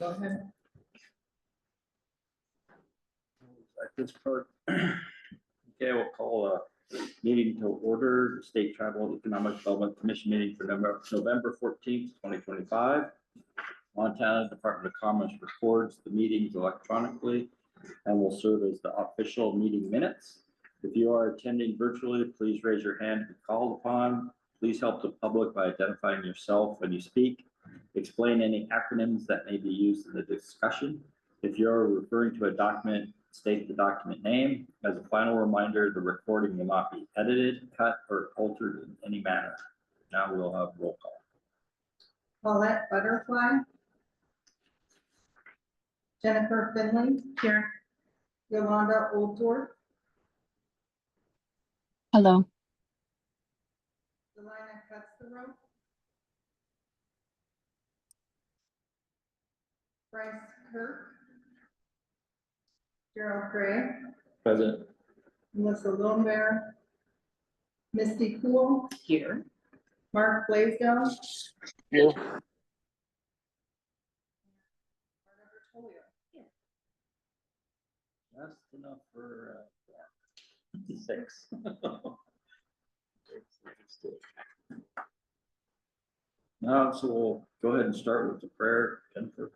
Go ahead. At this part, okay, we'll call a meeting to order, the State Tribal Economic Development Commission meeting for November 14th, 2025. Montana Department of Commerce records the meetings electronically and will serve as the official meeting minutes. If you are attending virtually, please raise your hand to be called upon. Please help the public by identifying yourself when you speak. Explain any acronyms that may be used in the discussion. If you're referring to a document, state the document name. As a final reminder, the recording will not be edited, cut, or altered in any manner. Now we'll have roll call. Paulette Butterfly. Jennifer Finley. Here. Yolanda Oldthorpe. Hello. Delina Cutzero. Bryce Kirk. Gerald Gray. Present. Melissa Lombear. Misty Cool. Here. Mark Blaisdell. Here. Just enough for 6. Now, so we'll go ahead and start with the prayer, Jennifer.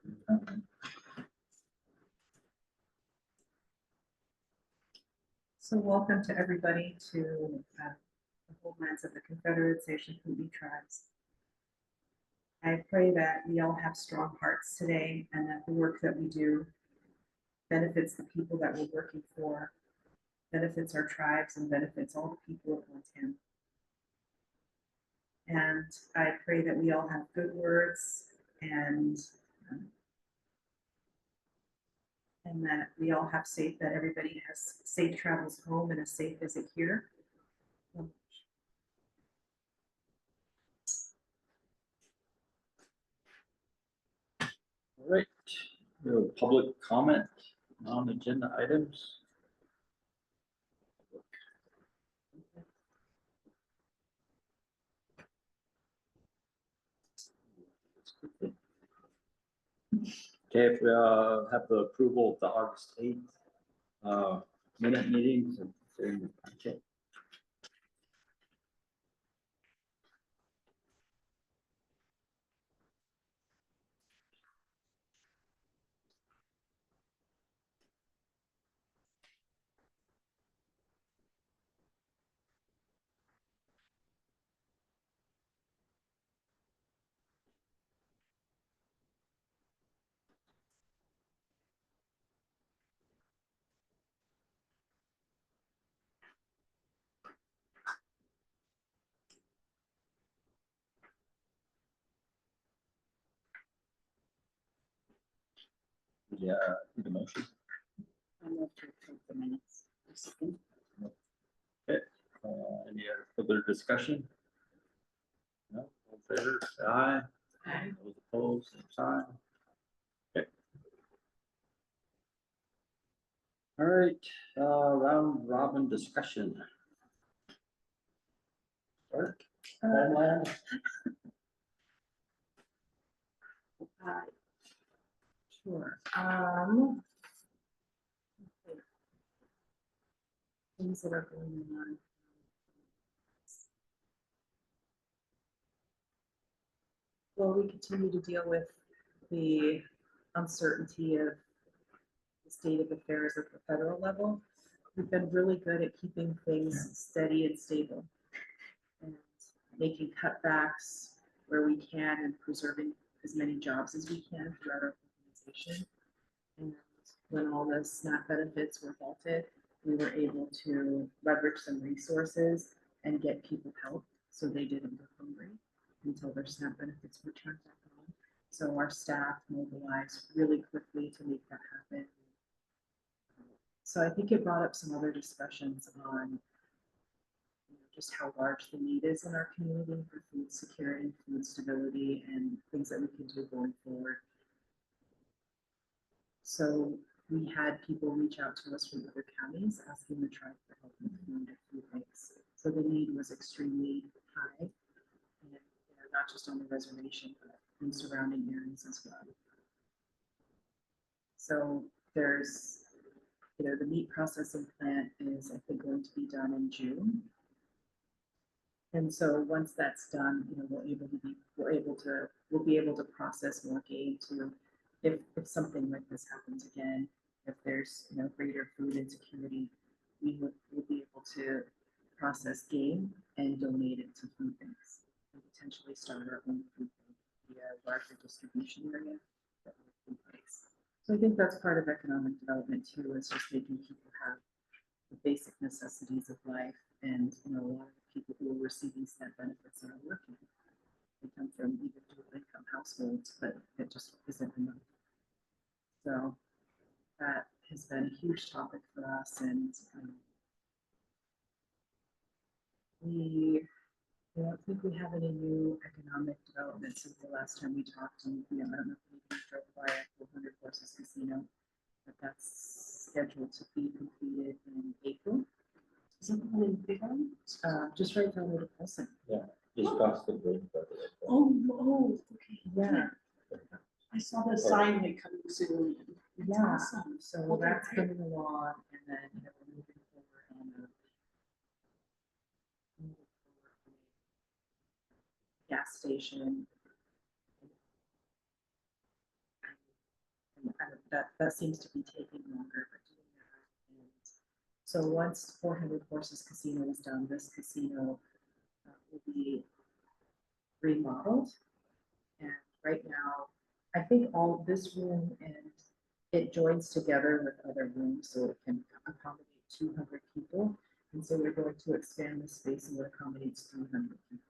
So welcome to everybody to the Homelands of the Confederation of Kootenai Tribes. I pray that we all have strong hearts today and that the work that we do benefits the people that we're working for, benefits our tribes, and benefits all the people of Montana. And I pray that we all have good words and that we all have safe, that everybody has safe travels home and a safe visit here. All right, public comment on agenda items. Okay, if we have the approval of the August 8th minute meetings. Okay. Yeah, need a motion. I move to approve the minutes. Okay, any further discussion? No, all in favor, say aye. Aye. Those opposed, same sign. Okay. All right, round robin discussion. Start. Homeland. Sure. Things that are going on. Well, we continue to deal with the uncertainty of the state of affairs at the federal level. We've been really good at keeping things steady and stable and making cutbacks where we can and preserving as many jobs as we can throughout our organization. And when all the SNAP benefits were halted, we were able to leverage some resources and get people help so they didn't go hungry until their SNAP benefits were turned back on. So our staff mobilized really quickly to make that happen. So I think it brought up some other discussions on just how large the need is in our community for food security, food stability, and things that we can do going forward. So we had people reach out to us from other counties asking the tribe for help with food and food banks. So the need was extremely high, and not just on the reservation, but in surrounding areas as well. So there's, the meat processing plant is, I think, going to be done in June. And so once that's done, we'll be able to process more game to, if something like this happens again, if there's, greater food insecurity, we'll be able to process game and donate it to food banks and potentially start our own food bank via larger distribution area for other food banks. So I think that's part of economic development too, is just making people have the basic necessities of life. And a lot of the people who are receiving SNAP benefits are working. They come from even dual income households, but it just isn't enough. So that has been a huge topic for us, and I don't think we have any new economic development since the last time we talked. And I don't know if we drove by at 400 Horses Casino, but that's scheduled to be completed in April. Is that the one in Big Island? Just right down the Wilson. Yeah, just across the bridge. Oh, okay. Yeah, I saw the sign like coming soon. It's Yeah. awesome. so Okay, that's great. coming along, and then we're moving forward on a gas station. And that seems to be taking longer, but doing that. And so once 400 Horses Casino is done, this casino will be remodeled. And right now, I think all of this room, and it joins together with other rooms so it can accommodate 200 people. And so we're going to expand the space and it accommodates 300 people.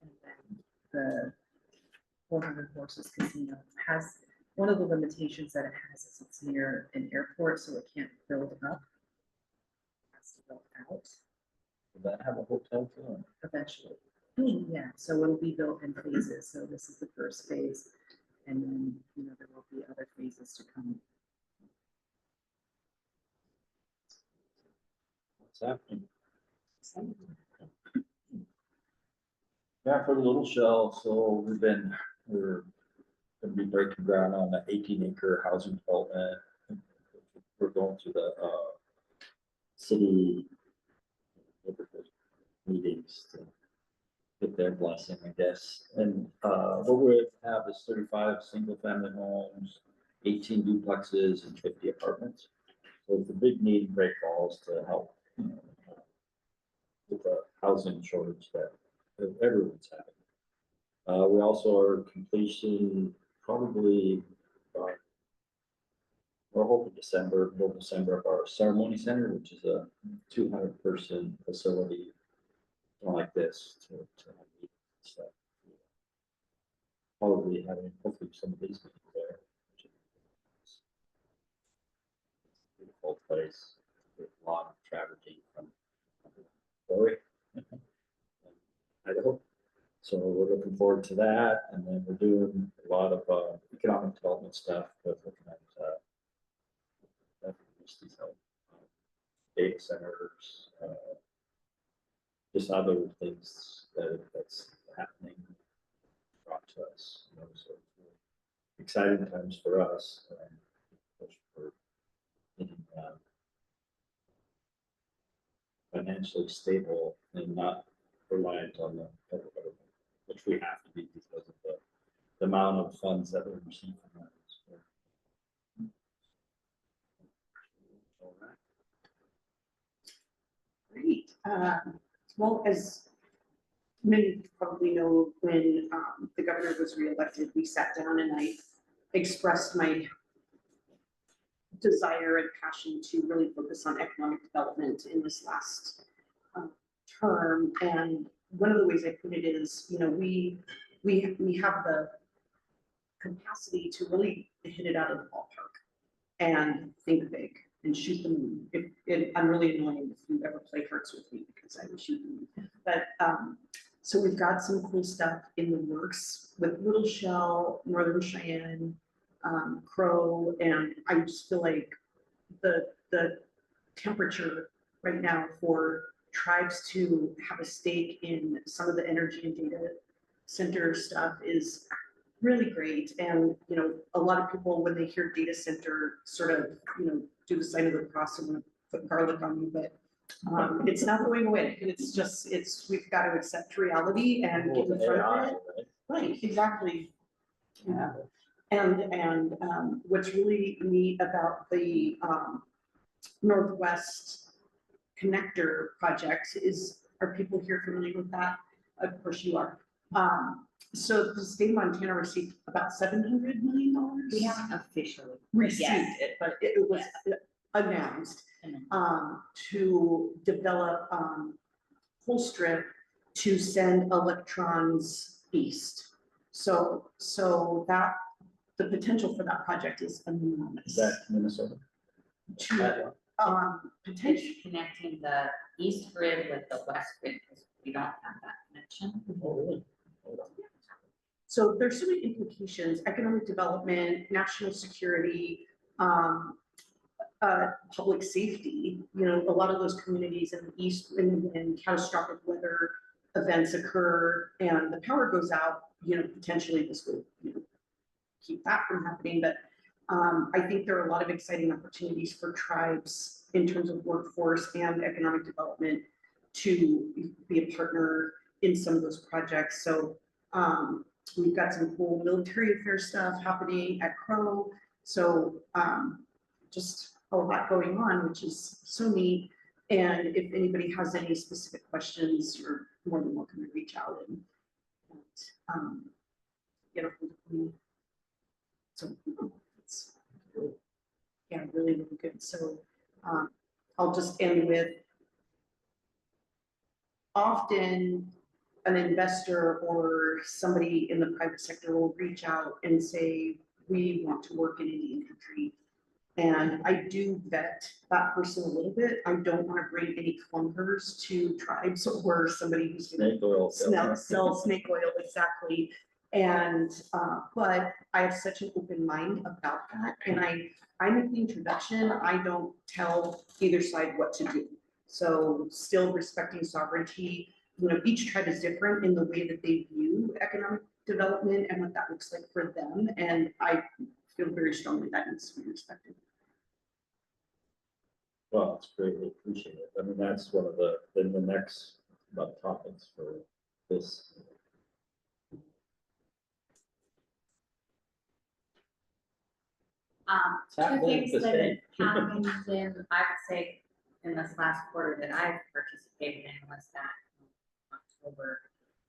And then the 400 Horses Casino has, one of the limitations that it has is it's near an airport, so it can't build up. It has to build out Does that have a hotel too? eventually. Yeah, so it'll be built in phases. So this is the first phase, and then there will be other phases to come. What's happening? Yeah, for the little shell, so we're gonna be breaking ground on the 18-acre housing development. We're going to the city meetings to get their blessing, I guess. And what we have is 35 single-family homes, 18 duplexes, and 50 apartments. So it's a big need in Great Falls to help with the housing shortage that everyone's having. We also are completion probably we're hoping middle December of our ceremony center, which is a 200-person facility like this to have meetings and stuff. Probably having hopefully some of these people there. Which is a beautiful place with a lot of tragedy from story. Idaho. So we're looking forward to that, and then we're doing a lot of economic development stuff, but looking at data centers, just other things that's happening brought to us. So it's really exciting times for us, push for getting financially stable and not reliant on the federal government, which we have to be because of the amount of funds that we receive from that. All right. Great. Well, as many probably know, when the governor was reelected, we sat down and I expressed my desire and passion to really focus on economic development in this last term. And one of the ways I put it is, we have the capacity to really hit it out of the ballpark and think big and shoot the moon. I'm really annoying if you ever play Hearts with me because I would shoot the moon. But so we've got some cool stuff in the works with Little Shell, Northern Cheyenne, Crow, and I just feel like the temperature right now for tribes to have a stake in some of the energy and data center stuff is really great. And, you know, a lot of people, when they hear data center, sort of, you know, do the sign of the cross and wanna put garlic on you, but it's not going away. It's just, we've got to accept reality and get in front of it. Right, exactly. Yeah. And what's really neat about the Northwest Connector project is, are people here familiar with that? Of course you are. So the state of Montana received about $700 million. We haven't officially. Received Yes. it, but it was announced to develop whole strip to send electrons east. So that the potential for that project is enormous. Is that Minnesota? To, potential. It's connecting the east grid with the west grid, because we don't have that connection. Oh, really? So there's so many implications: economic development, national security, public safety. You know, a lot of those communities in the east, when catastrophic weather events occur and the power goes out, you know, potentially this would, you know, keep that from happening. But I think there are a lot of exciting opportunities for tribes in terms of workforce and economic development to be a partner in some of those projects. So we've got some cool military affairs stuff happening at Crow. So just a lot going on, which is so neat. And if anybody has any specific questions, you're more than welcome to reach out and get a hold of me. So it's really, yeah, really, really good. So I'll just end with, often an investor or somebody in the private sector will reach out and say, we want to work in Indian country. And I do vet that person a little bit. I don't want to bring any clunkers to tribes or somebody who's going Snake oil. to sell snake oil, exactly. And but I have such an open mind about that, and I make the introduction. I don't tell either side what to do. So still respecting sovereignty. You know, each tribe is different in the way that they view economic development and what that looks like for them. And I feel very strongly that needs to be respected. Well, it's greatly appreciated. I mean, that's one of the next topics for this. Two happening things this that day. happened in, I would say, in this last quarter that I've participated in was that October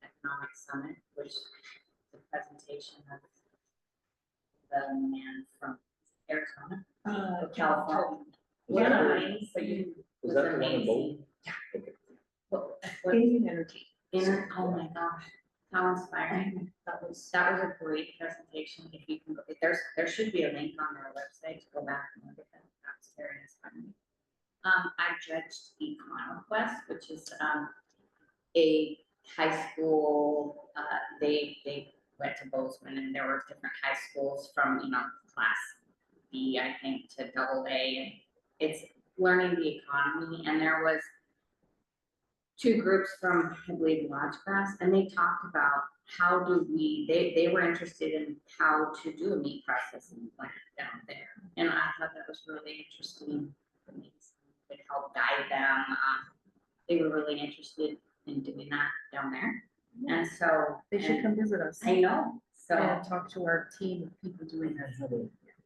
Economic Summit, which is a presentation of the man from Arizona, California. Was that the- Amazing. Was Was that the one in amazing. Bolton? What- Indian energy. oh my gosh, how inspiring. That was a great presentation. If you can, there should be a link on their website to go back and look at that. That's very inspiring. I judged EconQuest, which is a high school. They went to Bozeman, and there were different high schools from, you know, class B, I think, to AA, and it's learning the economy. And there was two groups from, I believe, Lodgecraft, and they talked about how do we, they were interested in how to do a meat processing plant down there. And I thought that was really interesting for me. It helped guide them. They were really interested in doing that down there. And so They should come visit us. I know. So And talk to our team of people doing that.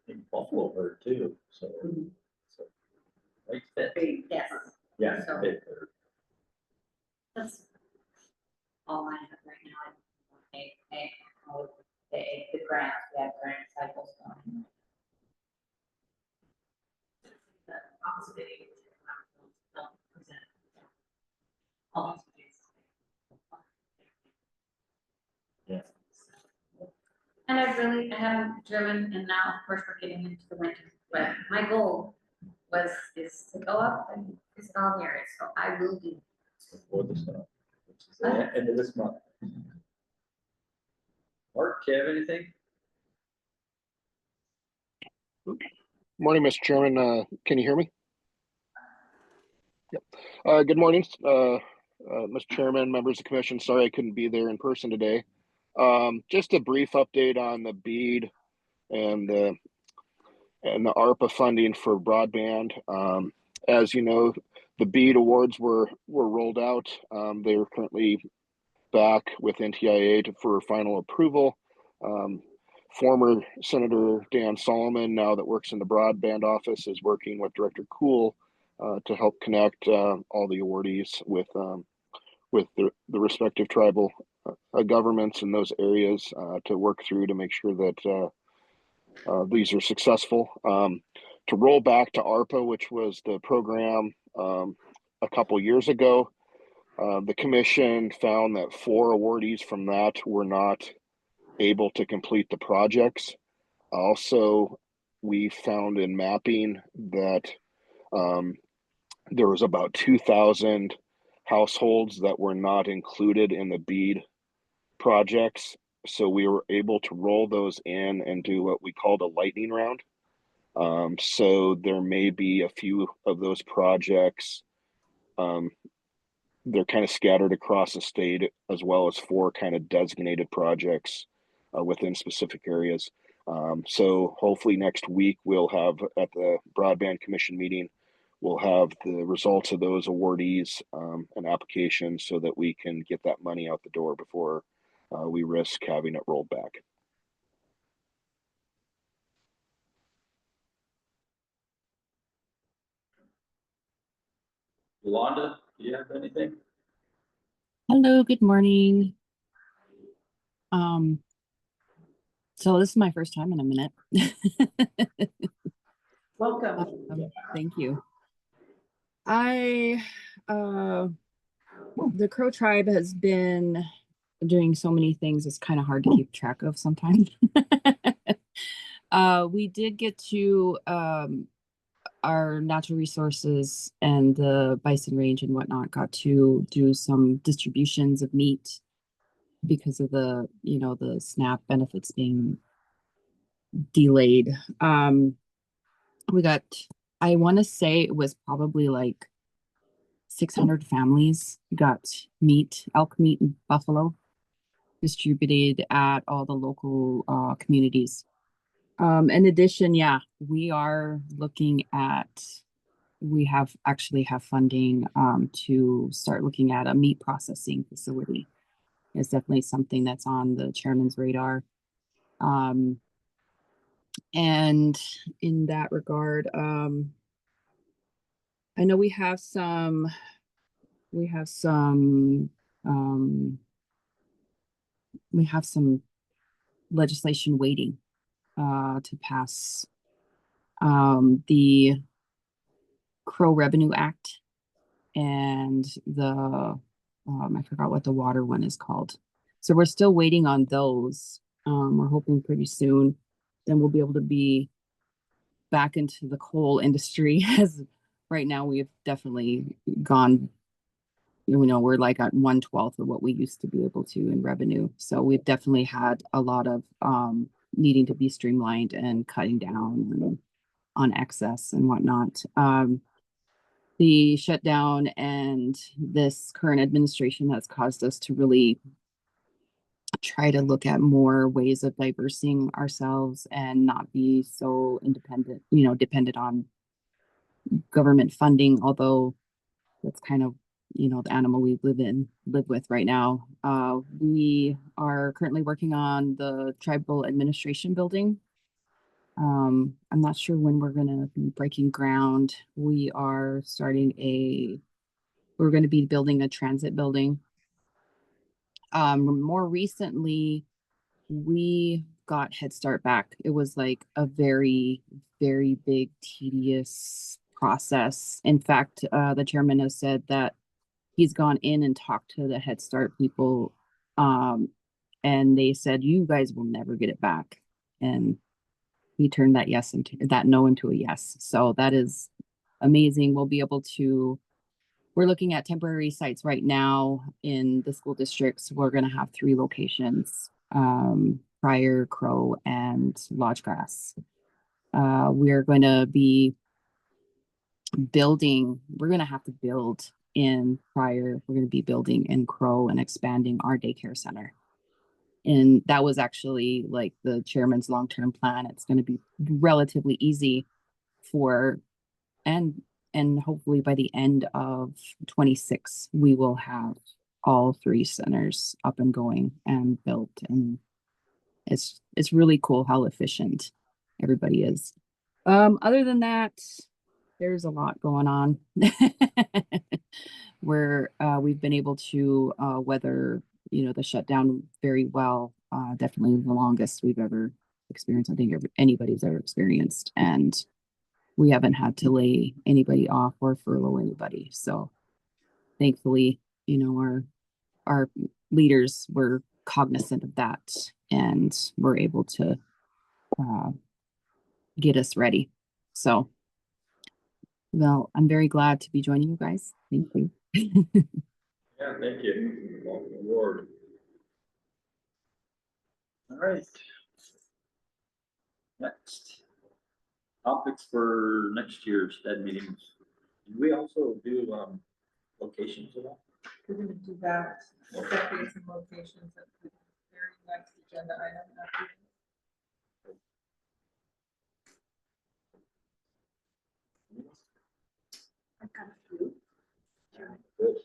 In Buffalo herd too, so. so right fit. yes, Yeah, So- big herd. that's all I have right now. The grants, we have grant cycles going. The positive, present. All these Yeah. And I haven't driven, and now of course we're getting into the winter, but my goal is to go up and visit all the areas, so I will do. Before the snow, which is the end of this month. Mark, do you have anything? Morning, Mr. Chairman. Can you hear me? Yep. Good morning, Mr. Chairman, members of the commission. Sorry I couldn't be there in person today. Just a brief update on the BEAD and the ARPA funding for broadband. As you know, the BEAD awards were rolled out. They are currently back with NTIA for final approval. Former Senator Dan Solomon, now that works in the broadband office, is working with Director Cool to help connect all the awardees with the respective tribal governments in those areas to work through to make sure that these are successful. To roll back to ARPA, which was the program a couple years ago, the commission found that 4 awardees from that were not able to complete the projects. Also, we found in mapping that there was about 2,000 households that were not included in the BEAD projects. So we were able to roll those in and do what we called a lightning round. So there may be a few of those projects. They're kind of scattered across the state, as well as 4 kind of designated projects within specific areas. So hopefully next week we'll have at the Broadband Commission meeting, we'll have the results of those awardees and applications so that we can get that money out the door before we risk having it rolled back. Yolanda, do you have anything? Hello, good morning. So this is my first time in a minute. Welcome. Thank you. The Crow tribe has been doing so many things, it's kind of hard to keep track of sometimes. We did get to our natural resources and the bison range and whatnot got to do some distributions of meat because of the, the SNAP benefits being delayed. We got, I want to say it was probably like 600 families got meat, elk meat and buffalo distributed at all the local communities. In addition, yeah, we are looking at, we actually have funding to start looking at a meat processing facility. It's definitely something that's on the chairman's radar. And in that regard, I know we have some legislation waiting to pass. The Crow Revenue Act and the I forgot what the water one is called. So we're still waiting on those. We're hoping pretty soon then we'll be able to be back into the coal industry, as right now we've definitely gone, we're like at 1/12 of what we used to be able to in revenue. So we've definitely had a lot of needing to be streamlined and cutting down on excess and whatnot. The shutdown and this current administration has caused us to really try to look at more ways of diversing ourselves and not be so independent, dependent on government funding, although that's kind of, the animal we live with right now. We are currently working on the tribal administration building. I'm not sure when we're going to be breaking ground. We're going to be building a transit building. More recently, we got Head Start back. It was like a very, very big, tedious process. In fact, the chairman has said that he's gone in and talked to the Head Start people, and they said, you guys will never get it back. And he turned that no into a yes. So that is amazing. We'll be able to, we're looking at temporary sites right now in the school districts. We're going to have 3 locations, Pryor, Crow, and Lodgegrass. We're going to be building, we're going to have to build in Pryor. We're going to be building in Crow and expanding our daycare center. And that was actually like the chairman's long-term plan. It's going to be relatively easy for, and hopefully by the end of 26, we will have all 3 centers up and going and built. And it's really cool how efficient everybody is. Other than that, there's a lot going on. Where we've been able to weather, the shutdown very well. Definitely the longest we've ever experienced. I think anybody's ever experienced, and we haven't had to lay anybody off or furlough anybody. So thankfully, our leaders were cognizant of that and were able to get us ready. So, well, I'm very glad to be joining you guys. Thank you. Yeah, thank you. Welcome aboard. All right. Next. Topics for next year's STED meetings. Do we also do locations at all? We're gonna do that, set dates and locations at the very next agenda item. after this. I've got a few. Good.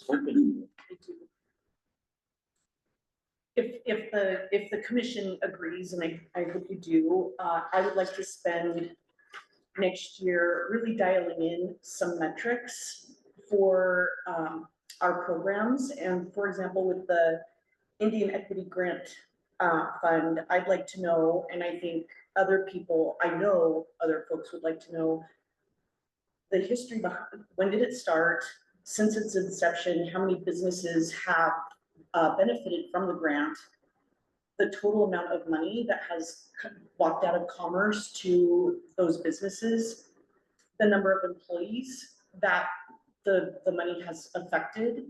Open. If the commission agrees, and I hope you do, I would like to spend next year really dialing in some metrics for our programs. And for example, with the Indian Equity Grant Fund, I'd like to know, and I think other people, I know other folks would like to know, the history behind, when did it start, since its inception, how many businesses have benefited from the grant, the total amount of money that has walked out of commerce to those businesses, the number of employees that the money has affected,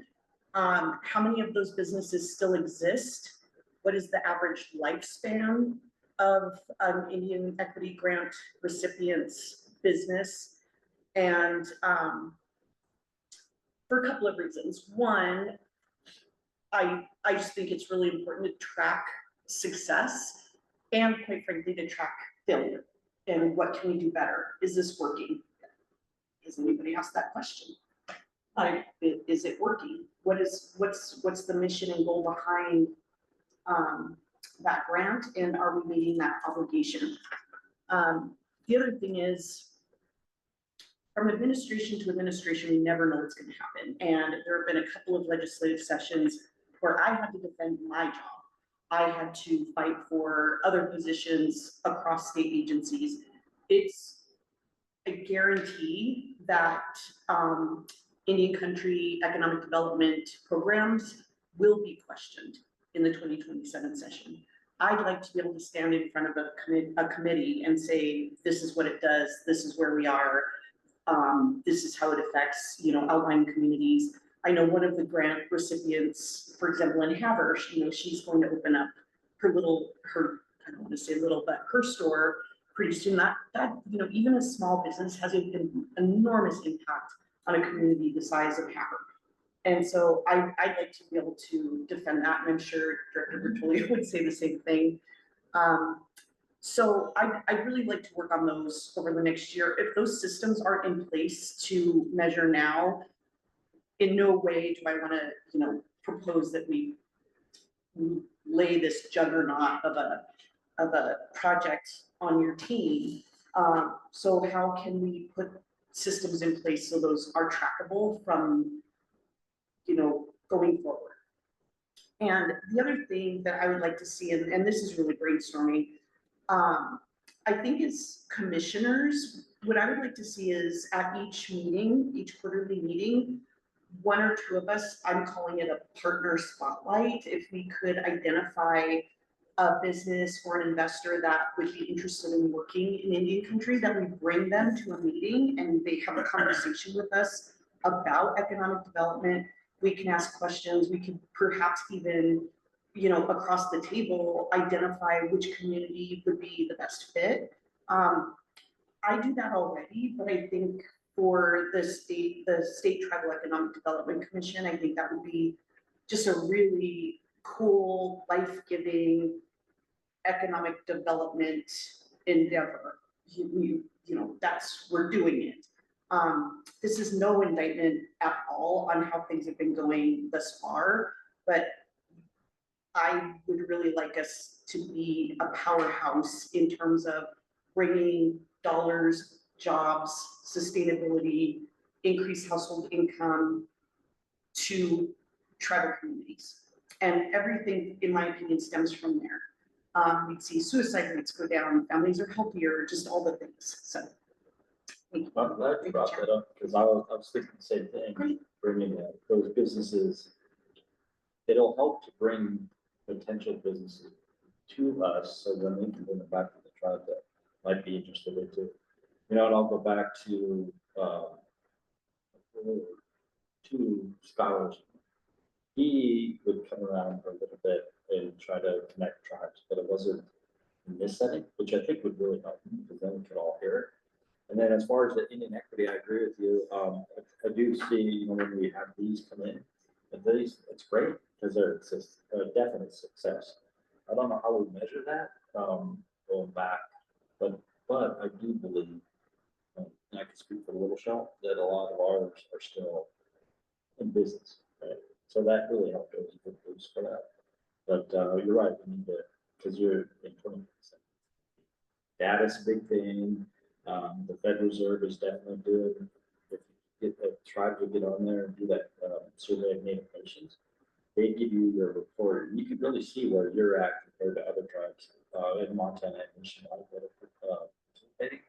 how many of those businesses still exist, what is the average lifespan of an Indian Equity Grant recipient's business, and for a couple of reasons. One, I just think it's really important to track success and, quite frankly, to track failure. And what can we do better? Is this working? Has anybody asked that question? Is it working? What's the mission and goal behind that grant? And are we meeting that obligation? The other thing is, from administration to administration, we never know what's going to happen. And there have been a couple of legislative sessions where I had to defend my job. I had to fight for other positions across state agencies. It's a guarantee that Indian country economic development programs will be questioned in the 2027 session. I'd like to be able to stand in front of a committee and say, this is what it does, this is where we are, this is how it affects, outlying communities. I know one of the grant recipients, for example, in Havre, she's going to open up her, I don't want to say little, but her store pretty soon. That even a small business has an enormous impact on a community the size of Havre. And so I'd like to be able to defend that, and I'm sure Director Bertolli would say the same thing. So I'd really like to work on those over the next year. If those systems aren't in place to measure now, in no way do I want to, propose that we lay this juggernaut of a project on your team. So how can we put systems in place so those are trackable from, going forward? And the other thing that I would like to see, and this is really brainstorming, I think as commissioners, what I would like to see is at each meeting, each quarterly meeting, one or two of us, I'm calling it a partner spotlight, if we could identify a business or an investor that would be interested in working in Indian country, that we bring them to a meeting and they have a conversation with us about economic development. We can ask questions, we could perhaps even, across the table, identify which community would be the best fit. I do that already, but I think for the State Tribal Economic Development Commission, I think that would be just a really cool, life-giving economic development endeavor. You know, we're doing it. This is no indictment at all on how things have been going thus far, but I would really like us to be a powerhouse in terms of bringing dollars, jobs, sustainability, increased household income to tribal communities. And everything, in my opinion, stems from there. We'd see suicide rates go down, families are healthier, just all the things, so. I'm glad you brought that up, because I was thinking the same thing, Great. bringing those businesses. It'll help to bring potential businesses to us, so then we can bring them back to the tribe that might be interested in too. You know, and I'll go back to scholars. He would come around for a little bit and try to connect tribes, but it wasn't in this setting, which I think would really help, because then we could all hear it. And then as far as the Indian equity, I agree with you. I do see, you know, when we have these come in, it's great, because it's a definite success. I don't know how we measure that going back, but I do believe, and I can speak for Little Shop, that a lot of ours are still in business, right? So that really helped us a good boost for that. But you're right, we need to, because you're in 20%. Data's a big thing. The Fed Reserve is definitely good. If you get the tribe to get on there and do that survey of Native nations, they give you your report. You can really see where you're at compared to other tribes in Montana and nationwide that are participating.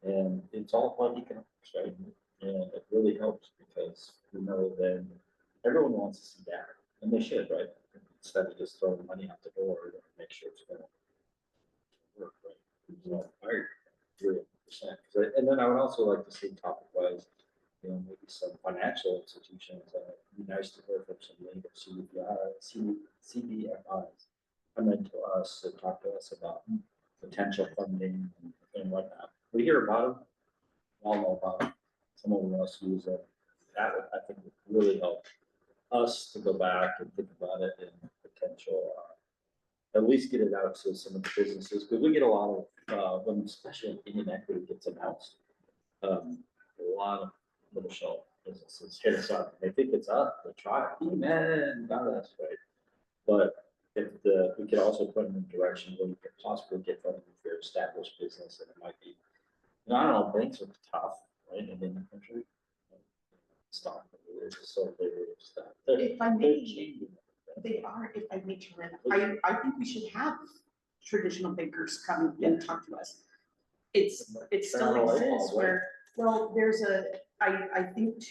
And it's all about economics, right? And it really helps, because you know then everyone wants to see data, and they should, right? Instead of just throwing money out the door and make sure it's going to work, right? So I agree 300%. And then I would also like to see topic-wise, you know, maybe some financial institutions. It'd be nice to hear from some native CDFIs come into us and talk to us about potential funding and whatnot. We hear about them, all know about them. Some of them else use it. That would, I think, would really help us to go back and think about it and potential, at least get it out to some of the businesses, because we get a lot of, when especially Indian equity gets announced, a lot of Little Shell businesses hit us up. They think it's up, they try, man, not us, right? But if we could also put them in a direction where you could possibly get funding for your established business, and it might be, you know, I don't know, banks are tough, right, in the country. Stock, it's just so big stuff. If I may, they are, if I may turn in, I think we should have traditional bankers come and talk to us. It still exists where, well, I think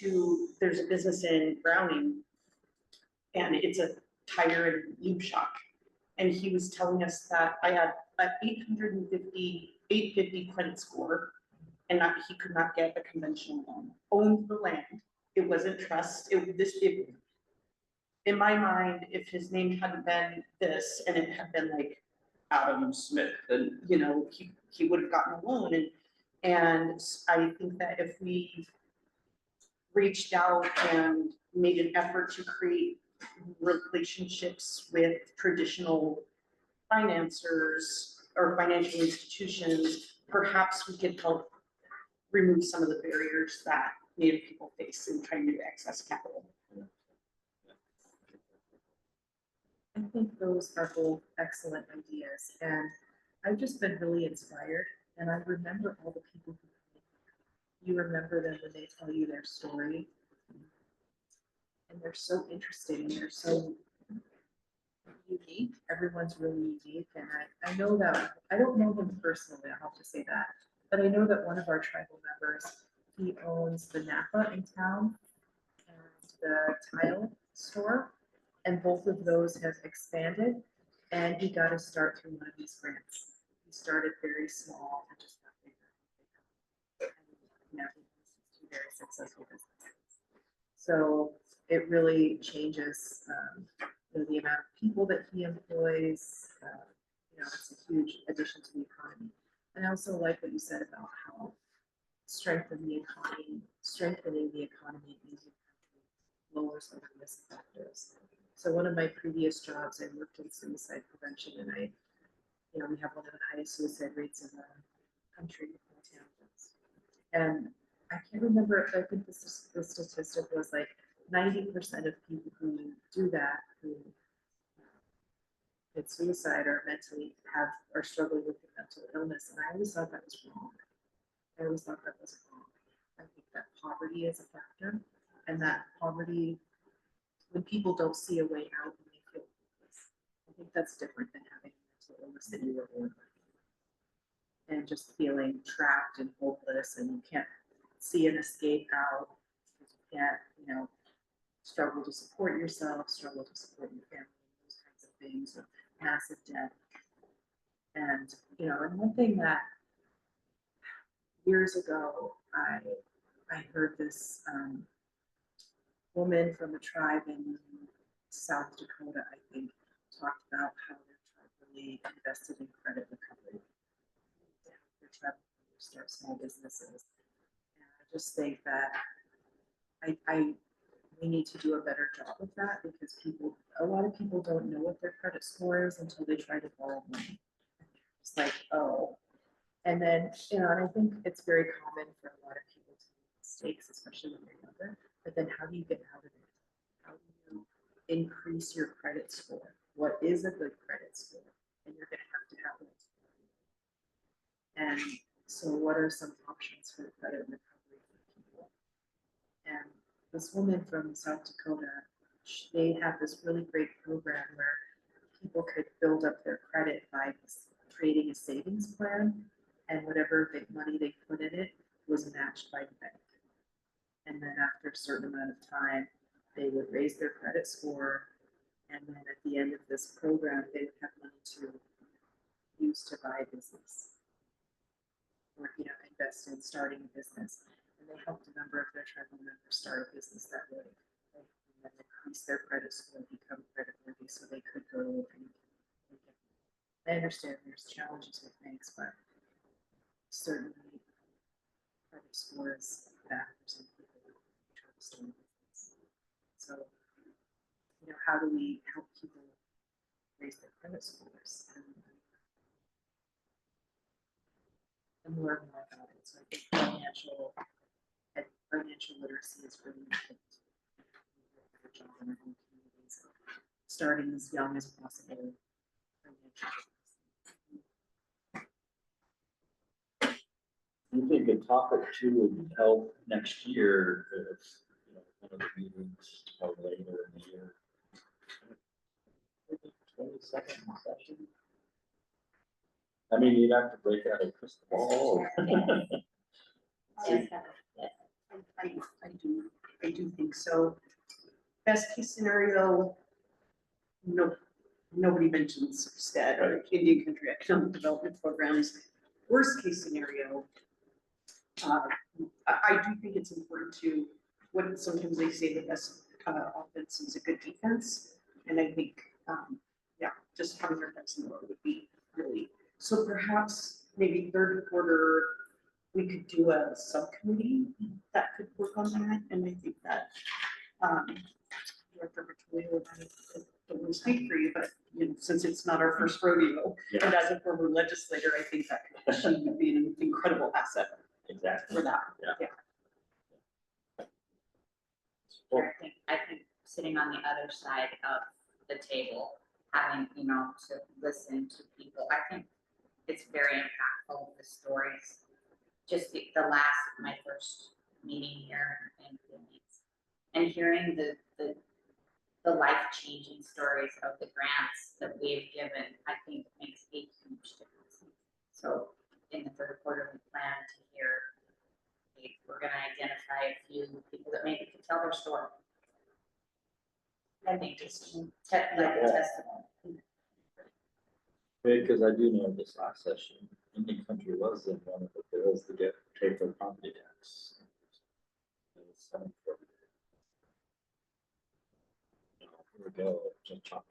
there's a business in Browning, and it's a tire and lube shop. And he was telling us that I had an 850 credit score, and he could not get a conventional loan. Owned the land. It wasn't trust. In my mind, if his name hadn't been this and it had been like Adam Smith, then, you know, he would have gotten a loan. And I think that if we reached out and made an effort to create relationships with traditional financiers or financial institutions, perhaps we could help remove some of the barriers that Native people face in trying to access capital. I think those are both excellent ideas, and I've just been really inspired, and I remember all the people who, you remember them when they tell you their story, and they're so interesting, and they're so unique. Everyone's really unique, and I know that, I don't know them personally, I'll have to say that, but I know that one of our tribal members, he owns the Napa in town and the tile store, and both of those have expanded, and he got to start through one of these grants. He started very small and just got bigger. And now he has two very successful businesses. So it really changes you know, the amount of people that he employs. You know, it's a huge addition to the economy. And I also like what you said about how strengthening the economy in the country lowers some of the risk factors. So one of my previous jobs, I worked in suicide prevention, and we have one of the highest suicide rates in the country. And I can't remember, I think the statistic was like 90% of people who do that, who commit suicide or mentally are struggling with mental illness. And I always thought that was wrong. I always thought that was wrong. I think that poverty is a factor, and that poverty, when people don't see a way out and they feel hopeless, I think that's different than having mental illness that you were born with. And just feeling trapped and hopeless, and you can't see an escape out, because you can't, struggle to support yourself, struggle to support your family, those kinds of things, with massive debt. And, and one thing that years ago, I heard this woman from a tribe in South Dakota, I think, talked about how their tribe really invested in credit recovery. Their tribe start small businesses. And I just think that we need to do a better job of that, because a lot of people don't know what their credit score is until they try to borrow money. It's like, oh. And then, and I think it's very common for a lot of people to make mistakes, especially when they're younger. But then how do you get out of it? How do you increase your credit score? What is a good credit score? And you're going to have it. And so what are some options for credit recovery for people? And this woman from South Dakota, they have this really great program where people could build up their credit by creating a savings plan, and whatever money they put in it was matched by the bank. And then after a certain amount of time, they would raise their credit score, and then at the end of this program, they would have money to use to buy a business, or invest in starting a business. And they helped a number of their tribal members start a business that way, and then increase their credit score, become credit worthy, so they could go and I understand there's challenges with banks, but certainly credit scores that for some people try to start a business. So, how do we help people raise their credit scores and learn more about it? So I think financial literacy is really important. In our own communities, starting as young as possible. You think a topic too would help next year if, one of the meetings or later in the year. 22nd session. I mean, you'd have to break out a crystal ball. I do think so. Best case scenario, nobody mentions STED or Indian Country Economic Development Programs. Worst case scenario, I do think it's important to, when sometimes they say the best offense is a good defense, and I think, just having our ducks in a row would be really, so perhaps maybe third quarter, we could do a subcommittee that could work on that, and I think that, Director Bertolio, I don't want to speak for you, but since it's not our first rodeo, Yeah. and as a former legislator, I think that she would be an incredible asset Exactly. for that. Yeah. I think sitting on the other side of the table, having, to listen to people, I think it's very impactful, the stories. Just my first meeting here in Phoenix, and hearing the life-changing stories of the grants that we've given, I think makes a huge difference. So in the third quarter, we plan to hear, we're going to identify a few people that maybe can tell their story. I think just like a testimony. Because I do know this last session, Indian Country was in one of the bills to pay for property tax. It was 740. Here we go, just chop.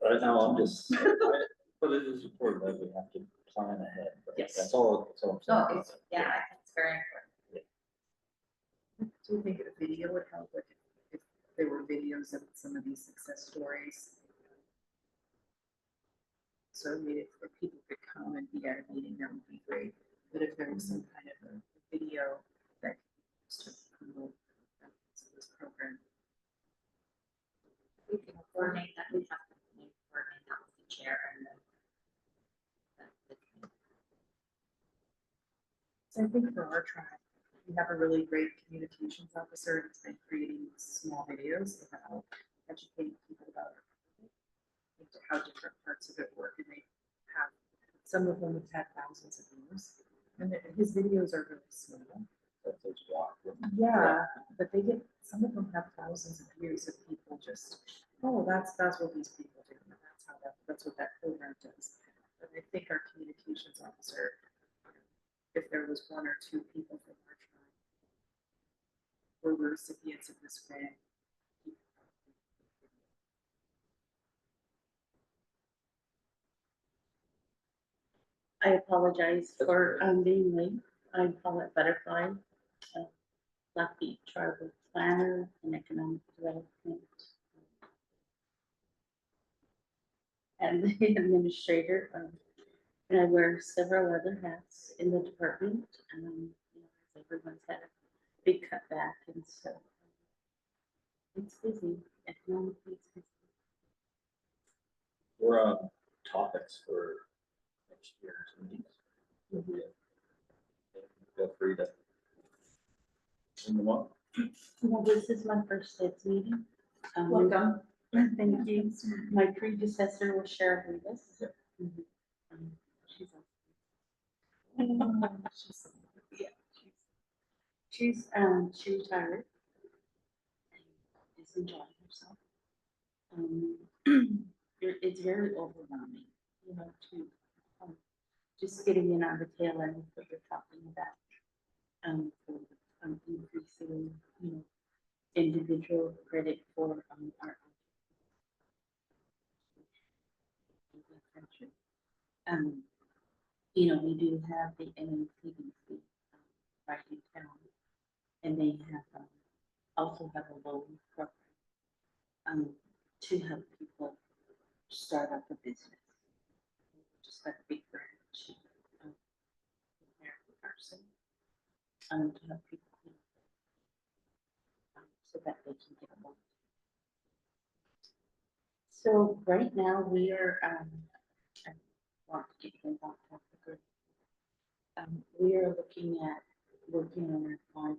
Right now, I'm just, but it is important that we have to plan ahead. Right? Yes. That's all I'm saying. I think it's very important. Do you think a video would help, like if there were videos of some of these success stories? So I mean, if people could come and be at a meeting, that would be great. But if there was some kind of a video that could just promote this program. We can coordinate that, we have to coordinate that with the chair and the committee. So I think for our tribe, we have a really great communications officer that's been creating small videos about educating people about how different parts of it work, and they have, some of them have had thousands of views, and his videos are really small. Yeah, but they get, some of them have thousands of views of people just, oh, that's what these people do, and that's what that program does. And I think our communications officer, if there was one or two people from our tribe were the recipients of this grant. I apologize for being late. I'm Paulette Butterfly, Blackfeet Tribal Planner and Economic Development, and the administrator. And I wear several other hats in the department. Everyone's had a big cutback, and so it's busy. Economically, it's busy. We're on topics for next year's meetings. Feel free to bring them up. Well, this is my first STEDC meeting. Welcome. Thank you. My predecessor was Cheryl Davis. She's she retired and is enjoying herself. It's very overwhelming, to just getting in on the tail end of what you're talking about. For increasing, individual credit for our country. We do have the NACDC right in town, and they have also have a loan program to help people start up a business. Just like a big grant to American person to help people so that they can get a loan. So right now we are I want to get things off topic. We are looking at working on our five.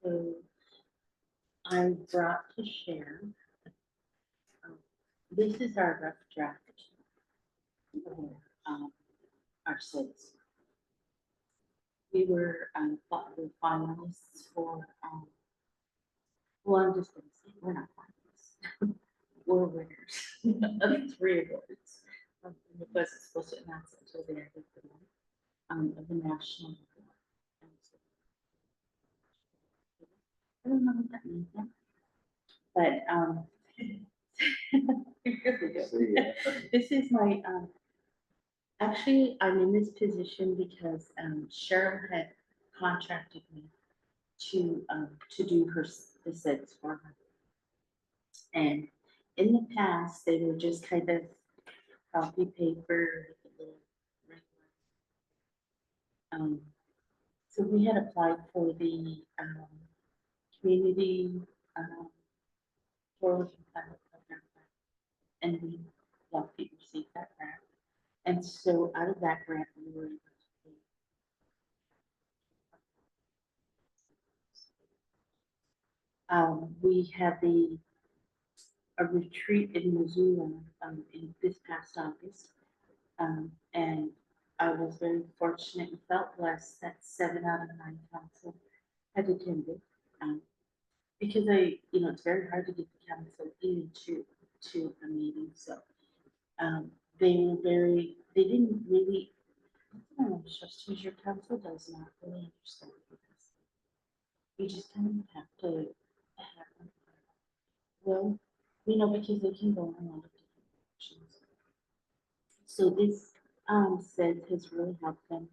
So I brought to share. This is our rough draft for our SIDS. We were the finalists for. Well, I'm just going to say we're not finalists. We're winners of 3 awards. It wasn't supposed to announce it until the end of the month of the national award. I don't know what that means yet, but this is my actually I'm in this position because Cheryl had contracted me to do the SIDS for her, and in the past they were just kind of copy paper with a little regular. So we had applied for the community forward pilot program, and we luckily received that grant. And so out of that grant, we were able to pay. We had a retreat in Missoula in this past August, and I was very fortunate and felt blessed that 7 out of 9 council had attended, because it's very hard to get the council into a meeting. So they didn't really, trustees, your council does not really understand this. You just kind of have to have them. Well, because they can go in a lot of different directions. So this SEDS has really helped them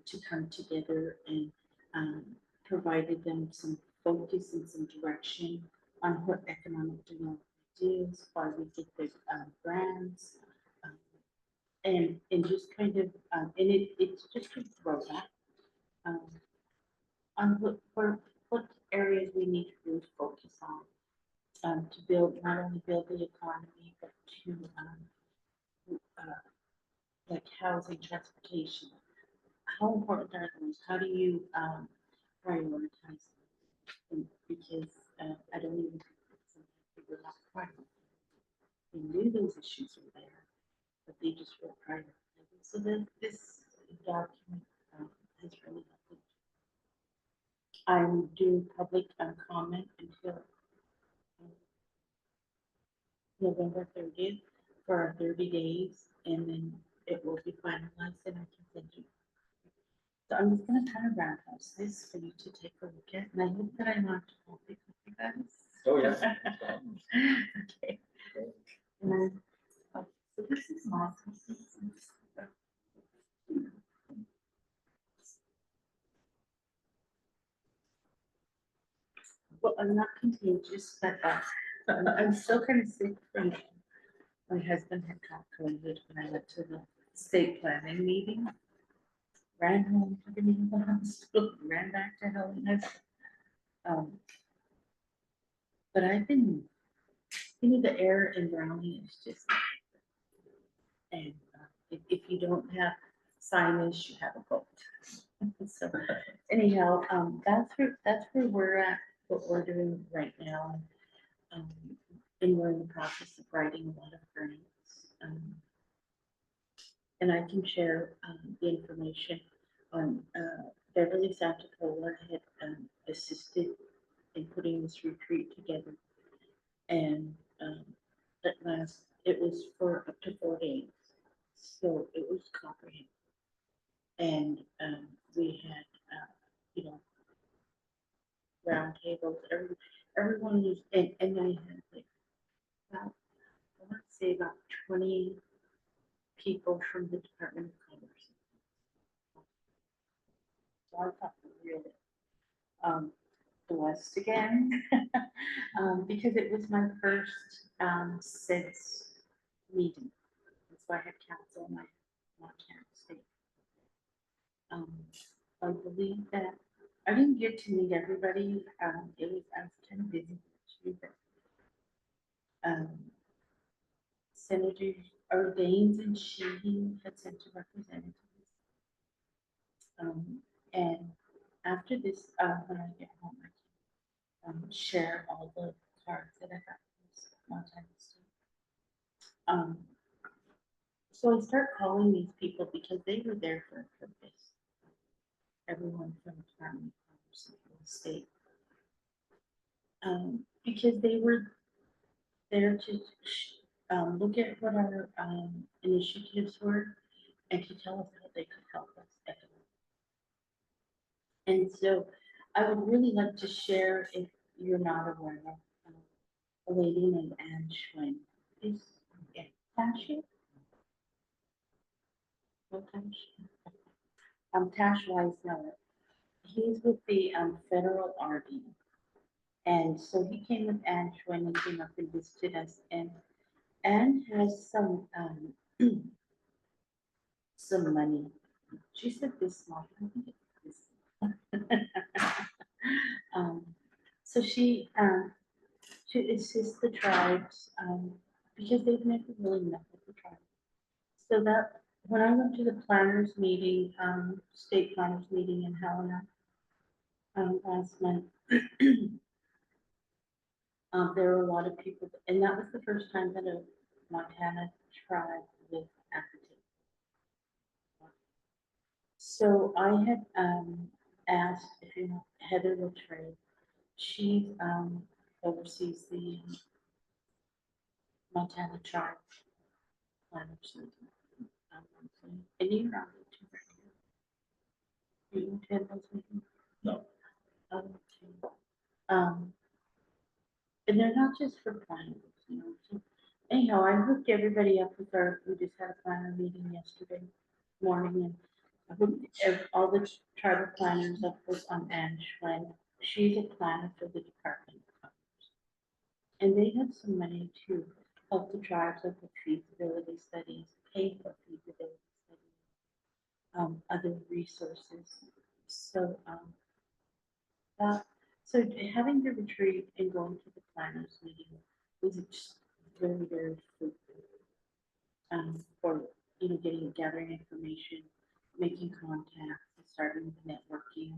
to come together and provided them some focus and some direction on what economic development is, why we get the grants, um, and just kind of, and it's just a throwback um, on what areas we need to really focus on to build, not only build the economy, but to uh, like housing, transportation. How important are those? How do you prioritize them? And because I don't even think we're not priority. We knew those issues were there, but they just were prioritized. So then this document has really helped. I'm doing public comment until November 30th for our 30 days, and then it will be finalized and I can send you. So I'm just gonna kind of roundhouse this for you to take a look at, and I hope that I'm not too big with you guys. Oh, yeah. Okay. And then, so this is awesome. Well, I'm not contagious, but I'm still kind of sick from, my husband had caught COVID when I went to the state planning meeting. Ran home, took me to the hospital, ran back to Helena's. But I've been, the air in Brownie is just, and if you don't have sinus, you have a cold. So anyhow, that's where we're at, what we're doing right now. Um, and we're in the process of writing a lot of grants. And I can share the information on Beverly Santa Cola had assisted in putting this retreat together. And at last, it was for up to 4 days. So it was comprehensive. And we had, you know, round tables, everyone was, and I had like, about, I want to say about 20 people from the Department of Commerce. So I thought really blessed again because it was my first SIDS meeting. That's why I had council in my Montana state. I believe that I didn't get to meet everybody. It was I was kind of busy too, but Senator Ordains and Sheehy had sent a representative. And after this, when I get home, I can share all the cards that I got from Montana State. So I start calling these people because they were there for a purpose. Everyone from the Department of Commerce and the state. Because they were there to look at what our initiatives were and to tell us how they could help us economically. And so I would really like to share, if you're not aware of, a lady named Anne Schwinn. Is Tash here? No Tash? Tash Weisner. He's with the federal RD. And so he came with Anne Schwinn and came up and visited us. And Anne has some some money. She said this small, I think it's this. So she to assist the tribes because they've never really met with the tribe. So that when I went to the planners meeting, state planners meeting in Helena last month, there were a lot of people, and that was the first time that a Montana tribe was at the table. So I had asked if you know Heather Latrey, she oversees the Montana tribe planners meeting. And you're on it too, right? You attend those meetings? No. Okay. And they're not just for planners, you know. So, anyhow, I hooked everybody up with we just had a planner meeting yesterday morning and I hooked all the tribal planners up with Ange when she's a planner for the Department of Commerce. And they have some money to help the tribes with the feasibility studies, pay for feasibility studies, other resources. So, that, so having the retreat and going to the planners meeting was just very, very fruitful. For, gathering information, making contacts, and starting the networking.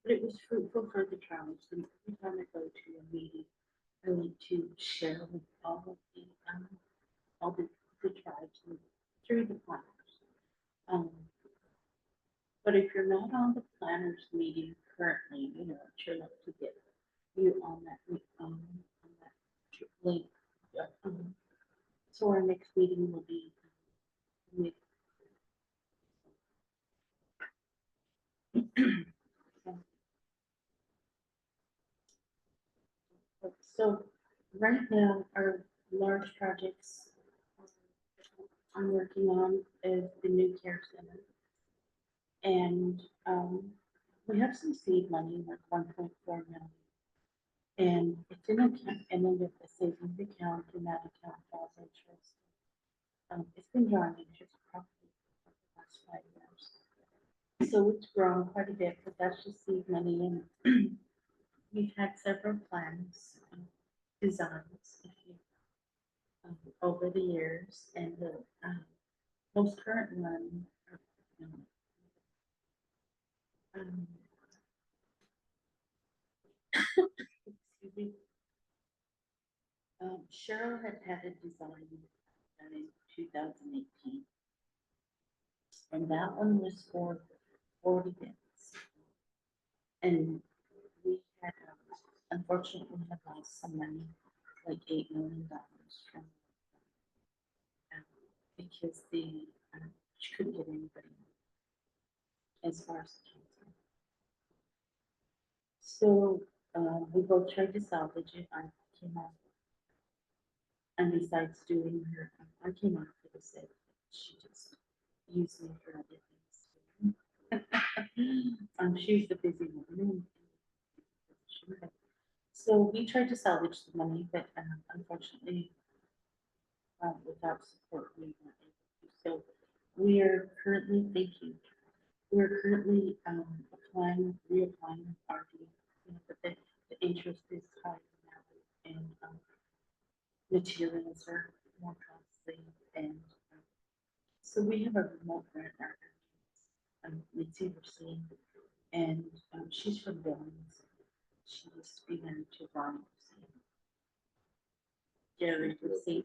But it was fruitful for the tribes, and every time I go to a meeting, I like to share with all the tribes and through the planners. Um, but if you're not on the planners meeting currently, I'd sure love to get you on that link. So our next meeting will be with. So right now, our large projects I'm working on is the new care center. And we have some seed money, like 1.4 million. And it's in account, and then there's a savings account, and that account falls interest. It's been drawing interest probably for the last 5 years. So it's grown quite a bit, but that's just seed money. And we've had several plans, designs, over the years, and the most current one, um, excuse me, Cheryl had a design done in 2018, and that one was for 40 beds, and we had unfortunately had lost some money, like $8 million from because she couldn't get anybody as far as the council. So we both tried to salvage it. I came out, and besides doing her, I came out for the set. She just used me for other things. She's the busy woman. So we tried to salvage the money, but unfortunately, without support, we weren't able to. So we are currently thinking. We're currently reapplying RD, but the interest is high now, and materials are more costly, and so we have a remote grant writer, Mitzi Racine, and she's from Billings. She used to be married to Ron Jerry Racine.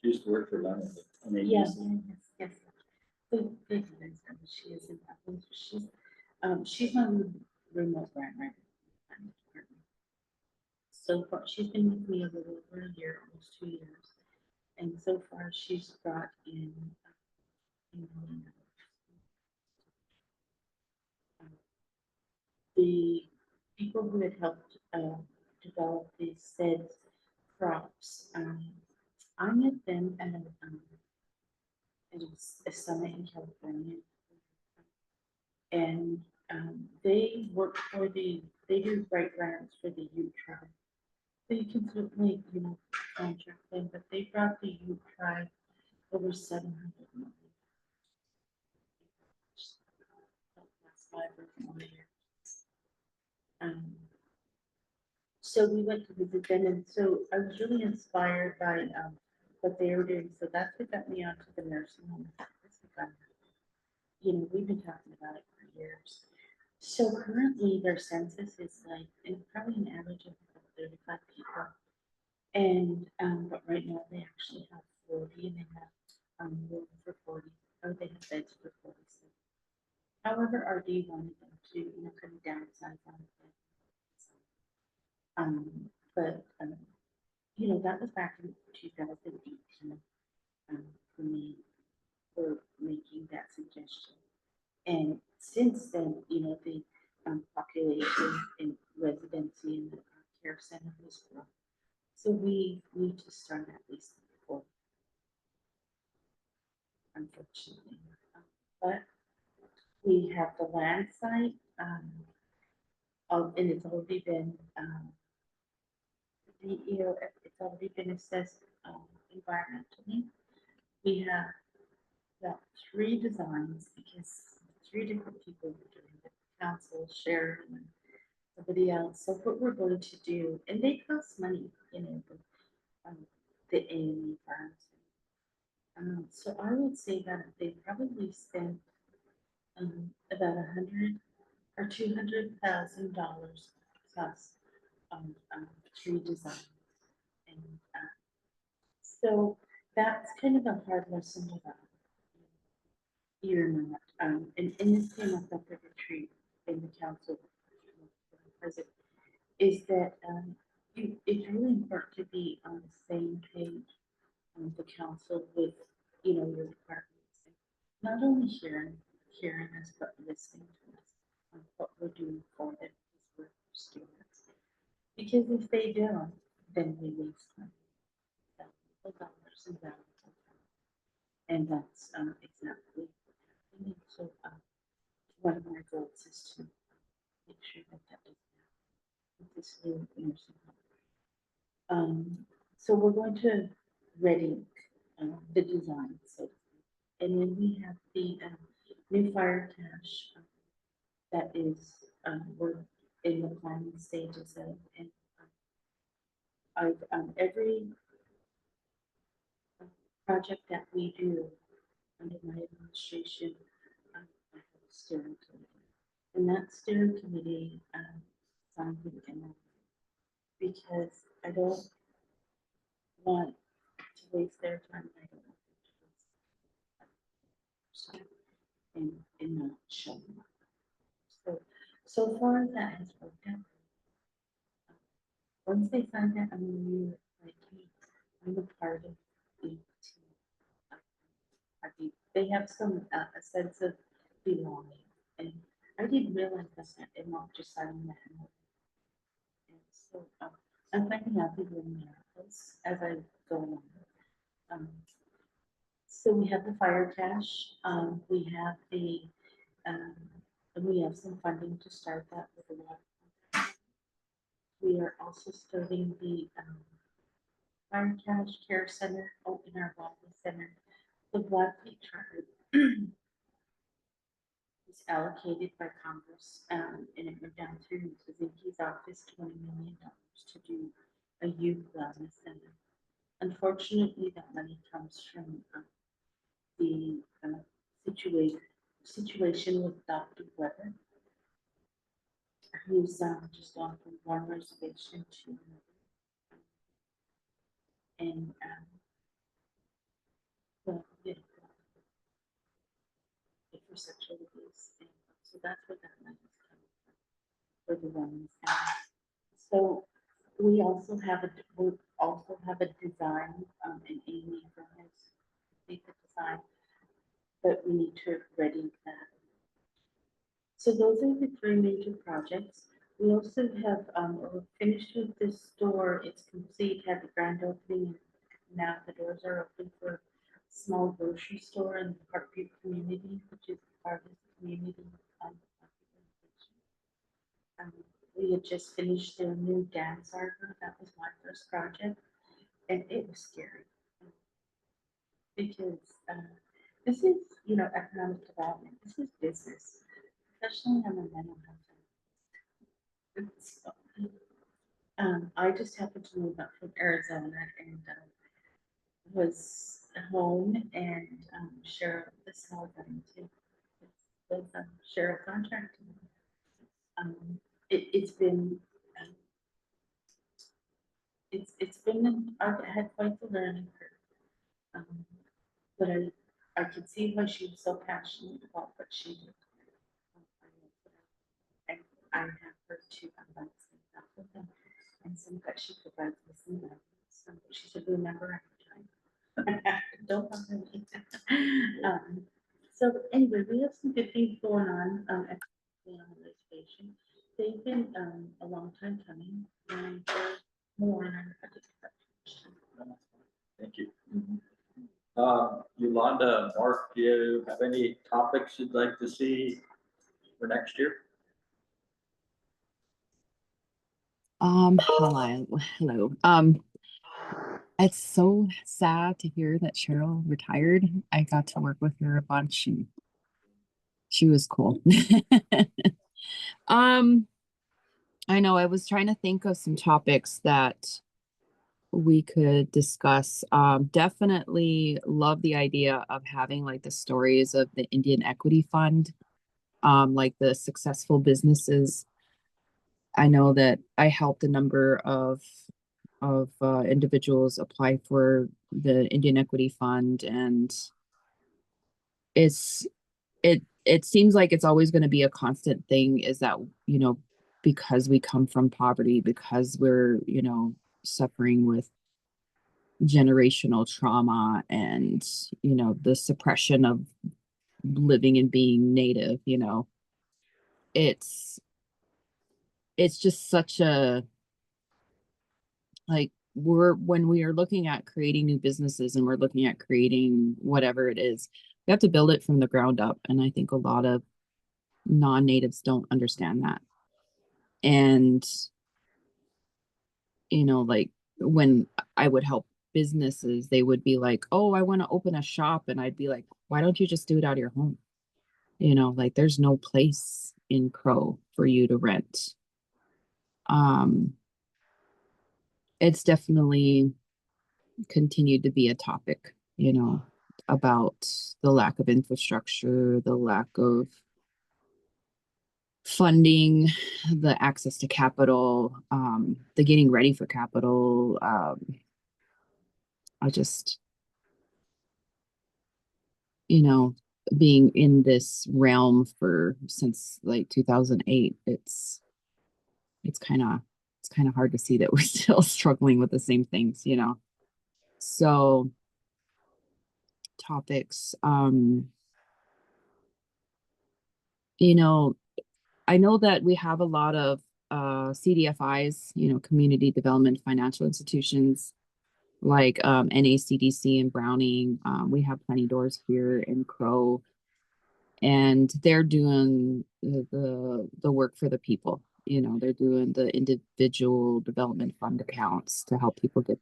She used to work for London. Yes, yes. So she is in Athens. She's my remote grant writer. So far, she's been with me a little over a year, almost 2 years. And so far, she's brought in the people who had helped develop these said crops. I met them at a summit in California. And they work for they do write grants for the Ute tribe. So you can certainly, contract them, but they brought the Ute tribe over 700 million. Last 5 or 4 years. So we went to visit them, and so I was really inspired by what they were doing. So that's what got me onto the nursing home. We've been talking about it for years. So currently their census is like, and probably an average of about 35 people. And, but right now they actually have 40, and they have room for 40, or they have beds for 46. However, RD wanted them to, kind of downsize on it. But, that was back in 2018, for me, for making that suggestion. And since then, the population and residency in the care center has grown. So we website, and it's already been, it's already been assessed, environmentally. We have about 3 designs because 3 different people were doing it, council, Sharon, and somebody else. So what we're going to do, and they cost money, the A&E firms. So I would say that they probably spent about $100,000 or $200,000 plus on 3 designs. And so that's kind of a hard lesson to learn. You're not, and this came up at the retreat in the council president, is that it's really important to be on the same page on the council with, your departments. And not only hearing us, but listening to us on what we're doing for them as we're students. Because if they don't, then we waste money. Valuable dollars and valuable time. And that's exactly what happened. And so one of my goals is to make sure that that doesn't happen with this new nursing home. So we're going to ready the design. So, and then we have the new fire cache that is we're in the planning stages of, and I've every project that we do under my administration, I have a steering committee, and that steering committee signed with MO because I don't want to waste their time. I don't want them to waste and not show them. So far that has worked out. Once they find that I'm new, like me, I'm a part of the team. They have a sense of belonging, and I didn't realize that and not just signing that. And so I'm finding out the little miracles as I go along. So we have the fire cache. We have and we have some funding to start that with the water. We are also starting the fire cache care center in our wellness center. The Blackfeet tribe is allocated by Congress, and it went down through Zinke's office $20 million to do a youth wellness center. Unfortunately, that money comes from the situation with Dr. Weber, who's just gone from one reservation to another. And well, for sexual abuse. And so that's where that money is coming from for the wellness center. So we also have a design, and Amy has made the design, but we need to ready that. So those are the 3 major projects. We also have we're finished with this store. It's complete, had the grand opening. Now the doors are open for a small grocery store in the Parkview community, which is part of the community. We had just finished their new dance arbor. That was my first project, and it was scary because this is, economic development. This is business, especially on the mental health. So, I just happened to move up from Arizona and was home, and Cheryl, this all done too. Was Cheryl contracted. It's been I've had quite the learning curve, but I could see why she was so passionate about what she did. And I have her to bounce things off with them, and some that she provides me some guidance. She said, "Remember every time." Don't bother me. So anyway, we have some good things going on at the reservation. They've been a long time coming, and more on our project. Thank you. Yolanda, Mark, do you have any topics you'd like to see for next year? Hello. It's so sad to hear that Cheryl retired. I got to work with her a bunch and she was cool. Um, I know I was trying to think of some topics that we could discuss. Definitely love the idea of having like the stories of the Indian Equity Fund, like the successful businesses. I know that I helped a number of individuals apply for the Indian Equity Fund, and it's it seems like it's always going to be a constant thing. Is that because we come from poverty, because we're suffering with generational trauma and the suppression of living and being native. It's it's just such a like we're when we are looking at creating new businesses and we're looking at creating whatever it is, we have to build it from the ground up. And I think a lot of non-natives don't understand that. And like when I would help businesses, they would be like, oh, I want to open a shop. And I'd be like, why don't you just do it out of your home? Like there's no place in Crow for you to rent. It's definitely continued to be a topic, about the lack of infrastructure, the lack of funding, the access to capital, the getting ready for capital. I just, you know, being in this realm for since like 2008, it's kind of hard to see that we're still struggling with the same things, So topics, you know, I know that we have a lot of CDFIs, community development financial institutions like NACDC and Browning. We have Plenty Doors here in Crow, and they're doing the work for the people. They're doing the individual development fund accounts to help people get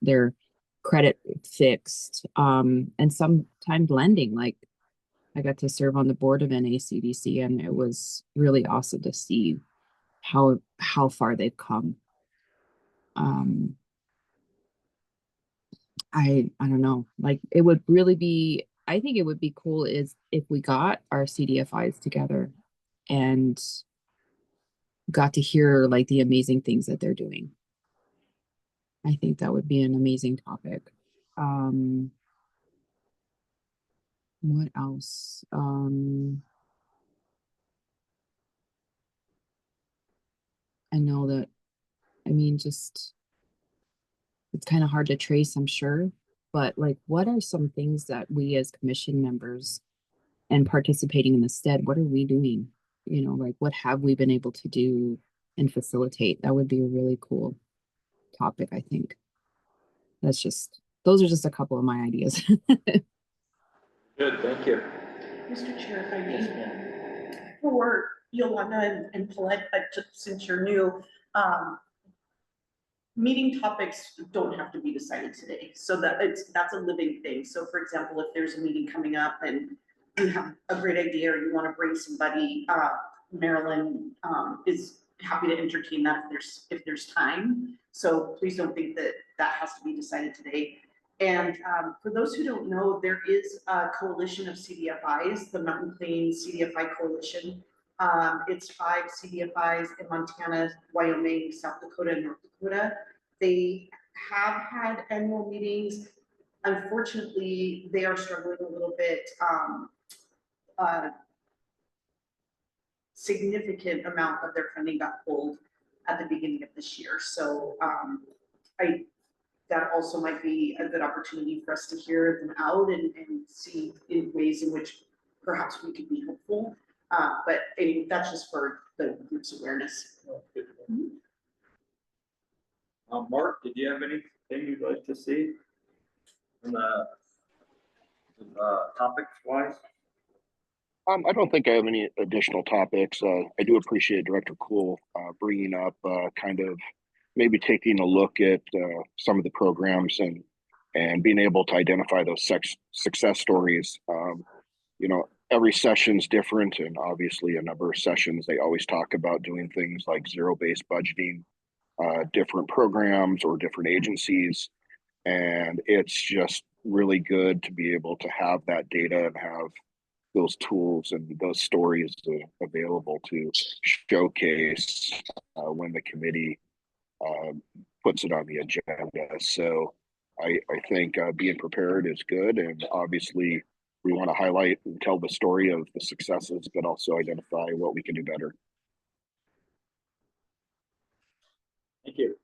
their credit fixed, and sometimes lending. Like I got to serve on the board of NACDC, and it was really awesome to see how far they've come. Um, I don't know. Like it would really be. I think it would be cool is if we got our CDFIs together and got to hear like the amazing things that they're doing. I think that would be an amazing topic. What else? I know that. I mean, just it's kind of hard to trace, I'm sure. But like, what are some things that we as commission members and participating in the STED, what are we doing? Like what have we been able to do and facilitate? That would be a really cool topic, I think. Those are just a couple of my ideas. Good, thank you. Mr. Chair, if I Yes, may, ma'am. for Yolanda and Paulette, but just since you're new, meeting topics don't have to be decided today. So that's a living thing. So for example, if there's a meeting coming up and you have a great idea or you want to bring somebody, Marilyn is happy to entertain that if there's time. So please don't think that that has to be decided today. And for those who don't know, there is a coalition of CDFIs, the Mountain Plains CDFI Coalition. It's 5 CDFIs in Montana, Wyoming, South Dakota, and North Dakota. They have had annual meetings. Unfortunately, they are struggling a little bit. Significant amount of their funding got pulled at the beginning of this year. So that also might be a good opportunity for us to hear them out and see in ways in which perhaps we could be helpful. But that's just for the group's awareness. Mark, did you have anything you'd like to see in the topics wise? I don't think I have any additional topics. I do appreciate Director Cool bringing up kind of maybe taking a look at some of the programs and being able to identify those success stories. You know, every session's different, and obviously a number of sessions they always talk about doing things like zero-based budgeting, different programs or different agencies, and it's just really good to be able to have that data and have those tools and those stories available to showcase when the committee puts it on the agenda. So I think being prepared is good, and obviously we want to highlight and tell the story of the successes, but also identify what we can do better. Thank you.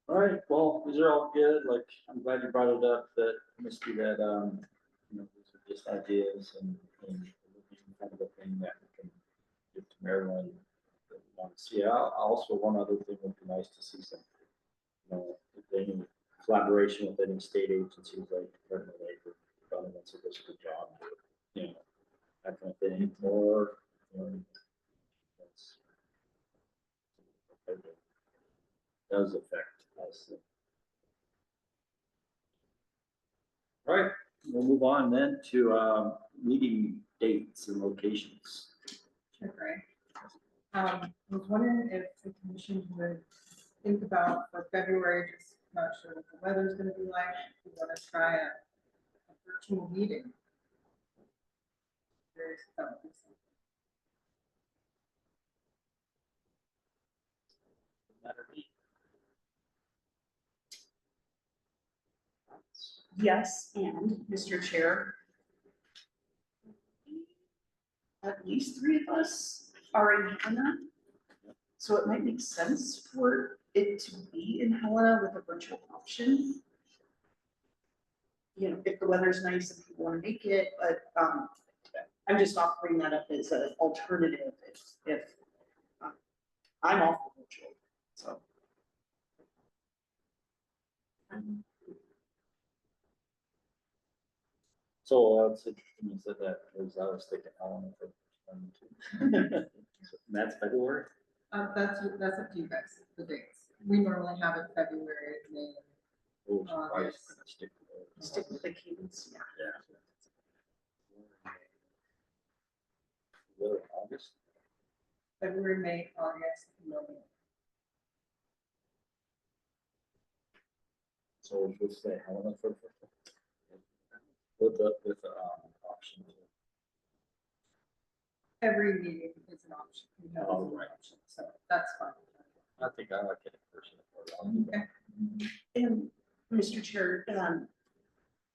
All right, well, these are all good. Like, I'm glad you brought it up that, Misty, that, you know, these are just ideas and kind of a thing that we can give to Maryland that we want to see. Also, one other thing would be nice to see some, you know, if any collaboration with any state agencies like Department of Labor, governments that does a good job, you know, that kind of thing, or, you know, that's, does affect us. All right, we'll move on then to meeting dates and locations. Sure, Greg. I was wondering if the commission would think about for February, just not sure what the weather's gonna be like, if we wanna try a virtual meeting. Curious if that would be something. Matter to me. Yes, and Mr. Chair, at least 3 of us are in Helena. So it might make sense for it to be in Helena with a virtual option. You know, if the weather's nice and people want to make it, but I'm just offering that up as an alternative if I'm off the virtual, so. So it's interesting you said that, because I was thinking Helen for that's February. That's up to you guys, the dates. We normally have it February, May. Oh, so I August. stick to those. Stick with the cadence, yeah. Yeah. August. February, May, August, November. So we'll say Helena for with the option. Every meeting is an option. We have Oh, an right. option, so that's fine. I think I like it in person. Okay. And Mr. Chair,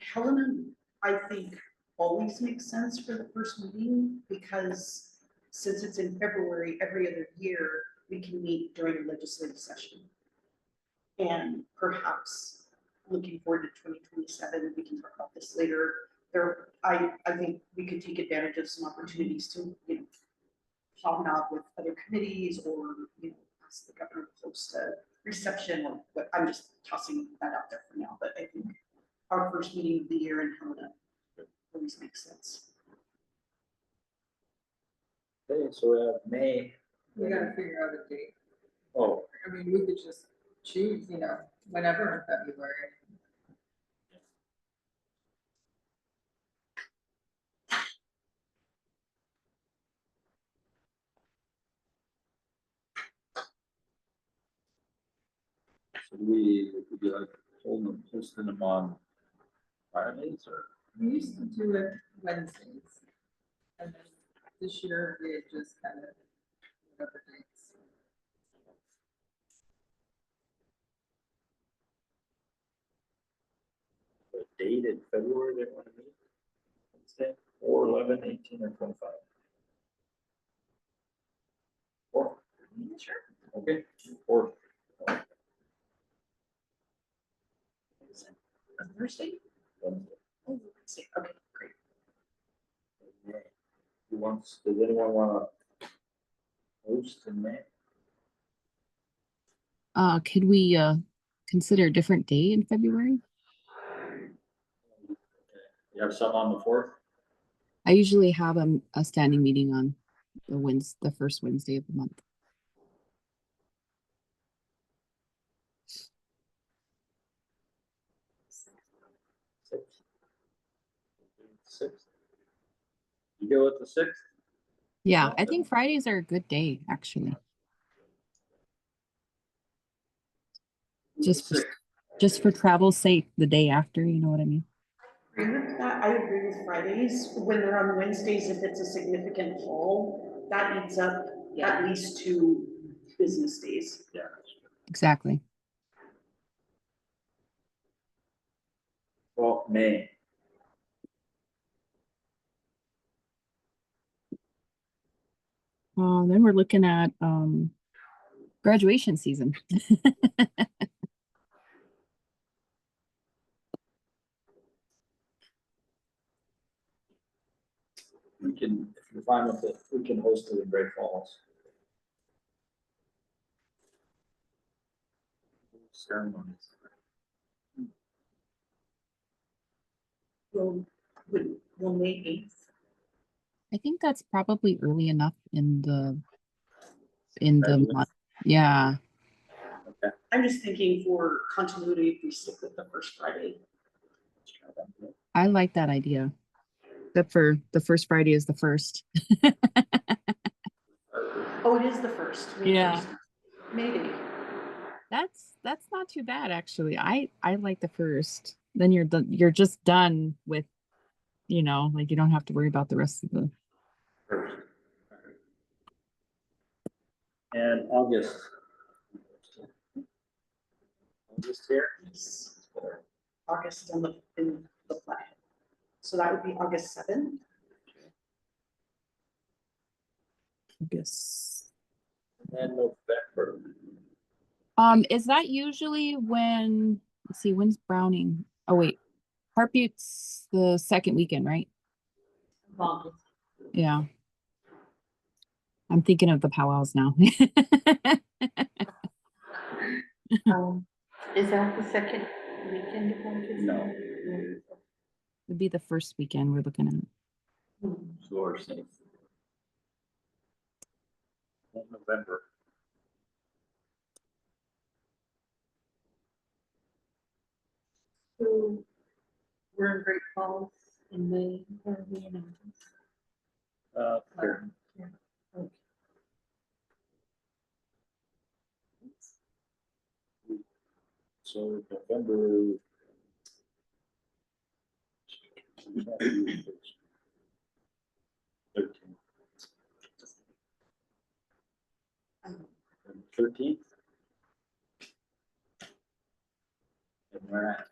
Helena, I think always makes sense for the first meeting because since it's in February, every other year, we can meet during a legislative session. And perhaps looking forward to 2027, we can talk about this later. I think we could take advantage of some opportunities to, you know, hobnob with other committees or, you know, ask the governor to host a reception or what, I'm just tossing that out there for now, but I think our first meeting of the year in Helena always makes sense. Okay, so we have May. We gotta figure out a date. Oh, I mean, we could just choose, you know, whenever in February. so would be like posting them on Fridays or? We used to do it Wednesdays. And then this year we had just kind of whatever dates. The date in February they want to meet? Wednesday, 4, 11, 18, or 25? 4? Sure. Okay, 4. Thursday? Wednesday. Oh, Wednesday. Okay, great. May. Does anyone want to host in May? Could we consider a different day in February? You have some on the 4th? I usually have a standing meeting on the first Wednesday of the month. Sixth. You go with the 6th? Yeah, I think Fridays are a good day, actually. Just for travel's sake, the day after, you know what I mean? Agree with that. I agree with Fridays. When they're on Wednesdays, if it's a significant haul, that eats up at least 2 business days. Yeah. Exactly. Well, May. Then we're looking at graduation season. We can, if you're fine with it, we can host it in Great Falls. Ceremonies. Will May 8th. I think that's probably early enough in the Graduate. month. Yeah. Okay. I'm just thinking for continuity, if we stick with the first Friday. I like that idea. Except for the first Friday is the first. Oh, it is the first. May Yeah. 1st. Maybe. That's not too bad actually. I like the first. Then you're done. You're just done with, like you don't have to worry about the rest of the. First. And August. August here. August in the flag. So that would be August 7th. August. And November. Is that usually when? Let's see. When's Browning? Oh wait, Heartbeat's the second weekend, right? August. Yeah. I'm thinking of the powwows now. Is that the second weekend of August? No. Would be the first weekend we're looking at. Sure, safe. November. So we're in Great Falls in May, or we in August? Here. Okay. So November. 13th. And we're at.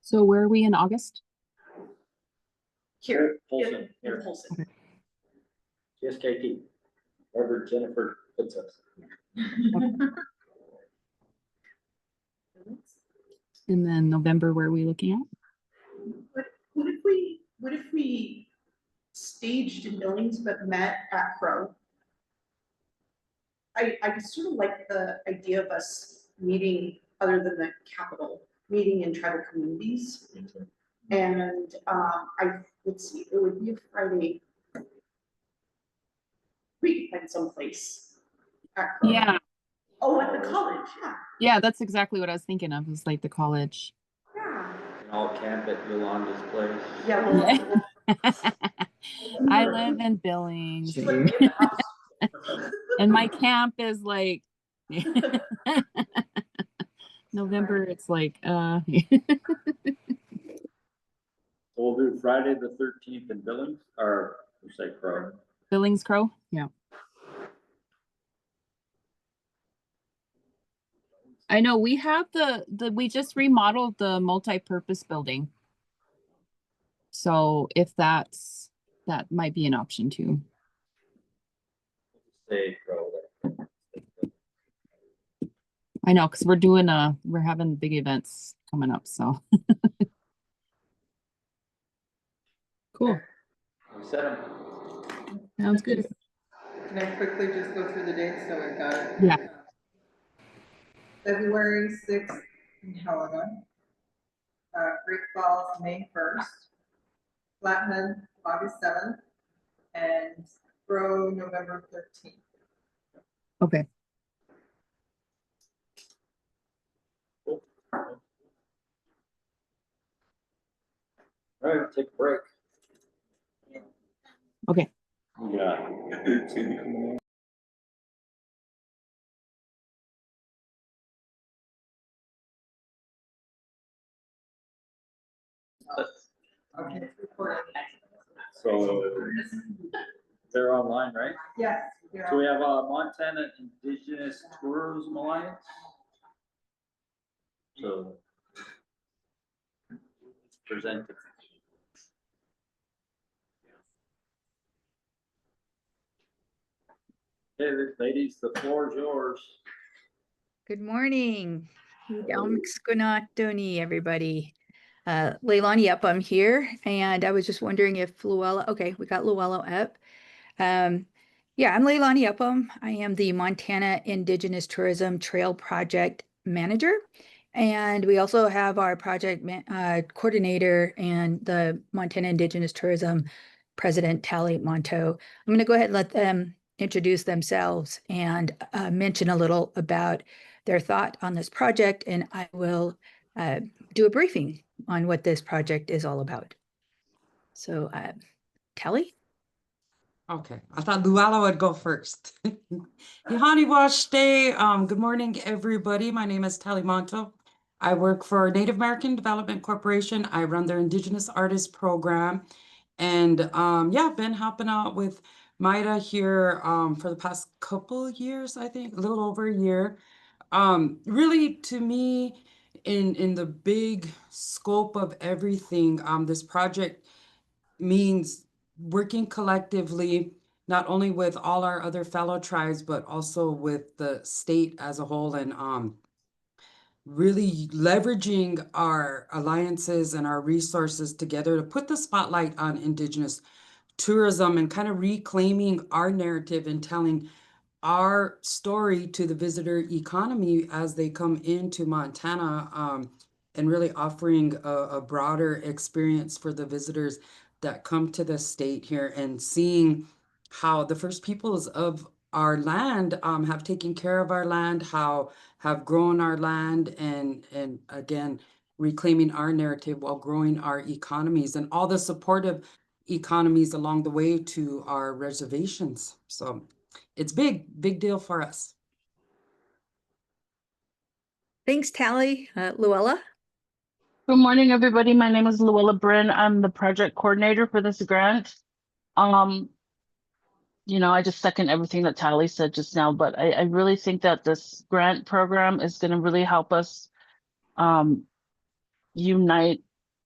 So where are we in August? Here. Polson, In here. Polson. CSKT, wherever Jennifer puts us. And then November, where are we looking at? What if we staged in Billings but met at Crow? I sort of like the idea of us meeting, other than the capital, meeting in tribal communities. And let's see, it would be a Friday. We could find someplace at Crow. Yeah. Oh, at the college, yeah. Yeah, that's exactly what I was thinking of, is like the college. Yeah. And all camp at Yolanda's place. Yeah, well, I live in Billings. she's like in the house. And my camp is like November, it's like We'll do Friday the 13th in Billings, or we say Crow. Billings Crow. Yeah. I know we have we just remodeled the multi-purpose building. So if that might be an option too. Say Crow. I know, because we're having big events coming up, so. Cool. We set them. Sounds good. Can I quickly just go through the dates so we've got it? Yeah. February 6th in Helena. Great Falls, May 1st, Flathead, August 7th, and Grow, November 13th. Okay. All right, take a break. Okay. Yeah. Okay, it's recorded. So they're online, right? Yes. So we have Montana Indigenous Tourism Alliance. So present. Hey, ladies, the floor is yours. Good morning. Doni, everybody. Leilani up, I'm here, and I was just wondering if Luella, okay, we got Luella up. Yeah, I'm Leilani Upham. I am the Montana Indigenous Tourism Trail Project Manager. And we also have our project coordinator and the Montana Indigenous Tourism President, Tally Monto. I'm going to go ahead and let them introduce themselves and mention a little about their thought on this project, and I will do a briefing on what this project is all about. So, Tally? Okay, I thought Luella would go first. Yahani Wash Day. Good morning, everybody. My name is Tally Monto. I work for Native American Development Corporation. I run their Indigenous Artist Program. And yeah, I've been helping out with Maida here for the past couple of years, I think, a little over a year. Really, to me, in the big scope of everything, this project means working collectively, not only with all our other fellow tribes, but also with the state as a whole, and really leveraging our alliances and our resources together to put the spotlight on Indigenous tourism and kind of reclaiming our narrative and telling our story to the visitor economy as they come into Montana, and really offering a broader experience for the visitors that come to the state here, and seeing how the first peoples of our land have taken care of our land, how have grown our land, and again reclaiming our narrative while growing our economies and all the supportive economies along the way to our reservations. So it's big deal for us. Thanks, Tally. Luella? Good morning, everybody. My name is Luella Bryn. I'm the project coordinator for this grant. I just second everything that Tally said just now, but I really think that this grant program is going to really help us unite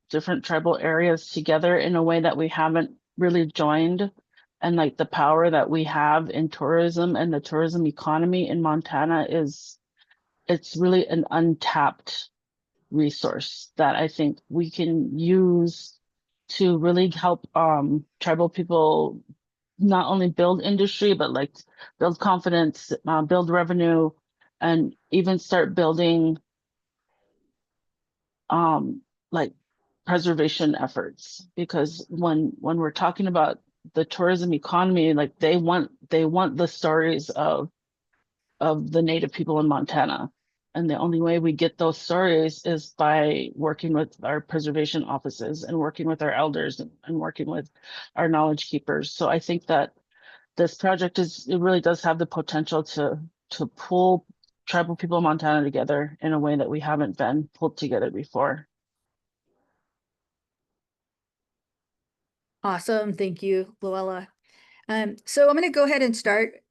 different tribal areas together in a way that we haven't really joined. And like the power that we have in tourism and the tourism economy in Montana it's really an untapped resource that I think we can use to really help tribal people not only build industry, but like build confidence, build revenue, and even start building like preservation efforts. Because when we're talking about the tourism economy, like they want the stories of the Native people in Montana. And the only way we get those stories is by working with our preservation offices and working with our elders and working with our knowledge keepers. So I think that this project it really does have the potential to pull tribal people in Montana together in a way that we haven't been pulled together before. Awesome. Thank you, Luella. So I'm going to go ahead and start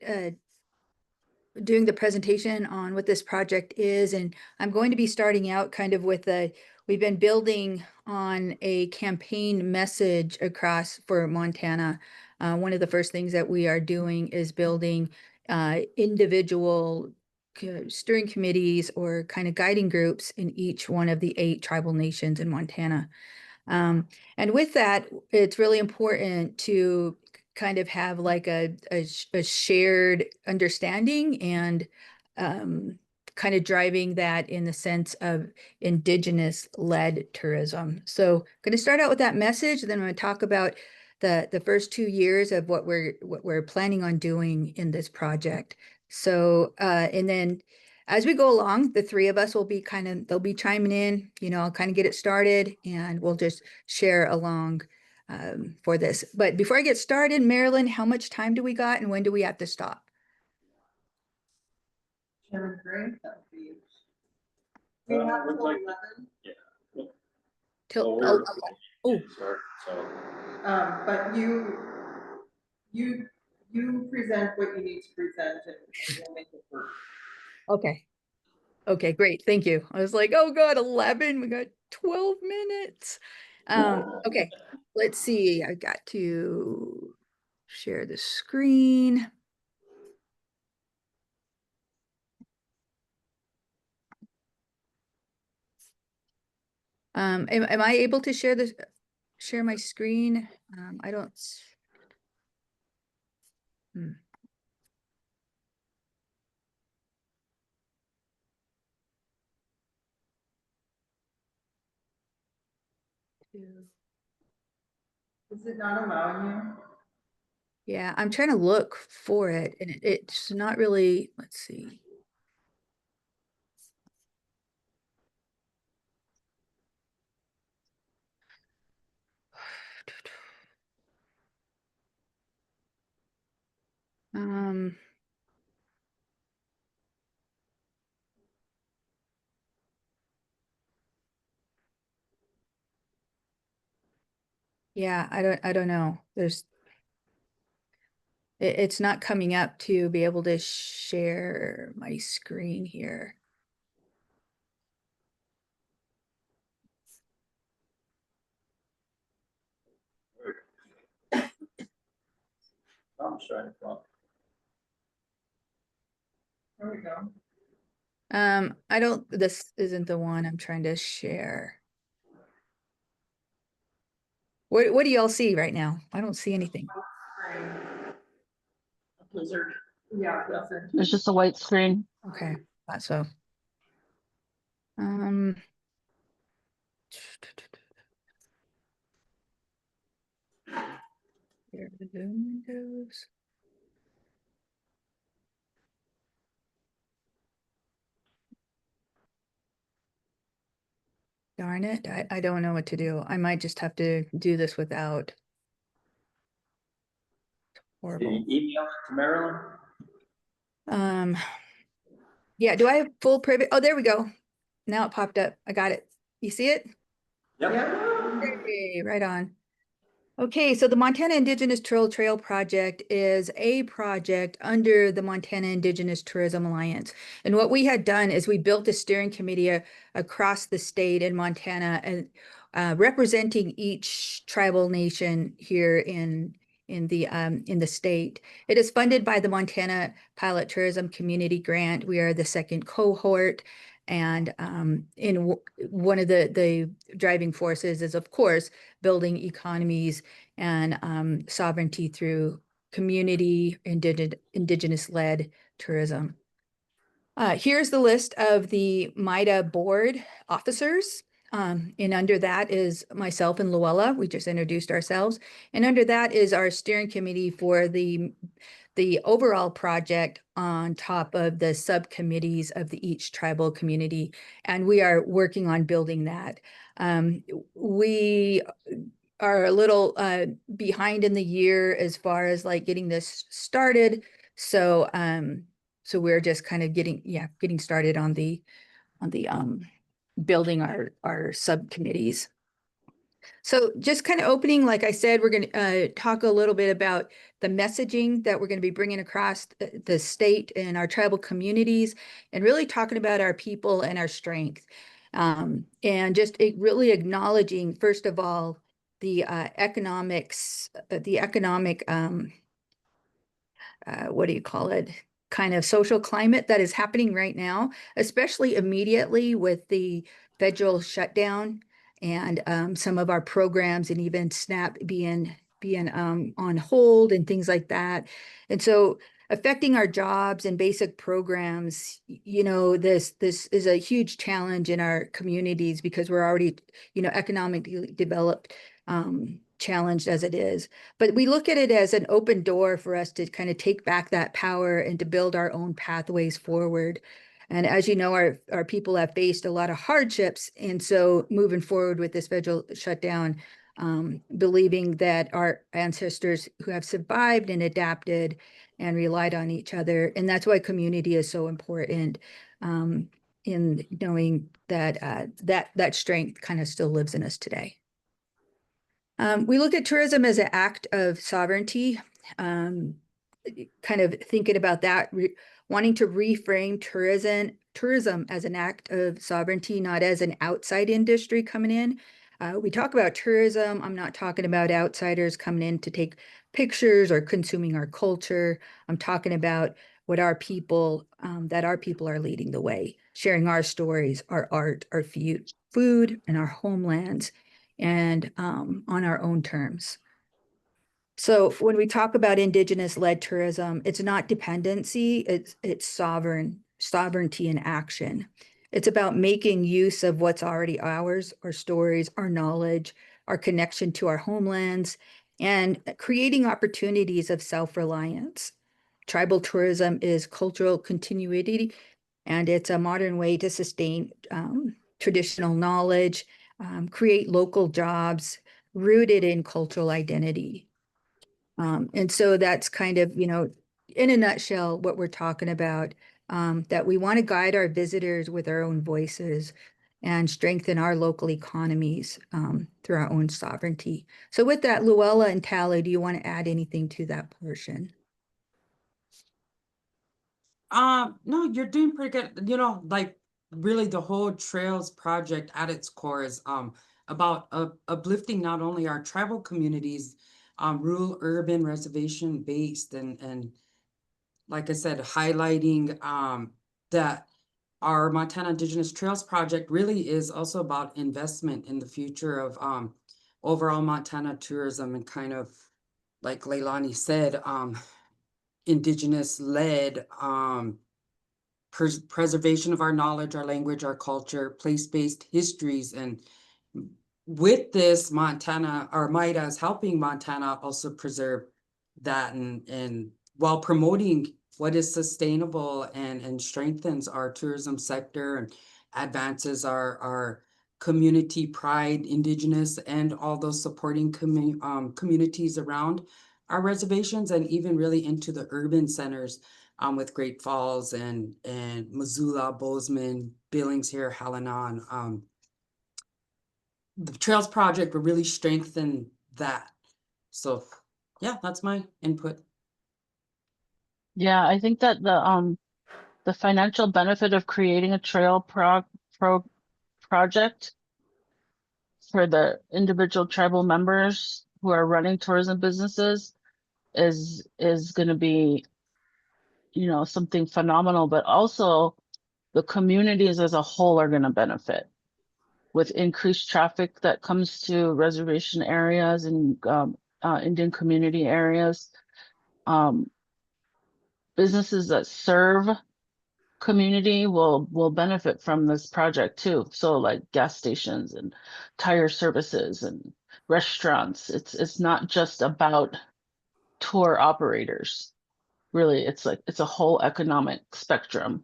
doing the presentation on what this project is. And I'm going to be starting out kind of with we've been building on a campaign message across for Montana. One of the first things that we are doing is building individual steering committees or kind of guiding groups in each one of the 8 tribal nations in Montana. And with that, it's really important to kind of have like a shared understanding and kind of driving that in the sense of indigenous-led tourism. So going to start out with that message, then I'm going to talk about the first 2 years of what we're planning on doing in this project. So and then as we go along, the three of us will be they'll be chiming in, I'll kind of get it started and we'll just share along for this. But before I get started, Marilyn, how much time do we got and when do we have to stop? Chairman Gray, that would be. We have looks till like- 11, Till, Well, oh, So, but you present what you need to present and we'll make it work. okay. Okay, great. Thank you. I was like, oh God, 11, we got 12 minutes. Okay, let's see. I got to share the screen. Am I able to share my screen? I don't. Hmm. Is it not allowing you? Yeah, I'm trying to look for it and it's not really, let's see. Um, yeah, I don't know. It's not coming up to be able to share my screen here. I'm trying to find. There we go. This isn't the one I'm trying to share. What do y'all see right now? I don't see anything. Blizzard. Yeah, that's it. It's just a white screen. Okay, thought so. Um, here are the Zoom windows. Darn it, I don't know what to do. I might just have to do this without. Did Horrible. you email it to Marilyn? Yeah, do I have full private? Oh, there we go. Now it popped up. I got it. You see it? Yep. Yeah. Hey, right on. Okay, so the Montana Indigenous Trail Project is a project under the Montana Indigenous Tourism Alliance. And what we had done is we built a steering committee across the state in Montana and representing each tribal nation here in the state. It is funded by the Montana Pilot Tourism Community Grant. We are the second cohort. And one of the driving forces is, of course, building economies and sovereignty through community indigenous-led tourism. Here's the list of the MIDA board officers. And under that is myself and Luella. We just introduced ourselves. And under that is our steering committee for the overall project on top of the subcommittees of each tribal community. And we are working on building that. We are a little behind in the year as far as like getting this started. So so we're just kind of getting started on the building our subcommittees. So just kind of opening, like I said, we're going to talk a little bit about the messaging that we're going to be bringing across the state and our tribal communities, and really talking about our people and our strength. And just really acknowledging, first of all, the economics, the economic, what do you call it? Kind of social climate that is happening right now, especially immediately with the federal shutdown and some of our programs and even SNAP being on hold and things like that. And so affecting our jobs and basic programs. You know, this is a huge challenge in our communities because we're already, you know, economically developed, challenged as it is. But we look at it as an open door for us to kind of take back that power and to build our own pathways forward. And as you know, our people have faced a lot of hardships. And so moving forward with this federal shutdown, believing that our ancestors who have survived and adapted and relied on each other. And that's why community is so important, in knowing that that strength kind of still lives in us today. We look at tourism as an act of sovereignty, kind of thinking about that, wanting to reframe tourism as an act of sovereignty, not as an outside industry coming in. We talk about tourism. I'm not talking about outsiders coming in to take pictures or consuming our culture. I'm talking about what our people, that our people are leading the way, sharing our stories, our art, our food, and our homelands, and on our own terms. So when we talk about Indigenous-led tourism, it's not dependency, it's sovereignty in action. It's about making use of what's already ours, our stories, our knowledge, our connection to our homelands, and creating opportunities of self-reliance. Tribal tourism is cultural continuity, and it's a modern way to sustain traditional knowledge, create local jobs rooted in cultural identity. And so that's kind of, you know, in a nutshell, what we're talking about, that we want to guide our visitors with our own voices and strengthen our local economies through our own sovereignty. So with that, Luella and Tally, do you want to add anything to that portion? No, you're doing pretty good. You know, like really the whole Trails project at its core is about uplifting not only our tribal communities, rural, urban, reservation based, and like I said, highlighting that our Montana Indigenous Trails project really is also about investment in the future of overall Montana tourism, and kind of like Leilani said, Indigenous led preservation of our knowledge, our language, our culture, place-based histories. And with this, Montana, or MIDA, is helping Montana also preserve that, and while promoting what is sustainable and strengthens our tourism sector and advances our community pride, Indigenous, and all those supporting communities around our reservations, and even really into the urban centers, with Great Falls and Missoula, Bozeman, Billings here, Halanon. The Trails Project will really strengthen that. So yeah, that's my input. Yeah, I think that the financial benefit of creating a trail project for the individual tribal members who are running tourism businesses is going to be, you know, something phenomenal, but also the communities as a whole are going to benefit with increased traffic that comes to reservation areas and Indian community areas. Businesses that serve community will benefit from this project too. So like gas stations and tire services and restaurants. It's not just about tour operators. Really, it's like it's a whole economic spectrum.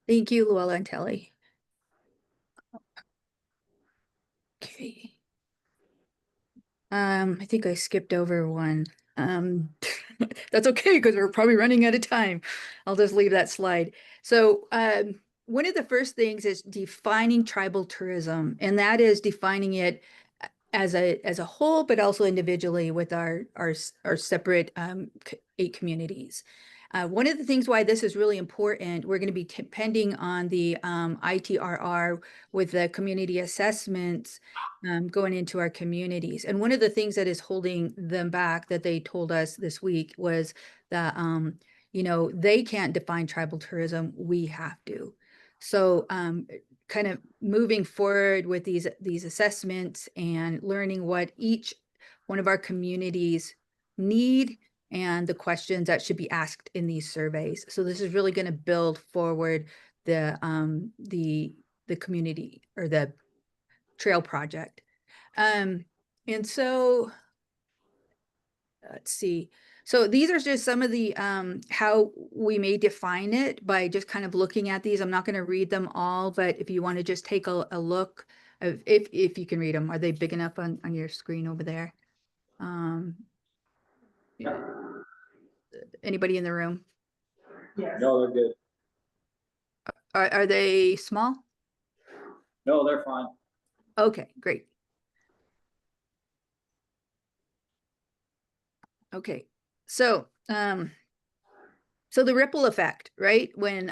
Thank you, Luella and Tally. Okay. I think I skipped over one. That's okay because we're probably running out of time. I'll just leave that slide. So one of the first things is defining tribal tourism, and that is defining it as a whole, but also individually with our separate 8 communities. One of the things why this is really important, we're going to be depending on the ITRR with the community assessments going into our communities. And one of the things that is holding them back that they told us this week was that, you know, they can't define tribal tourism, we have to. So kind of moving forward with these assessments and learning what each one of our communities need and the questions that should be asked in these surveys. So this is really going to build forward the community or the trail project. And so let's see. So these are just some of the how we may define it by just kind of looking at these. I'm not going to read them all, but if you want to just take a look, if you can read them, are they big enough on your screen over there? Anybody in the room? Yes. No, they're good. Are they small? No, they're fine. Okay, great. Okay, so so the ripple effect, right? When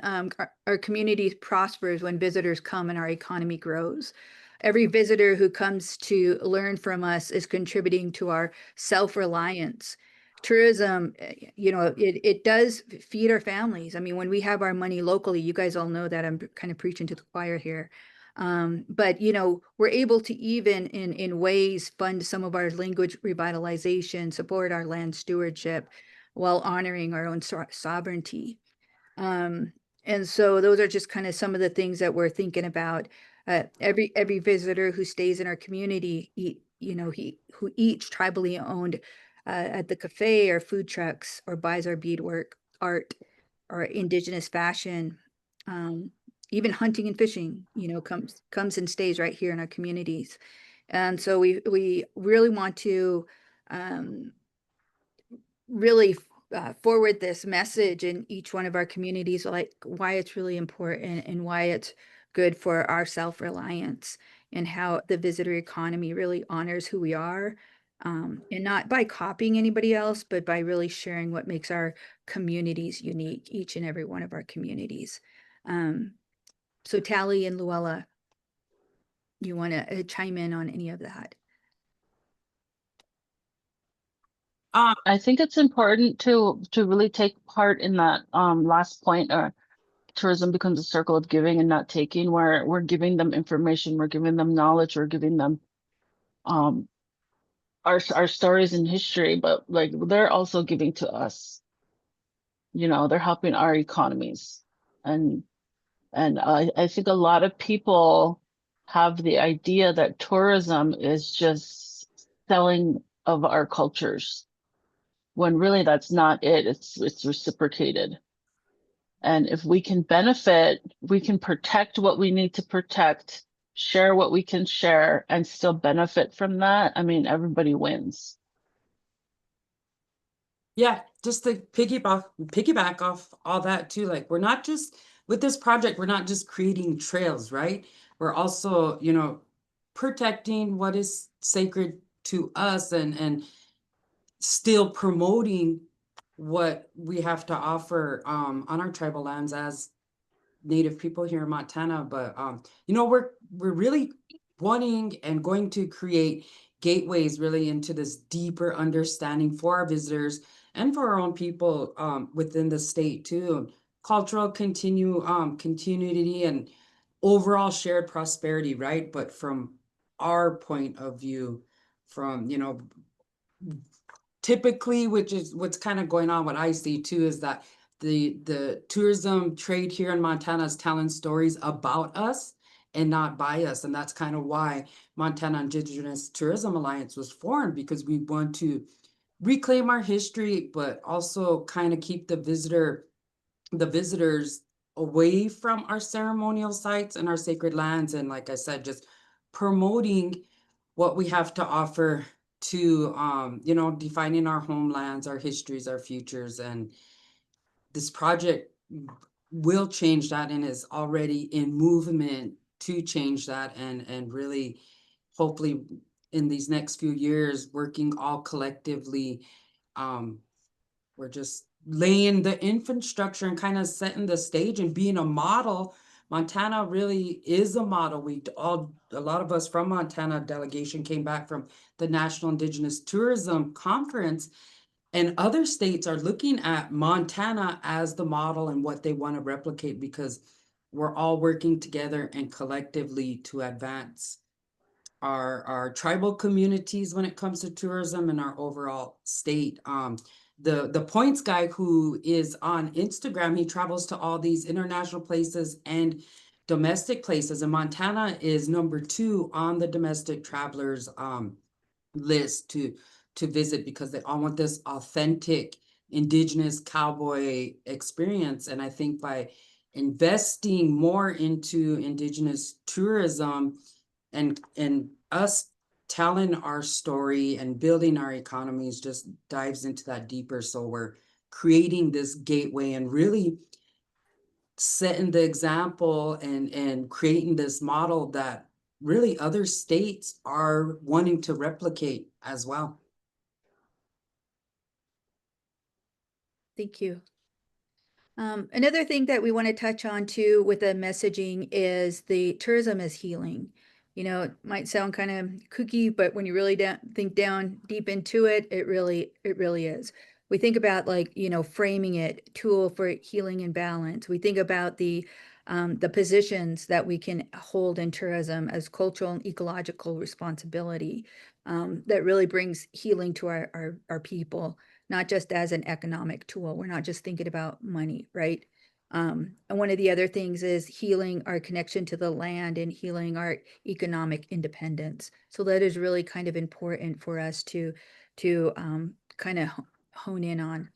our community prospers, when visitors come and our economy grows. Every visitor who comes to learn from us is contributing to our self-reliance. Tourism, you know, it does feed our families. I mean, when we have our money locally, you guys all know that I'm kind of preaching to the choir here. But, you know, we're able to even in ways fund some of our language revitalization, support our land stewardship, while honoring our own sovereignty. And so those are just kind of some of the things that we're thinking about. Every visitor who stays in our community, who eats tribally owned at the cafe or food trucks or buys our beadwork, art, or indigenous fashion, even hunting and fishing, you know, comes and stays right here in our communities. And so we really want to really forward this message in each one of our communities, like why it's really important and why it's good for our self-reliance and how the visitor economy really honors who we are, and not by copying anybody else, but by really sharing what makes our communities unique, each and every one of our communities. So Tally and Luella, you want to chime in on any of that? I think it's important to really take part in that last point. Tourism becomes a circle of giving and not taking, where we're giving them information, we're giving them knowledge, we're giving them our stories and history, but like they're also giving to us. You know, they're helping our economies, and I think a lot of people have the idea that tourism is just selling of our cultures, when really that's not it. It's reciprocated. And if we can benefit, we can protect what we need to protect, share what we can share, and still benefit from that. I mean, everybody wins. Yeah, just to piggyback off all that too. Like, we're not just with this project, we're not just creating trails, right? We're also, you know, protecting what is sacred to us and still promoting what we have to offer on our tribal lands as Native people here in Montana. But you know, we're really wanting and going to create gateways really into this deeper understanding for our visitors and for our own people within the state too. Cultural continuity and overall shared prosperity, right? But from our point of view, from, you know, typically, which is what's kind of going on, what I see too, is that the tourism trade here in Montana is telling stories about us and not by us. And that's kind of why Montana Indigenous Tourism Alliance was formed, because we want to reclaim our history, but also kind of keep the visitors away from our ceremonial sites and our sacred lands. And like I said, just promoting what we have to offer to you know, defining our homelands, our histories, our futures. And this project will change that and is already in movement to change that, and really hopefully in these next few years working all collectively. We're just laying the infrastructure and kind of setting the stage and being a model. Montana really is a model. A lot of us from Montana delegation came back from the National Indigenous Tourism Conference, and other states are looking at Montana as the model and what they want to replicate, because we're all working together and collectively to advance our tribal communities when it comes to tourism and our overall state. The points guy who is on Instagram, he travels to all these international places and domestic places, and Montana is #2 on the domestic travelers list to visit because they all want this authentic indigenous cowboy experience. And I think by investing more into indigenous tourism and us telling our story and building our economies just dives into that deeper. So we're creating this gateway and really setting the example and creating this model that really other states are wanting to replicate as well. Thank you. Another thing that we want to touch on too with the messaging is the tourism is healing. You know, it might sound kind of kooky, but when you really think down deep into it, it really is. We think about like, you know, framing it, tool for healing and balance. We think about the positions that we can hold in tourism as cultural and ecological responsibility that really brings healing to our people, not just as an economic tool. We're not just thinking about money, right? And one of the other things is healing our connection to the land and healing our economic independence. So that is really kind of important for us to kind of hone in on.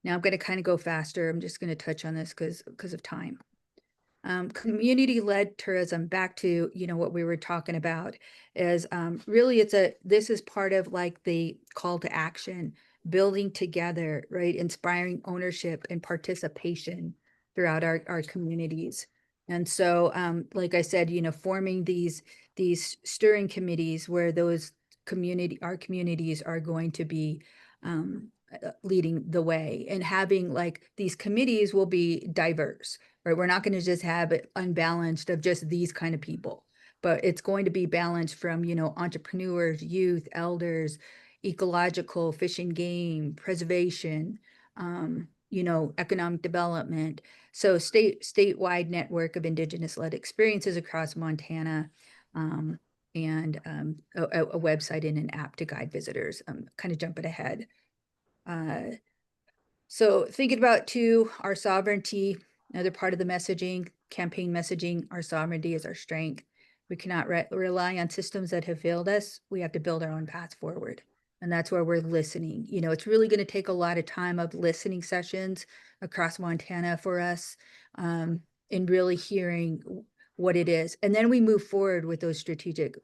Now I'm going to kind of go faster. I'm just going to touch on this because of time. Community-led tourism, back to, you know, what we were talking about, is really this is part of like the call to action, building together, right? Inspiring ownership and participation throughout our communities. And so, like I said, you know, forming these steering committees where our communities are going to be leading the way, and having like these committees will be diverse, right? We're not going to just have it unbalanced of just these kind of people, but it's going to be balanced from, you know, entrepreneurs, youth, elders, ecological, fish and game, preservation, you know, economic development. So statewide network of indigenous-led experiences across Montana, and a website and an app to guide visitors. Kind of jumping ahead. So thinking about too, our sovereignty, another part of the messaging, campaign messaging, our sovereignty is our strength. We cannot rely on systems that have failed us. We have to build our own path forward. And that's where we're listening. You know, it's really going to take a lot of time of listening sessions across Montana for us, and really hearing what it is. And then we move forward with the strategic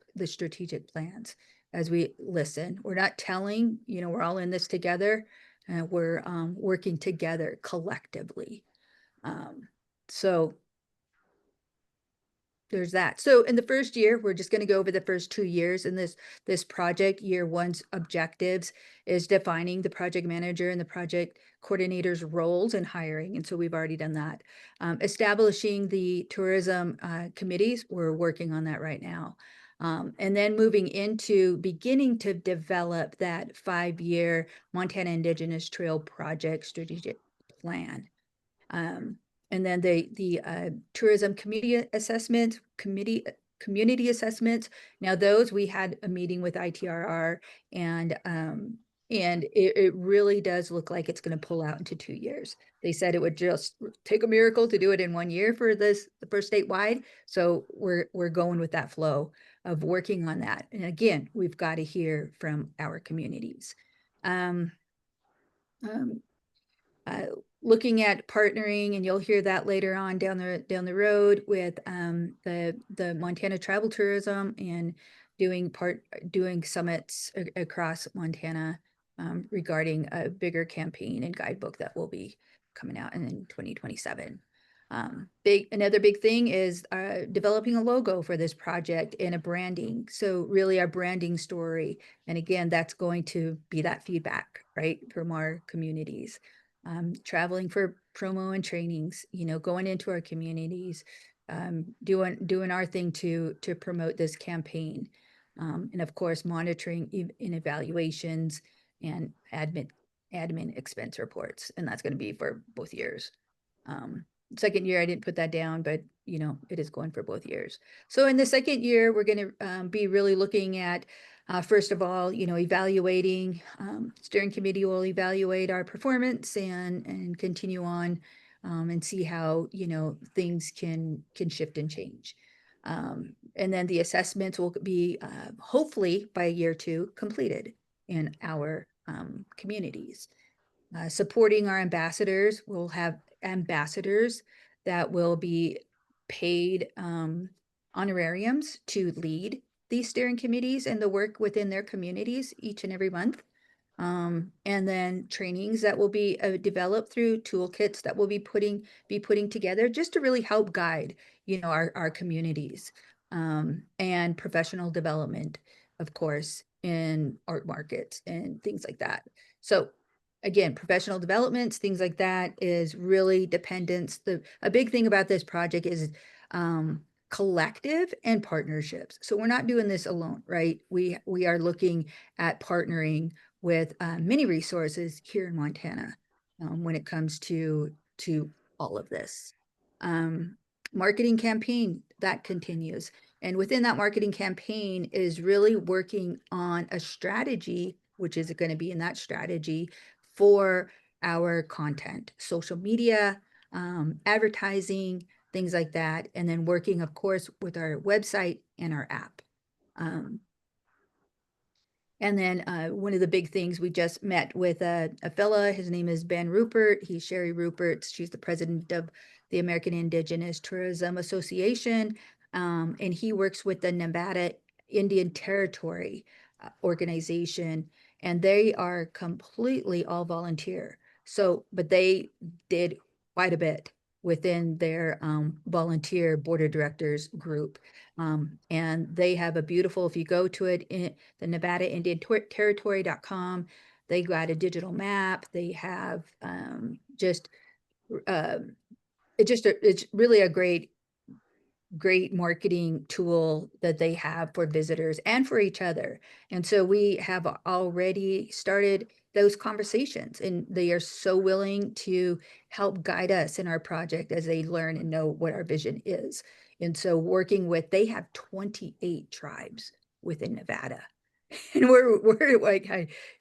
plans as we listen. We're not telling, you know, we're all in this together. We're working together collectively. So there's that. So in the first year, we're just going to go over the first 2 years in this project. Year one's objectives is defining the project manager and the project coordinator's roles and hiring. And so we've already done that. Establishing the tourism committees, we're working on that right now. And then moving into beginning to develop that 5-year Montana Indigenous Trail Project strategic plan. And then the tourism community assessments. Now those, we had a meeting with ITRR, and it really does look like it's going to pull out into 2 years. They said it would just take a miracle to do it in 1 year for the first statewide. So we're going with that flow of working on that. And again, we've got to hear from our communities. Looking at partnering, and you'll hear that later on down the road with the Montana Travel Tourism, and doing summits across Montana regarding a bigger campaign and guidebook that will be coming out in 2027. Another big thing is developing a logo for this project and a branding. So really our branding story. And again, that's going to be that feedback, right, from our communities. Traveling for promo and trainings, you know, going into our communities, doing our thing to promote this campaign. And of course, monitoring in evaluations and admin expense reports. And that's going to be for both years. Second year, I didn't put that down, but you know, it is going for both years. So in the second year, we're going to be really looking at, first of all, you know, evaluating, steering committee will evaluate our performance and continue on and see how, you know, things can shift and change. And then the assessments will be hopefully by year 2 completed in our communities. Supporting our ambassadors, we'll have ambassadors that will be paid honorariums to lead these steering committees and the work within their communities each and every month. And then trainings that will be developed through toolkits that we'll be putting together just to really help guide, you know, our communities. And professional development, of course, in art markets and things like that. So again, professional developments, things like that is really dependence. A big thing about this project is collective and partnerships. So we're not doing this alone, right? We are looking at partnering with many resources here in Montana when it comes to all of this. Marketing campaign that continues. And within that marketing campaign is really working on a strategy, which is going to be in that strategy for our content, social media, advertising, things like that. And then working, of course, with our website and our app. And then one of the big things, we just met with a fella, his name is Ben Rupert. He's Sherry Rupert. She's the president of the American Indigenous Tourism Association. And he works with the Nevada Indian Territory organization, and they are completely all volunteer. So, but they did quite a bit within their volunteer board of directors group. And they have a beautiful, if you go to it, in the Nevada Indian Territory.com, they got a digital map. They have it's really a great marketing tool that they have for visitors and for each other. And so we have already started those conversations, and they are so willing to help guide us in our project as they learn and know what our vision is. And so working with, they have 28 tribes within Nevada. And we're like,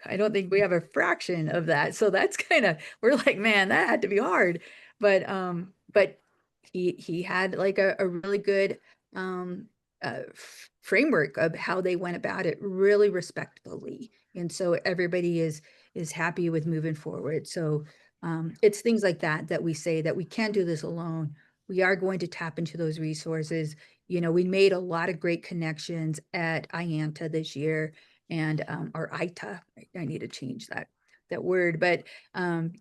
I don't think we have a fraction of that. So that's kind of, we're like, man, that had to be hard. But he had like a really good framework of how they went about it really respectfully. And so everybody is happy with moving forward. So it's things like that we say that we can't do this alone. We are going to tap into those resources. You know, we made a lot of great connections at IANTA this year, and or ITA. I need to change that word, but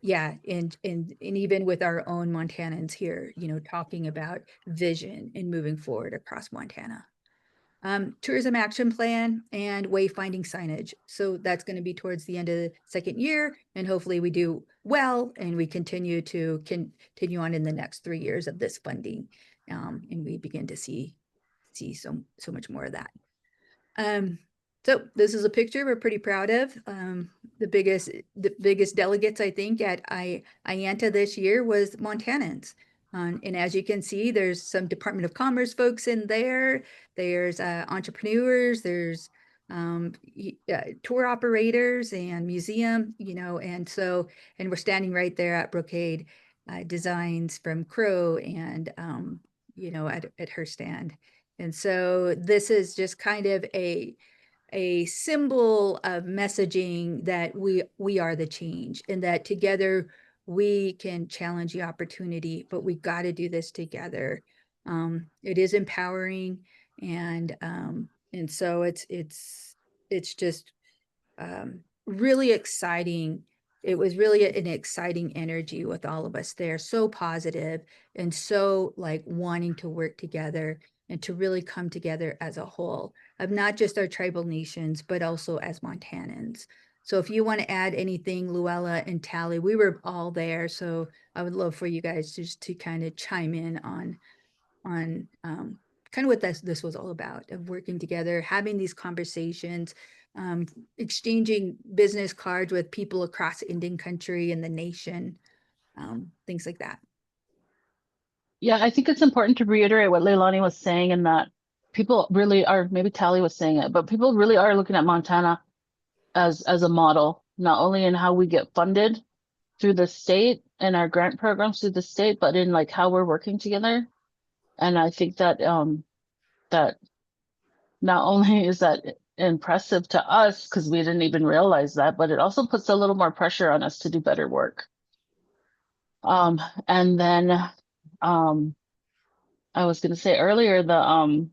yeah, and even with our own Montanans here, you know, talking about vision and moving forward across Montana. Tourism action plan and wayfinding signage. So that's going to be towards the end of the second year, and hopefully we do well and we continue on in the next 3 years of this funding, and we begin to see so much more of that. So this is a picture we're pretty proud of. The biggest delegates, I think, at IANTA this year was Montanans. And as you can see, there's some Department of Commerce folks in there. There's entrepreneurs, there's tour operators and museum, you know, and we're standing right there at Brocade Designs from Crow and, you know, at her stand. And so this is just kind of a symbol of messaging that we are the change, and that together we can challenge the opportunity, but we got to do this together. It is empowering, and so it's just really exciting. It was really an exciting energy with all of us there, so positive and so like wanting to work together and to really come together as a whole of not just our tribal nations, but also as Montanans. So if you want to add anything, Luella and Tally, we were all there. So I would love for you guys just to kind of chime in on kind of what this was all about, of working together, having these conversations, exchanging business cards with people across Indian country and the nation, things like that. Yeah, I think it's important to reiterate what Leilani was saying in that people really are, maybe Tally was saying it, but people really are looking at Montana as a model, not only in how we get funded through the state and our grant programs through the state, but in like how we're working together. And I think that that not only is that impressive to us because we didn't even realize that, but it also puts a little more pressure on us to do better work. And then I was going to say earlier, the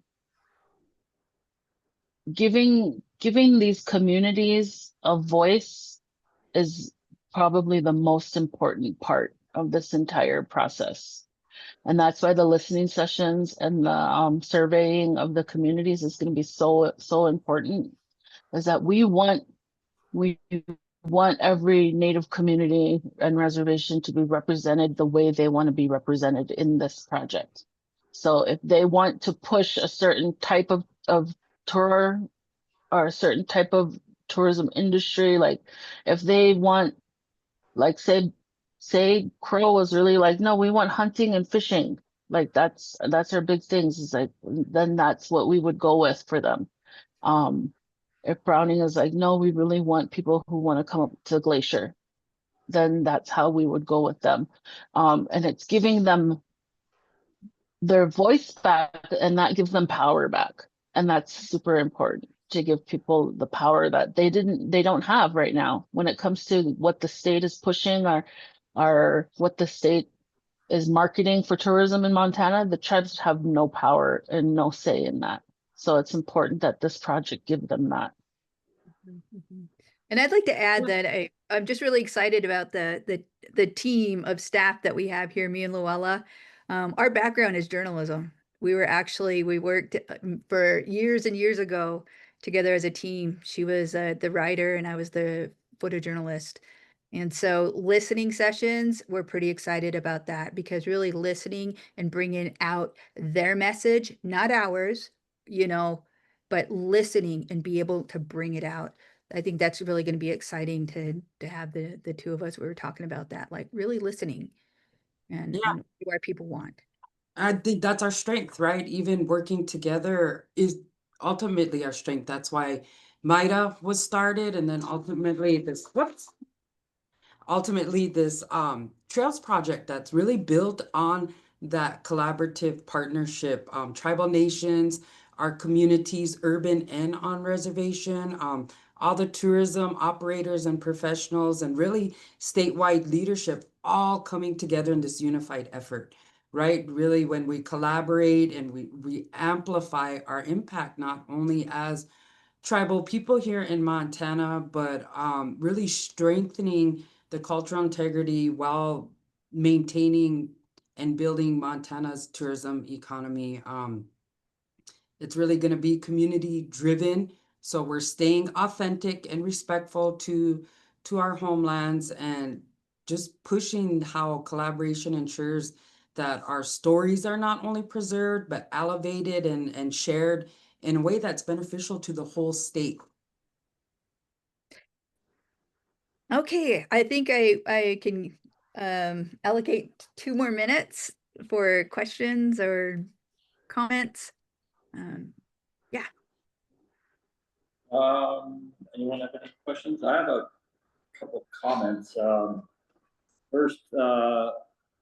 giving these communities a voice is probably the most important part of this entire process. And that's why the listening sessions and the surveying of the communities is going to be so important, is that we want every Native community and reservation to be represented the way they want to be represented in this project. So if they want to push a certain type of tour or a certain type of tourism industry, like if they want, like say Crow was really like, no, we want hunting and fishing. Like that's our big things. Is like, then that's what we would go with for them. If Browning is like, no, we really want people who want to come up to Glacier, then that's how we would go with them. And it's giving them their voice back, and that gives them power back. And that's super important, to give people the power that they don't have right now when it comes to what the state is pushing or what the state is marketing for tourism in Montana. The tribes have no power and no say in that. So it's important that this project give them that. And I'd like to add that I'm just really excited about the team of staff that we have here, me and Luella. Our background is journalism. We worked for years and years ago together as a team. She was the writer and I was the photojournalist. And so listening sessions, we're pretty excited about that, because really listening and bringing out their message, not ours, but listening and be able to bring it out. I think that's really going to be exciting to have the two of us. We were talking about that, like really listening and what our people want. I think that's our strength, right? Even working together is ultimately our strength. That's why MIDA was started, and then ultimately this trails project that's really built on that collaborative partnership. Tribal nations, our communities, urban and on reservation, all the tourism operators and professionals, and really statewide leadership all coming together in this unified effort, right? Really, when we collaborate and we amplify our impact, not only as tribal people here in Montana, but really strengthening the cultural integrity while maintaining and building Montana's tourism economy. It's really going to be community driven. So we're staying authentic and respectful to our homelands, and just pushing how collaboration ensures that our stories are not only preserved, but elevated and shared in a way that's beneficial to the whole state. Okay, I think I can allocate 2 more minutes for questions or comments. Yeah. Anyone have any questions? I have a couple comments. First,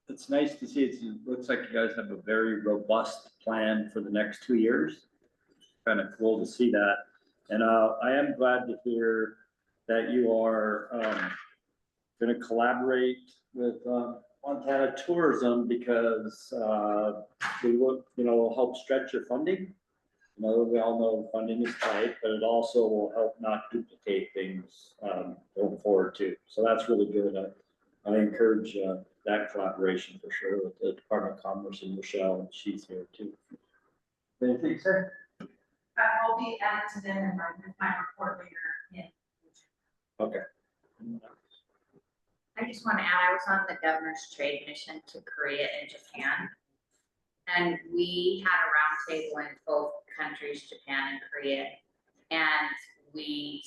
it's nice to see it looks like you guys have a very robust plan for the next 2 years. Kind of cool to see that. And I am glad to hear that you are going to collaborate with Montana Tourism, because we will help stretch your funding. We all know funding is tight, but it also will help not duplicate things going forward too. So that's really good. I encourage that collaboration for sure with the Department of Commerce and Michelle, and she's here too. Anything to say? I'll be added to them in my report later. Okay. I just want to add, I was on the governor's trade mission to Korea and Japan. And we had a roundtable in both countries, Japan and Korea. And we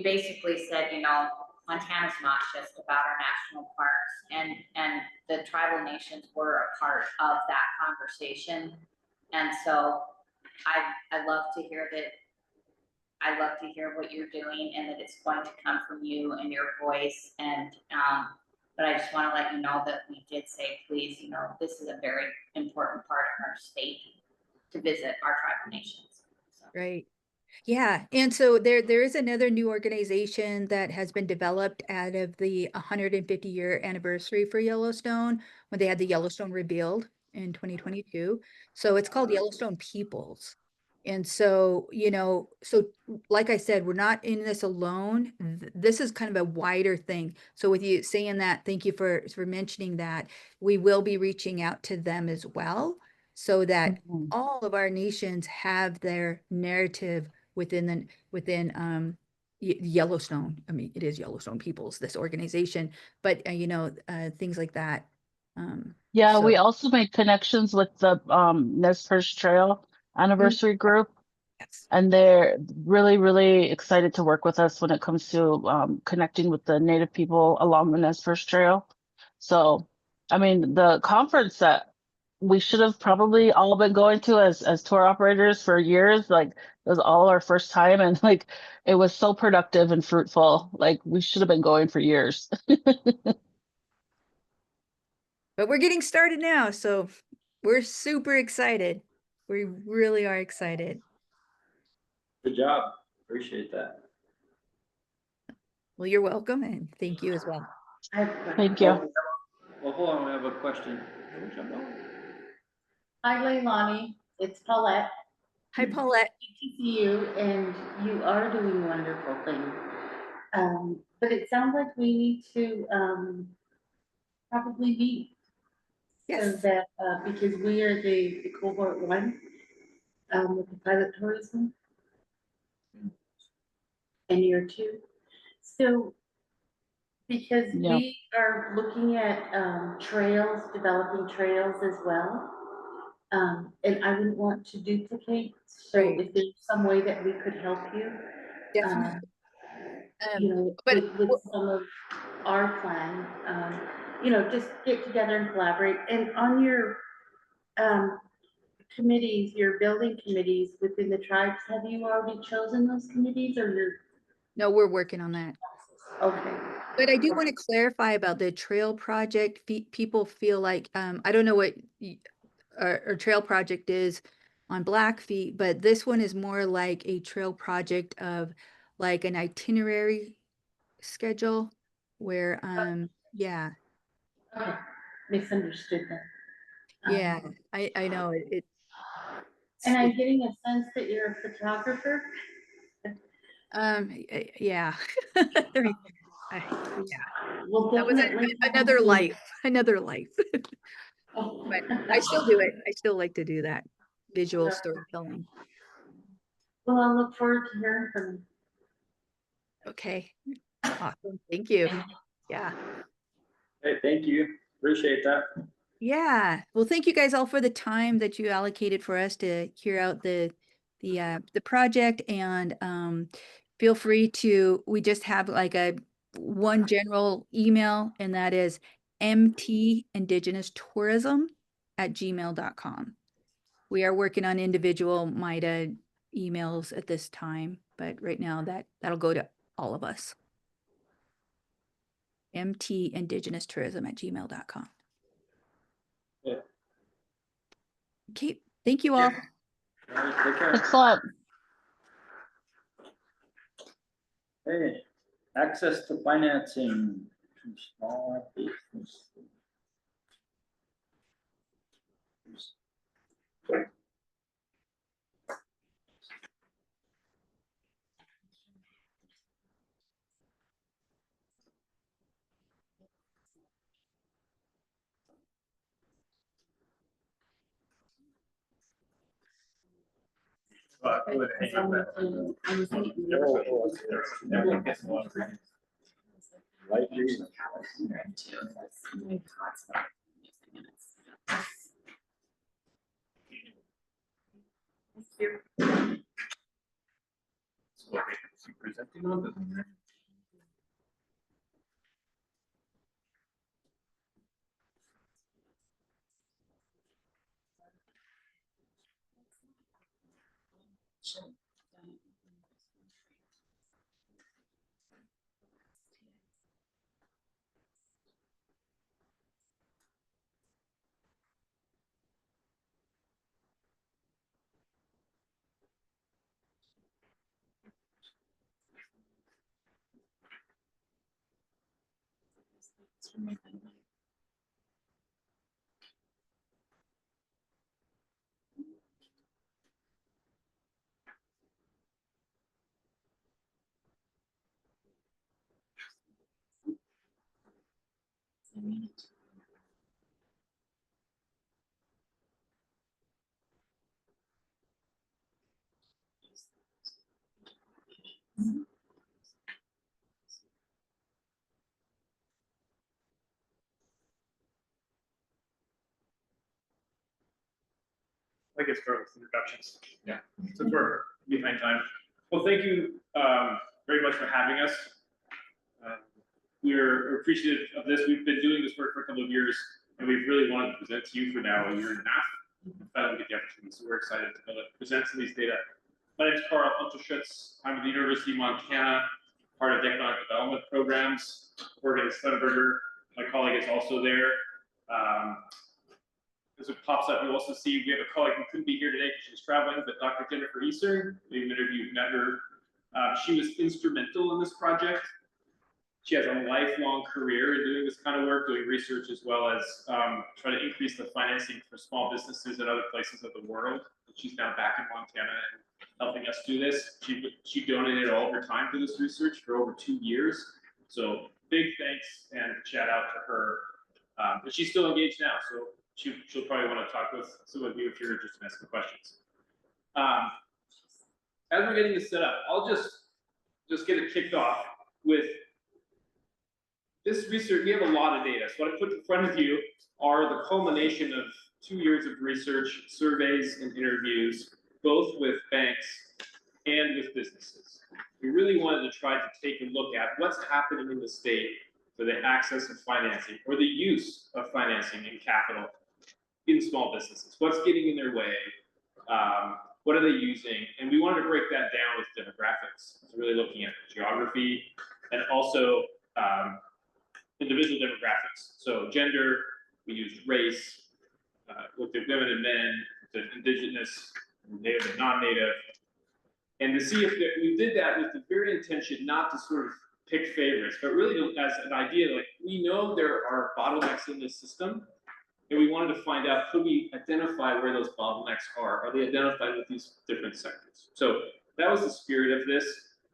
basically said, Montana's not just about our national parks, and the tribal nations were a part of that conversation. And so I love to hear that. I love to hear what you're doing and that it's going to come from you and your voice. And, but I just want to let you know that we did say, please, you know, this is a very important part of our state to visit our tribal nations. So. Right. Yeah, and so there is another new organization that has been developed out of the 150-year anniversary for Yellowstone when they had the Yellowstone rebuild in 2022. So it's called Yellowstone Peoples. And so, you know, so like I said, we're not in this alone. This is kind of a wider thing. So with you saying that, thank you for mentioning that. We will be reaching out to them as well so that Mhm. all of our nations have their narrative within Yellowstone. I mean, it is Yellowstone Peoples, this organization, but you know, things like that. Yeah, So we also made connections with the Nez Perce Trail anniversary group, yes. and they're really, really excited to work with us when it comes to connecting with the Native people along the Nez Perce Trail. So, I mean, the conference that we should have probably all been going to as tour operators for years, like it was all our first time, and like it was so productive and fruitful. Like we should have been going for years. But we're getting started now, so we're super excited. We really are excited. Good job. Appreciate that. Well, you're welcome, and thank you as well. I have a question. Thank you. Well, hold on, we have a question. Can we jump on? Hi, Leilani, it's Paulette. Hi, Paulette. Good to see you, and you are doing wonderful things. But it sounds like we need to, probably meet. So Yes. that, because we are the cohort one, with the pilot tourism. And year two. So, because Yeah. we are looking at, trails, developing trails as well. And I wouldn't want to duplicate, so Right. if there's some way that we could help you, Definitely. you know, But with some of our plan, you know, just get together and collaborate. And on your, committees, your building committees within the tribes, have you already chosen those committees or you're, no, we're working on that. okay? But I do want to clarify about the trail project. People feel like, I don't know what our trail project is on Blackfeet, but this one is more like a trail project of like an itinerary schedule where, yeah, Okay, misunderstood that. yeah, I know And I'm getting a sense that you're a photographer. yeah. I mean, yeah, We'll that was definitely. another life, another life. Oh. But I still do it. I still like to do that visual storytelling. Well, I look forward to hearing from you. Okay, awesome. Thank you. Yeah. Hey, thank you. Appreciate that. Yeah. Well, thank you guys all for the time that you allocated for us to hear out the project, and feel free to, we just have like a one general email, and that is mtindigenous.tourism@gmail.com. We are working on individual MIDA emails at this time, but right now that'll go to all of us. mtindigenous.tourism@gmail.com. Yeah. Okay, thank you all. All right, take care. Excellent. Hey, access to financing to small business. I guess start with introductions. Yeah, since we're behind time. Well, thank you very much for having us. We're appreciative of this. We've been doing this work for a couple of years, and we've really wanted to present to you for now a year and a half. Finally get the opportunity, so we're excited to present some of these data. My name is Carl Unterschutz. I'm at the University of Montana, part of the economic development programs. Working at Slenberger. My colleague is also there. As it pops up, you'll also see we have a colleague who couldn't be here today because she's traveling, but Dr. Jennifer Easter, we've interviewed, met her. She was instrumental in this project. She has a lifelong career in doing this kind of work, doing research, as well as trying to increase the financing for small businesses in other places of the world. She's now back in Montana and helping us do this. She donated all of her time to this research for over 2 years. So big thanks and shout out to her. But she's still engaged now, so she'll probably want to talk with some of you if you're interested in asking questions. As we're getting this set up, I'll just get it kicked off with this research. We have a lot of data. So what I put in front of you are the culmination of 2 years of research, surveys, and interviews, both with banks and with businesses. We really wanted to try to take a look at what's happening in the state for the access of financing or the use of financing and capital in small businesses. What's getting in their way? What are they using? And we wanted to break that down with demographics. So really looking at geography and also individual demographics. So gender, we used race, looked at women and men, looked at indigenous, native and non-native. And to see if we did that with the very intention not to sort of pick favorites, but really as an idea, like we know there are bottlenecks in this system, and we wanted to find out, could we identify where those bottlenecks are? Are they identified with these different sectors? So that was the spirit of this.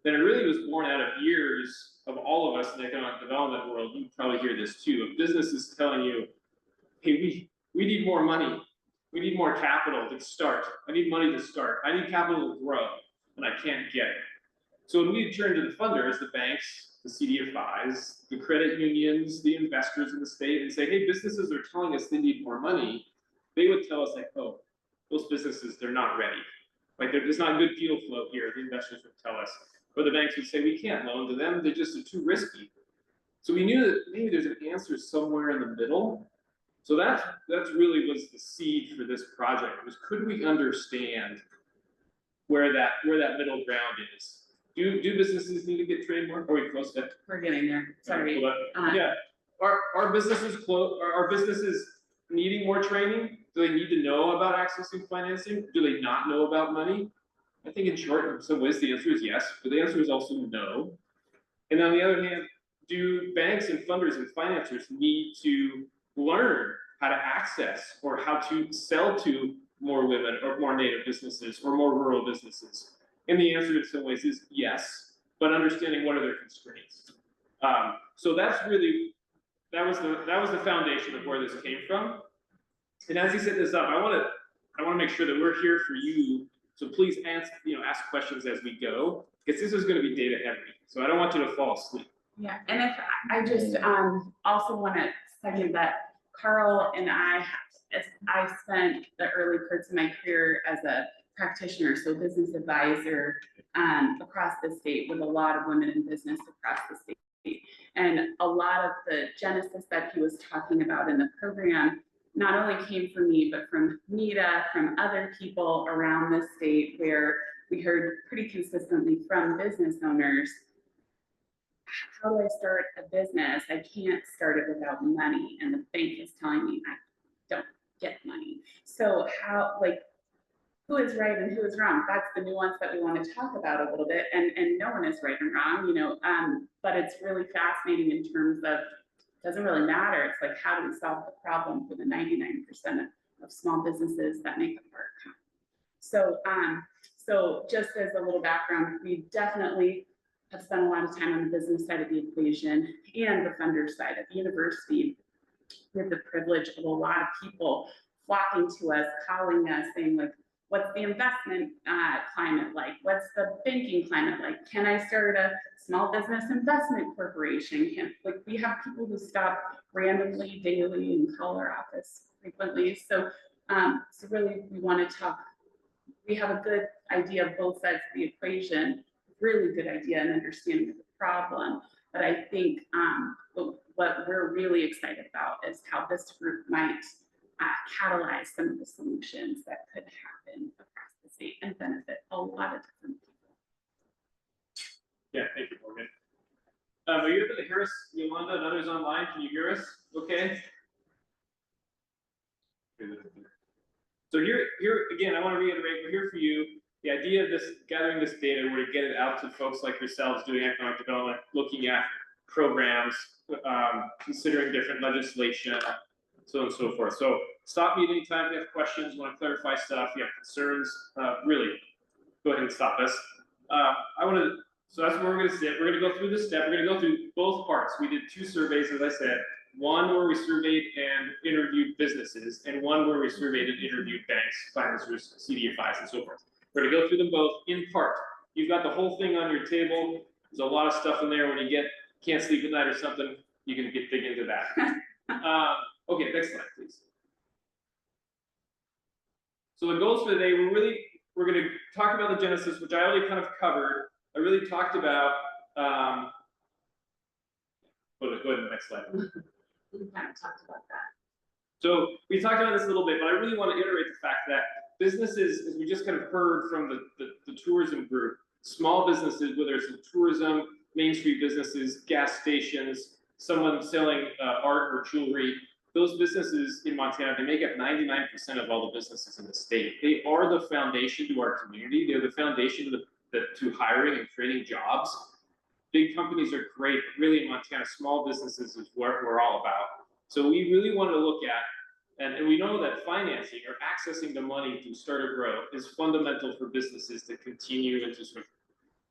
Then it really was born out of years of all of us in the economic development world. You probably hear this too, of businesses telling you, hey, we need more money. We need more capital to start. I need money to start. I need capital to grow, and I can't get it. So when we turn to the funders, the banks, the CDFIs, the credit unions, the investors in the state, and say, hey, businesses are telling us they need more money, they would tell us like, oh, those businesses, they're not ready. Like there's not good deal flow here, the investors would tell us. Or the banks would say, we can't loan to them, they just are too risky. So we knew that maybe there's an answer somewhere in the middle. So that's really was the seed for this project, was could we understand where that middle ground is? Do businesses need to get trained more? Are we close to? We're getting there. Sorry. Yeah. Are businesses are businesses needing more training? Do they need to know about accessing financing? Do they not know about money? I think in short, in some ways, the answer is yes, but the answer is also no. And on the other hand, do banks and funders and financiers need to learn how to access or how to sell to more women or more native businesses or more rural businesses? And the answer in some ways is yes, but understanding what are their constraints. So that's really, that was the foundation of where this came from. And as he set this up, I want to make sure that we're here for you. So please ask questions as we go, because this is going to be data heavy. So I don't want you to fall asleep. Yeah, and if I just also want to second that Carl and I spent the early parts of my career as a practitioner, so business advisor across the state with a lot of women in business across the state. And a lot of the genesis that he was talking about in the program not only came from me, but from Nita, from other people around the state, where we heard pretty consistently from business owners, how do I start a business? I can't start it without money. And the bank is telling me I don't get money. So how, like, who is right and who is wrong? That's the nuance that we want to talk about a little bit. And no one is right and wrong, but it's really fascinating in terms of doesn't really matter. It's like, how do we solve the problem for the 99% of small businesses that make up our economy? So just as a little background, we definitely have spent a lot of time on the business side of the equation and the funder side. At the university, we have the privilege of a lot of people flocking to us, calling us, saying like, what's the investment climate like? What's the banking climate like? Can I start a small business investment corporation? We have people who stop randomly, daily, and call our office frequently. So really, we want to talk. We have a good idea of both sides of the equation, really good idea and understanding of the problem. But I think what we're really excited about is how this group might catalyze some of the solutions that could happen across the state and benefit a lot of different people. Yeah, thank you, Morgan. Are you able to hear us, Yolanda, and others online? Can you hear us? Okay. So here again, I want to reiterate, we're here for you. The idea of this gathering this data were to get it out to folks like yourselves doing economic development, looking at programs, considering different legislation, so on and so forth. So stop me at any time if you have questions, want to clarify stuff, you have concerns, really, go ahead and stop us. So that's where we're going to sit. We're going to go through this step. We're going to go through both parts. We did 2 surveys, as I said. One where we surveyed and interviewed businesses, and one where we surveyed and interviewed banks, financiers, CDFIs, and so forth. We're going to go through them both in part. You've got the whole thing on your table. There's a lot of stuff in there. When you can't sleep at night or something, you can dig into that. Okay, next slide, please. So the goals for today, we're going to talk about the genesis, which I already kind of covered. I really talked about. Go ahead to the next slide. We kind of talked about that. So we talked about this a little bit, but I really want to iterate the fact that businesses, as we just kind of heard from the tourism group, small businesses, whether it's tourism, Main Street businesses, gas stations, someone selling art or jewelry, those businesses in Montana, they make up 99% of all the businesses in the state. They are the foundation to our community. They're the foundation to hiring and creating jobs. Big companies are great, but really in Montana, small businesses is what we're all about. So we really want to look at, and we know that financing or accessing the money to start or grow is fundamental for businesses to continue and to sort of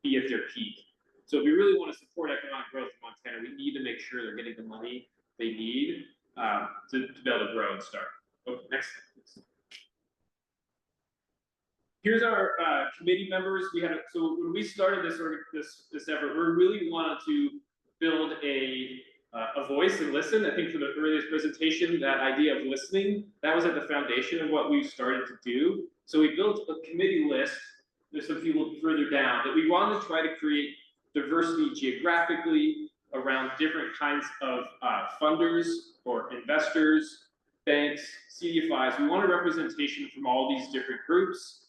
be at their peak. So if we really want to support economic growth in Montana, we need to make sure they're getting the money they need to be able to grow and start. Okay, next slide, please. Here's our committee members. So when we started this effort, we really wanted to build a voice and listen. I think for the earliest presentation, that idea of listening, that was at the foundation of what we started to do. So we built a committee list. There's some people further down that we wanted to try to create diversity geographically around different kinds of funders or investors, banks, CDFIs. We wanted representation from all these different groups.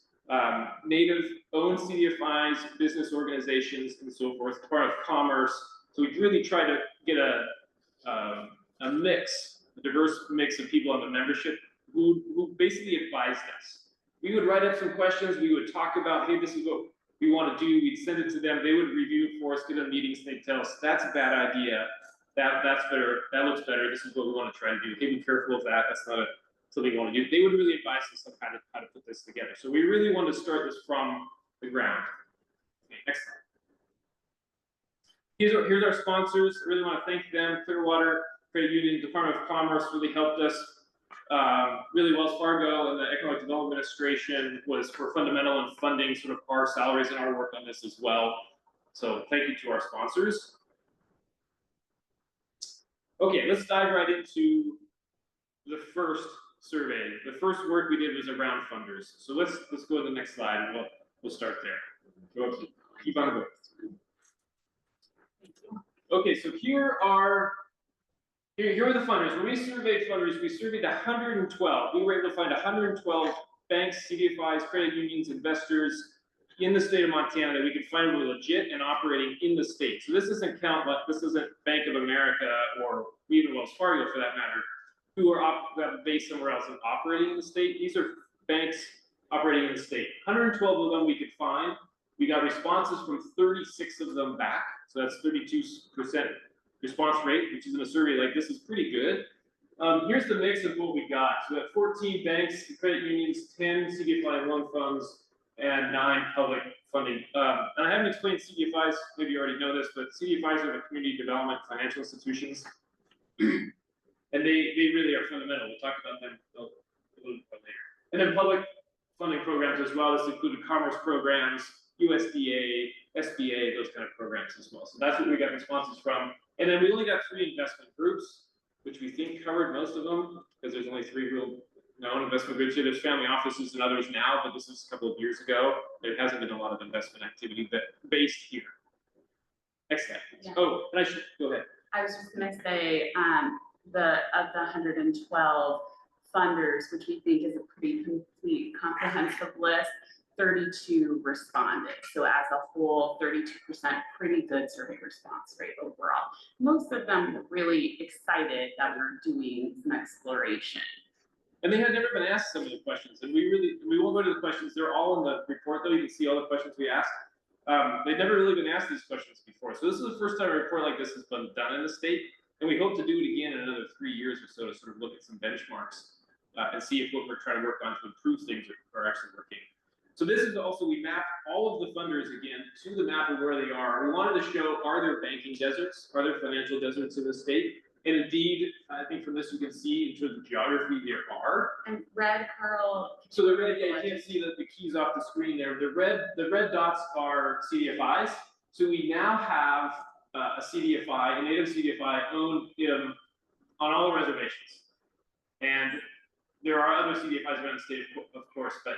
Native-owned CDFIs, business organizations, and so forth, part of commerce. So we really try to get a diverse mix of people on the membership who basically advised us. We would write up some questions, we would talk about, hey, this is what we want to do, we'd send it to them, they would review it for us, get on meetings, and they'd tell us, that's a bad idea, that's better, that looks better, this is what we want to try to do. Hey, be careful of that, that's not something you want to do. They would really advise us on how to put this together. So we really want to start this from the ground. Okay, next slide. Here's our sponsors. I really want to thank them. Clearwater Credit Union, Department of Commerce really helped us. Really, Wells Fargo and the Economic Development Administration were fundamental in funding sort of our salaries and our work on this as well. So thank you to our sponsors. Okay, let's dive right into the first survey. The first work we did was around funders. So let's go to the next slide and we'll start there. Keep on going. Okay, so here are the funders. When we surveyed funders, we surveyed 112. We were able to find 112 banks, CDFIs, credit unions, investors in the state of Montana that we could find were legit and operating in the state. So this isn't Bank of America or even Wells Fargo for that matter, who are based somewhere else and operating in the state. These are banks operating in the state. 112 of them we could find. We got responses from 36 of them back. So that's 32% response rate, which is in a survey like this, is pretty good. Here's the mix of what we got. So we have 14 banks, credit unions, 10 CDFI loan funds, and 9 public funding. And I haven't explained CDFIs, maybe you already know this, but CDFIs are the community development financial institutions. And they really are fundamental. We'll talk about them a little bit later. And then public funding programs as well. This included commerce programs, USDA, SBA, those kind of programs as well. So that's what we got responses from. And then we only got 3 investment groups, which we think covered most of them, because there's only 3 real known investment groups. There's family offices and others now, but this is a couple of years ago. There hasn't been a lot of investment activity based here. Next slide. Yeah. Oh, and I should go ahead. I was just gonna say, of the 112 funders, which we think is a pretty complete, comprehensive list, 32 responded. So as a whole, 32%, pretty good survey response rate overall. Most of them were really excited that we're doing some exploration. And they had never been asked some of the questions, and we won't go to the questions. They're all in the report, though. You can see all the questions we asked. They've never really been asked these questions before. So this is the first time a report like this has been done in the state, and we hope to do it again in another 3 years or so to sort of look at some benchmarks and see if what we're trying to work on to improve things are actually working. So this is also, we mapped all of the funders again to the map of where they are. We wanted to show, are there banking deserts? Are there financial deserts in the state? And indeed, I think from this you can see in terms of geography there are. And red, Carl. So the red, yeah, you can't see the keys off the screen there. The red dots are CDFIs. So we now have a CDFI, a native CDFI owned on all the reservations. And there are other CDFIs around the state, of course, but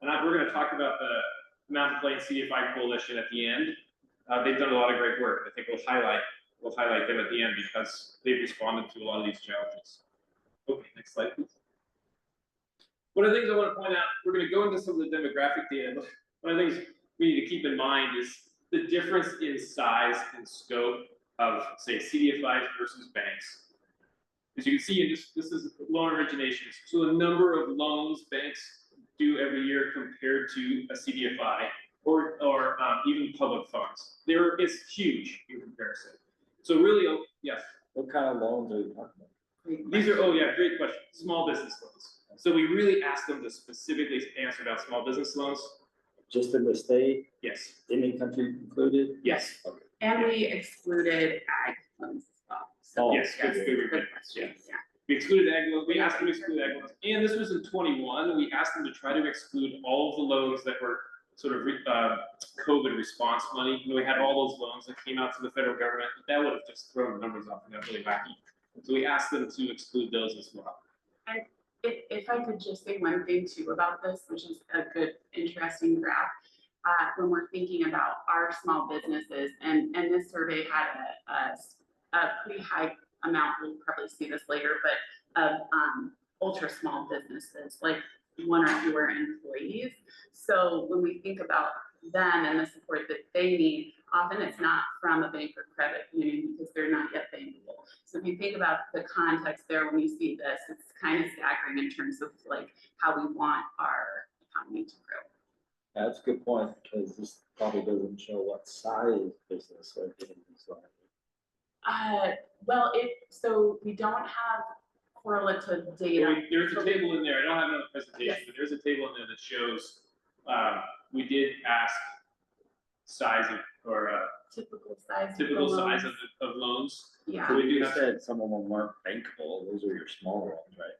we're going to talk about the Mountain Plains CDFI Coalition at the end. They've done a lot of great work. I think we'll highlight them at the end because they've responded to a lot of these challenges. Okay, next slide, please. One of the things I want to point out, we're going to go into some of the demographic data, but one of the things we need to keep in mind is the difference in size and scope of, say, CDFIs versus banks. As you can see, this is loan originations. So the number of loans banks do every year compared to a CDFI or even public funds. It's huge in comparison. So really, yes. What kind of loans are you talking about? These are, great question. Small business loans. So we really asked them to specifically answer about small business loans. Just in the state? Yes. Any country included? Yes. Okay. And we excluded ag loans as well. So Yes, good question. Yeah. We excluded ag loans. We asked them to exclude ag loans. And this was in 21. We asked them to try to exclude all of the loans that were sort of COVID response money. You know, we had all those loans that came out to the federal government, but that would have just thrown the numbers off and got really wacky. So we asked them to exclude those as well. And if I could just say one thing too about this, which is a good, interesting graph, when we're thinking about our small businesses, and this survey had a pretty high amount, we'll probably see this later, but of ultra small businesses, like 1 or fewer employees. So when we think about them and the support that they need, often it's not from a bank or credit union because they're not yet bankable. So if you think about the context there, when you see this, it's kind of staggering in terms of like how we want our economy to grow. That's a good point, because this probably doesn't show what size business are getting these loans. Well, so we don't have correlative data. Well, there's a table in there. I don't have another presentation, Yes. but there's a table in there that shows we did ask size Typical size. of loans. Yeah. So we do You have said some of them weren't bankable. Those are your smaller ones, right?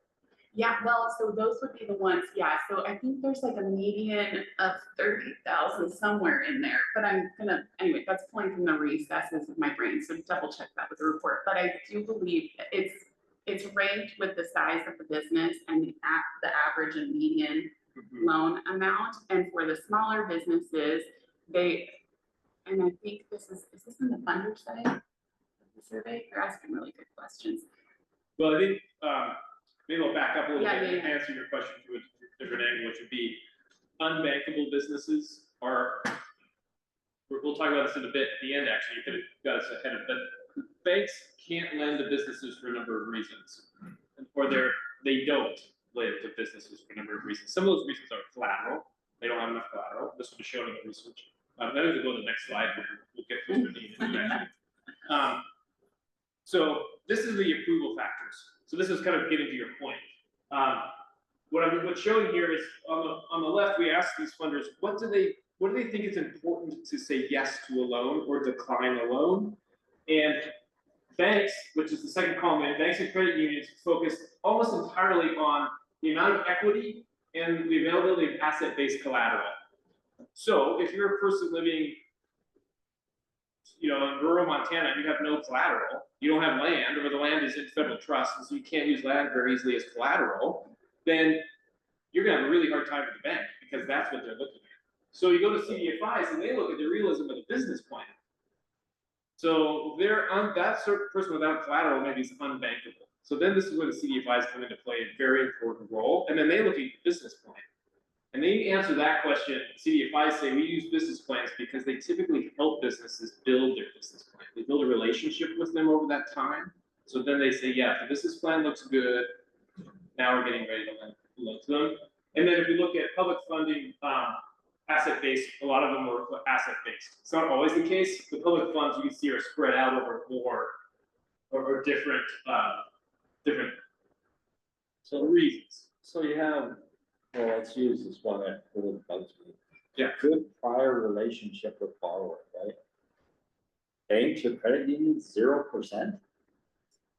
Yeah, well, so those would be the ones, yeah, so I think there's like a median of 30,000 somewhere in there, but I'm gonna, anyway, that's pulling from the recesses of my brain, so double check that with the report, but I do believe it's ranked with the size of the business and the average and median loan amount, and for the smaller businesses, and I think is this in the funder side of the survey? You're asking really good questions. Well, I think maybe I'll back up a little bit and Yeah. answer your question through a different angle, which would be unbankable businesses are. We'll talk about this in a bit at the end. Actually, you could have got us ahead of it. But banks can't lend to businesses for a number of reasons, or they don't lend to businesses for a number of reasons. Some of those reasons are collateral. They don't have enough collateral. This will be shown in the research. Then we go to the next slide. We'll get to the need. So this is the approval factors. So this is kind of getting to your point. What's showing here is on the left, we ask these funders, what do they think is important to say yes to a loan or decline a loan? And banks, which is the second column, banks and credit unions focus almost entirely on the amount of equity and the availability of asset-based collateral. So if you're a person living, in rural Montana, and you have no collateral, you don't have land, or the land is in federal trust, and so you can't use land very easily as collateral, then you're gonna have a really hard time with the bank, because that's what they're looking at. So you go to CDFIs, and they look at the realism of the business plan. So that certain person without collateral maybe is unbankable. So then this is where the CDFIs come into play, a very important role, and then they look at the business plan. And they answer that question. CDFIs say we use business plans because they typically help businesses build their business plan. They build a relationship with them over that time. So then they say, yeah, the business plan looks good. Now we're getting ready to lend to them. And then if we look at public funding, asset-based, a lot of them are asset-based. It's not always the case. The public funds you can see are spread out over more or different reasons. So you have, well, let's use this one that really bugs me. Yeah. Good prior relationship with borrower, right? Banks or credit unions, 0%.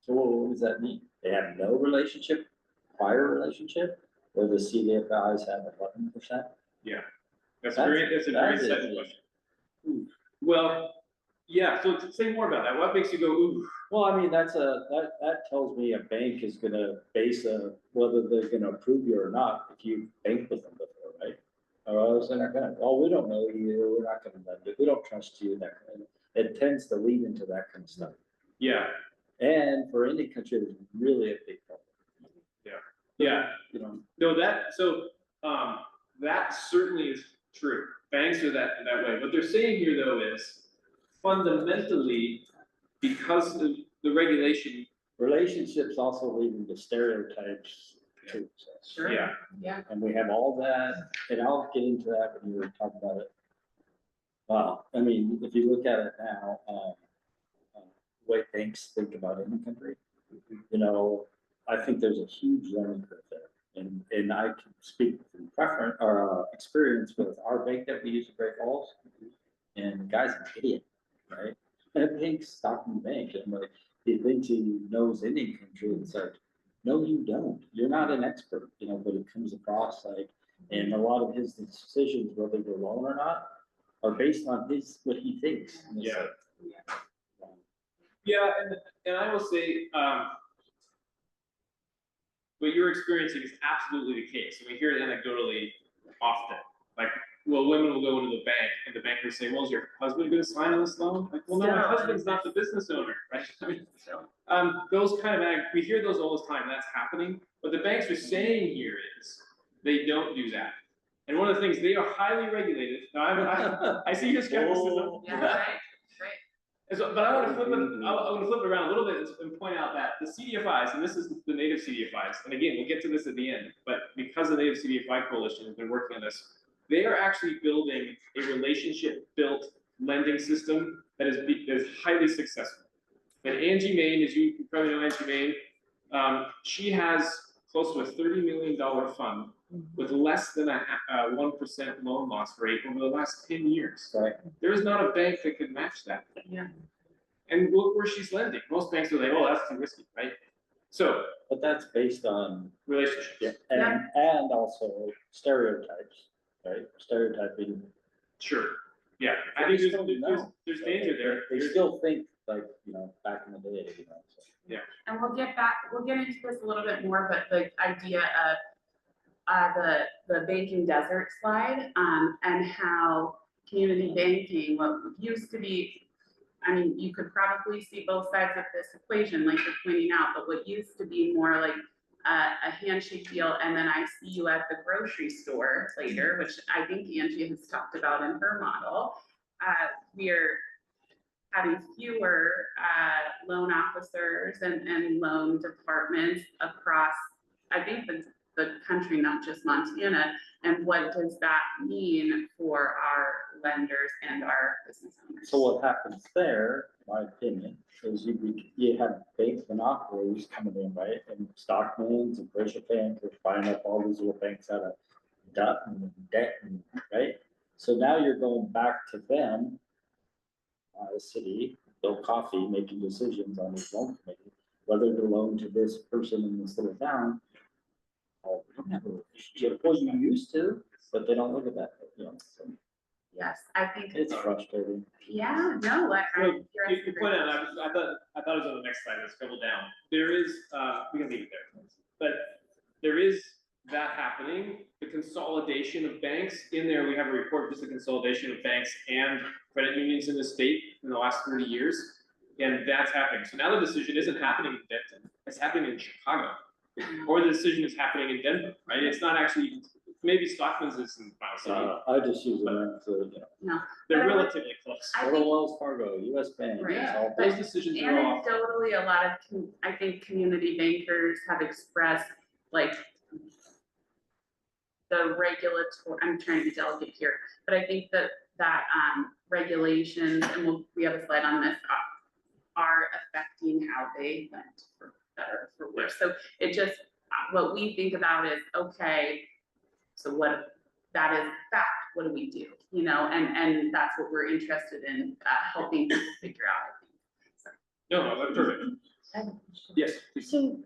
So what does that mean? They have no relationship, prior relationship, or the CDFIs have 11%? Yeah. That's a very insightful question. Well, yeah, so to say more about that, what makes you go, ooh? Well, I mean, that tells me a bank is gonna base whether they're gonna approve you or not if you bank with them before, right? Or else they're not gonna, oh, we don't know you, we're not gonna lend it, we don't trust you, that kind of, it tends to lead into that kind of stuff. Yeah. And for any country, it's really a big problem. Yeah. No, that certainly is true. Banks are that way. What they're saying here though is fundamentally, because of the regulation. Relationships also lead into stereotypes too. So. Sure. Yeah. And we have all that, and I'll get into that when you were talking about it. Well, I mean, if you look at it now, the way banks think about any country, I think there's a huge learning curve there. And I can speak from preference or experience with our bank that we use at Great Falls. And the guy's an idiot, right? That bank's Stockton Bank. And like, he thinks he knows any country. It's like, no, you don't. You're not an expert, but it comes across like, and a lot of his decisions, whether they're loan or not, are based on what he thinks. Yeah. Yeah, and I will say, what you're experiencing is absolutely the case. And we hear it anecdotally often. Like, well, women will go into the bank and the banker will say, well, is your husband going to sign on this loan? Like, well, no, my husband's not the business owner, right? I mean, those kind of, we hear those all the time, that's happening. What the banks are saying here is they don't do that. And one of the things, they are highly regulated. Now, I see your skepticism. Yeah, right. And so, but I want to flip it around a little bit and point out that the CDFIs, and this is the native CDFIs, and again, we'll get to this at the end, but because the Native CDFI Coalition has been working on this, they are actually building a relationship-built lending system that is highly successful. And Angie Main, as you probably know Angie Main, she has close to a $30 million fund with less than a 1% loan loss rate over the last 10 years. Right. There is not a bank that could match that. Yeah. And look where she's lending. Most banks are like, oh, that's too risky, right? So. But that's based on relationships. Yeah, and also stereotypes, right? Stereotyping. Sure. Yeah, I think there's danger there. They still think like, back in the day, so. Yeah. And we'll get into this a little bit more, but the idea of the banking desert slide, and how community banking, what used to be, you could probably see both sides of this equation, like you're pointing out, but what used to be more like a handshake deal, and then I see you at the grocery store later, which I think Angie has talked about in her model. We're having fewer loan officers and loan departments across, I think, the country, not just Montana. And what does that mean for our lenders and our business owners? So what happens there my opinion, is you have bank monopolies coming in, right? And Stockman's and Deutsche Bank are buying up all these little banks out of debt, right? So now you're going back to them, the city, Bill Coffey, making decisions on his loan committee, whether to loan to this person in this little town. Oh, we don't have a relationship. Well, you used to, but they don't look at that, you know, so Yes, I think, it's frustrating. yeah, no, You point out, I thought it was on the next slide, let's scroll down. There is, we can leave it there, but there is that happening, the consolidation of banks. In there, we have a report, just the consolidation of banks and credit unions in the state in the last 30 years. And that's happening. So now the decision isn't happening in Denton, it's happening in Chicago. Or the decision is happening in Denver, right? It's not actually, maybe Stockman's is in Final City. I just use them to, you know, No. They're But I would- relatively close. I Little think- Wells Fargo, US Bank, Right. it's all. Those decisions are all. Anecdotally, a lot of, I think community bankers have expressed like the regulatory, I'm trying to be delicate here, but I think that regulations, and we have a slide on this, are affecting how they lend for better or for worse. So it just, what we think about is, okay, so what, that is fact, what do we do? You know, and that's what we're interested in, helping people figure out, I think. So. No, that's perfect. I have a question. Yes, please. So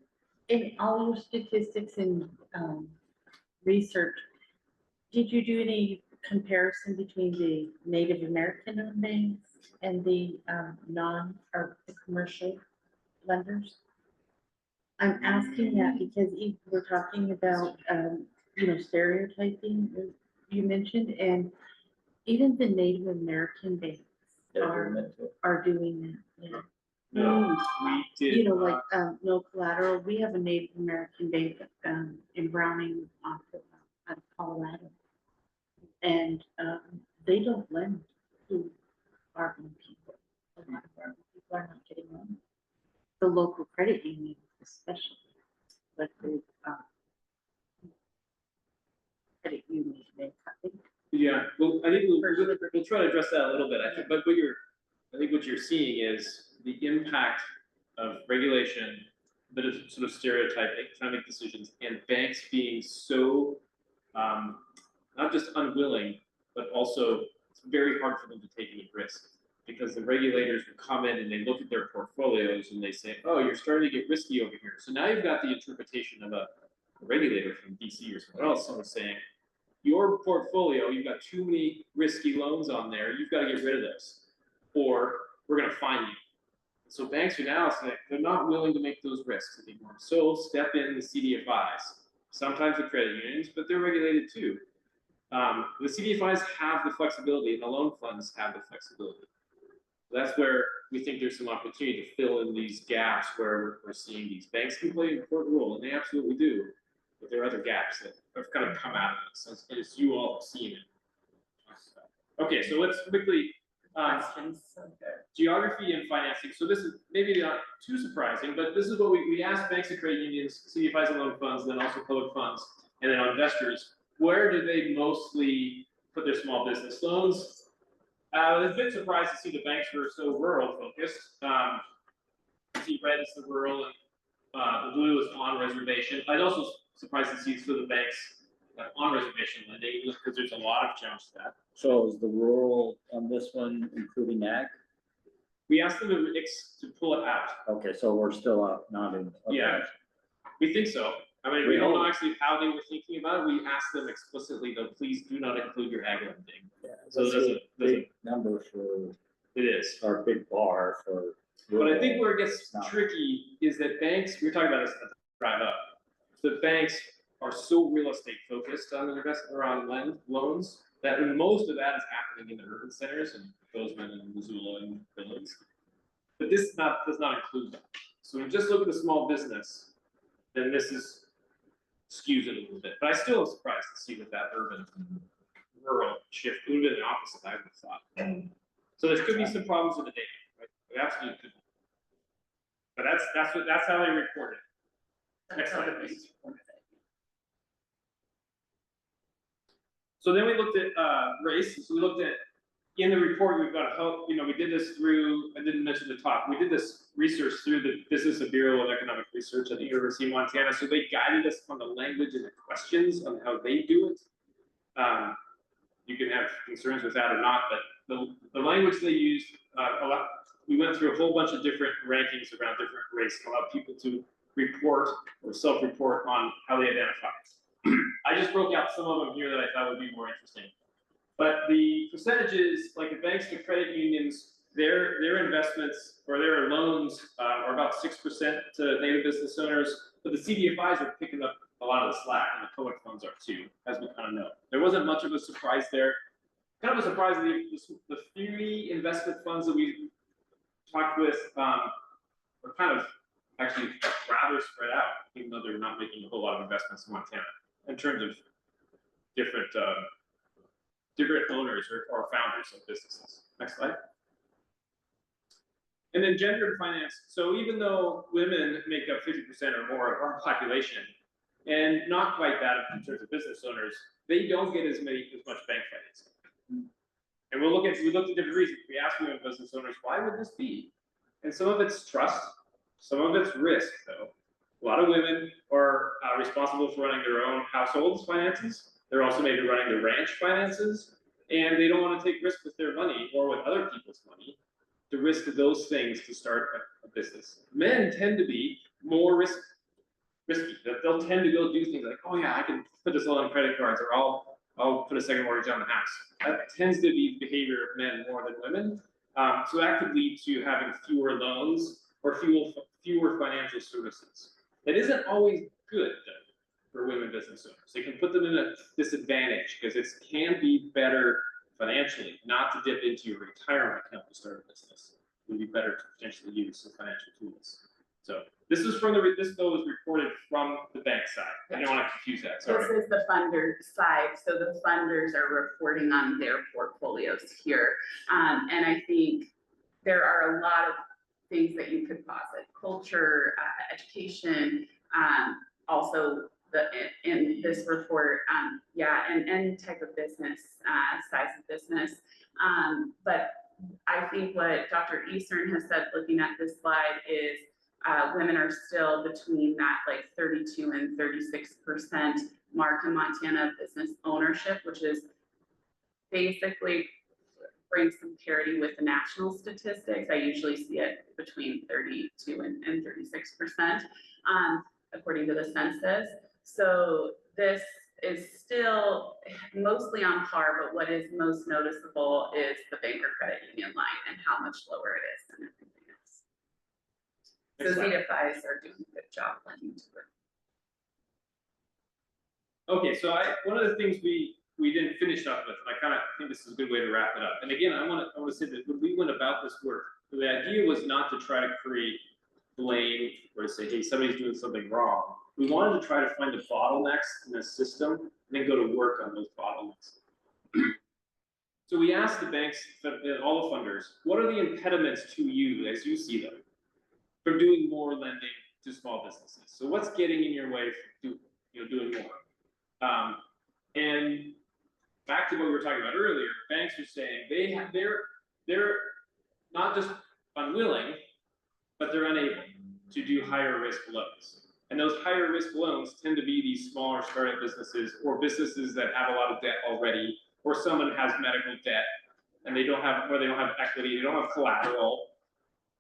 in all your statistics and research, did you do any comparison between the Native American owned banks and the or the commercial lenders? I'm asking that because we're talking about, you know, stereotyping, as you mentioned, and even the Native American banks are doing that. Yeah. No, we did. You know, like, no collateral. We have a Native American bank, in Browning, out of Colorado. And, they don't lend to our own people. A lot of our own people are not getting loans. The local credit union especially, but the, credit union, I think. Yeah, well, I think we'll try to address that a little bit, I think, but I think what you're seeing is the impact of regulation, but it's sort of stereotyping, trying to make decisions, and banks being so, not just unwilling, but also it's very hard for them to take any risk. Because the regulators will come in and they look at their portfolios and they say, oh, you're starting to get risky over here. So now you've got the interpretation of a regulator from DC or somewhere else, someone saying, your portfolio, you've got too many risky loans on there, you've got to get rid of those, or we're going to fine you. So banks are now saying they're not willing to make those risks anymore. So step in the CDFIs, sometimes the credit unions, but they're regulated too. The CDFIs have the flexibility and the loan funds have the flexibility. That's where we think there's some opportunity to fill in these gaps where we're seeing these banks can play an important role, and they absolutely do. But there are other gaps that have kind of come out of this, as you all have seen it. Okay, so let's quickly, geography and financing. So this is maybe not too surprising, but this is what we asked banks and credit unions, CDFIs and loan funds, and then also public funds, and then investors, where do they mostly put their small business loans? I was a bit surprised to see the banks were so rural focused. You see red is the rural and the blue is on reservation. I was also surprised to see some of the banks on reservation lending, just because there's a lot of challenge to that. So is the rural on this one including ag? We asked them to pull it out. Okay, so we're still not in. Okay. Yeah, we think so. I mean, we don't know actually how they were thinking about it. We asked them explicitly, though, please do not include your ag lending. Yeah, So that's there's a big number for, it is. or big bar for. But I think where it gets It's not. tricky is that banks, we were talking about this at the drive up, the banks are so real estate focused on investment or on loans, that most of that is happening in the urban centers and Bozeman and Missoula and Billings. But this does not include that. So when you just look at the small business, then this skews it a little bit. But I still am surprised to see that urban rural shift. It would have been the opposite, I would have thought. So there could be some problems with the data, right? There absolutely could be. But that's how they report it. Next slide, please. So then we looked at race. So we looked at in the report, we've got a help, you know, we did this through, I didn't mention the talk, we did this research through the Business of Bureau of Economic Research at the University of Montana. So they guided us on the language and the questions on how they do it. You can have concerns with that or not, but the language they used, we went through a whole bunch of different rankings around different race, allow people to report or self-report on how they identify. I just broke out some of them here that I thought would be more interesting. But the percentages, like the banks to credit unions, their investments or their loans are about 6% to native business owners, but the CDFIs are picking up a lot of the slack, and the public funds are too, as we kind of know. There wasn't much of a surprise there. Kind of a surprise, the 3 investment funds that we talked with were kind of actually rather spread out, even though they're not making a whole lot of investments in Montana in terms of different owners or founders of businesses. Next slide. And then gender finance. So even though women make up 50% or more of our population, and not quite that in terms of business owners, they don't get as much bank financing. And we looked at different reasons. We asked women business owners, why would this be? And some of it's trust, some of it's risk, though. A lot of women are responsible for running their own households' finances. They're also maybe running the ranch finances, and they don't want to take risk with their money or with other people's money to risk those things to start a business. Men tend to be more risky. They'll tend to go do things like, oh yeah, I can put this all on credit cards, or I'll put a second mortgage on the house. That tends to be the behavior of men more than women. So that could lead to having fewer loans or fewer financial services. That isn't always good for women business owners. It can put them in a disadvantage because it can be better financially not to dip into your retirement account to start a business. It would be better to potentially use some financial tools. So this is from this bill was reported from the bank side. I don't want to confuse that. Sorry. This is the funder side. So the funders are reporting on their portfolios here. And I think there are a lot of things that you could posit: culture, education, also in this report, and type of business, size of business. But I think what Dr. Eastern has said, looking at this slide, is women are still between that like 32 and 36% mark in Montana business ownership, which is basically brings some parity with the national statistics. I usually see it between 32 and 36%, according to the census. So this is still mostly on par, but what is most noticeable is the bank or credit union line and how much lower it is than everything else. So CDFIs are doing a good job lending to it. Okay, so one of the things we didn't finish up with, and I kind of think this is a good way to wrap it up. And again, I want to say that when we went about this work, the idea was not to try to create blame or to say, hey, somebody's doing something wrong. We wanted to try to find the bottlenecks in the system and then go to work on those bottlenecks. So we asked the banks, all the funders, what are the impediments to you as you see them from doing more lending to small businesses? So what's getting in your way from doing more? And back to what we were talking about earlier, banks are saying they're not just unwilling, but they're unable to do higher risk loans. And those higher risk loans tend to be these smaller startup businesses or businesses that have a lot of debt already, or someone has medical debt and they don't have equity, they don't have collateral.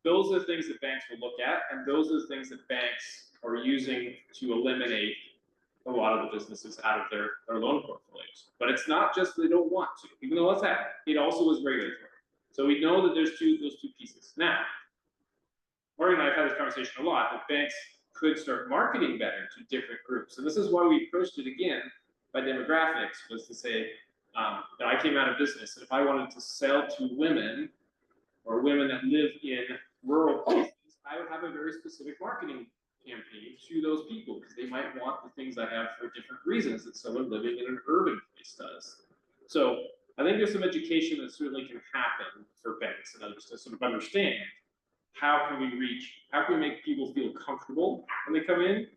Those are the things that banks will look at, and those are the things that banks are using to eliminate a lot of the businesses out of their loan portfolios. But it's not just they don't want to, even though that's happening. It also is regulatory. So we know that there's those two pieces. Now, Morgan and I have had this conversation a lot, that banks could start marketing better to different groups. And this is why we approached it again by demographics, was to say, that I came out of business, and if I wanted to sell to women or women that live in rural places, I would have a very specific marketing campaign to those people, because they might want the things I have for different reasons that someone living in an urban place does. So I think there's some education that certainly can happen for banks and others to sort of understand how can we make people feel comfortable when they come in?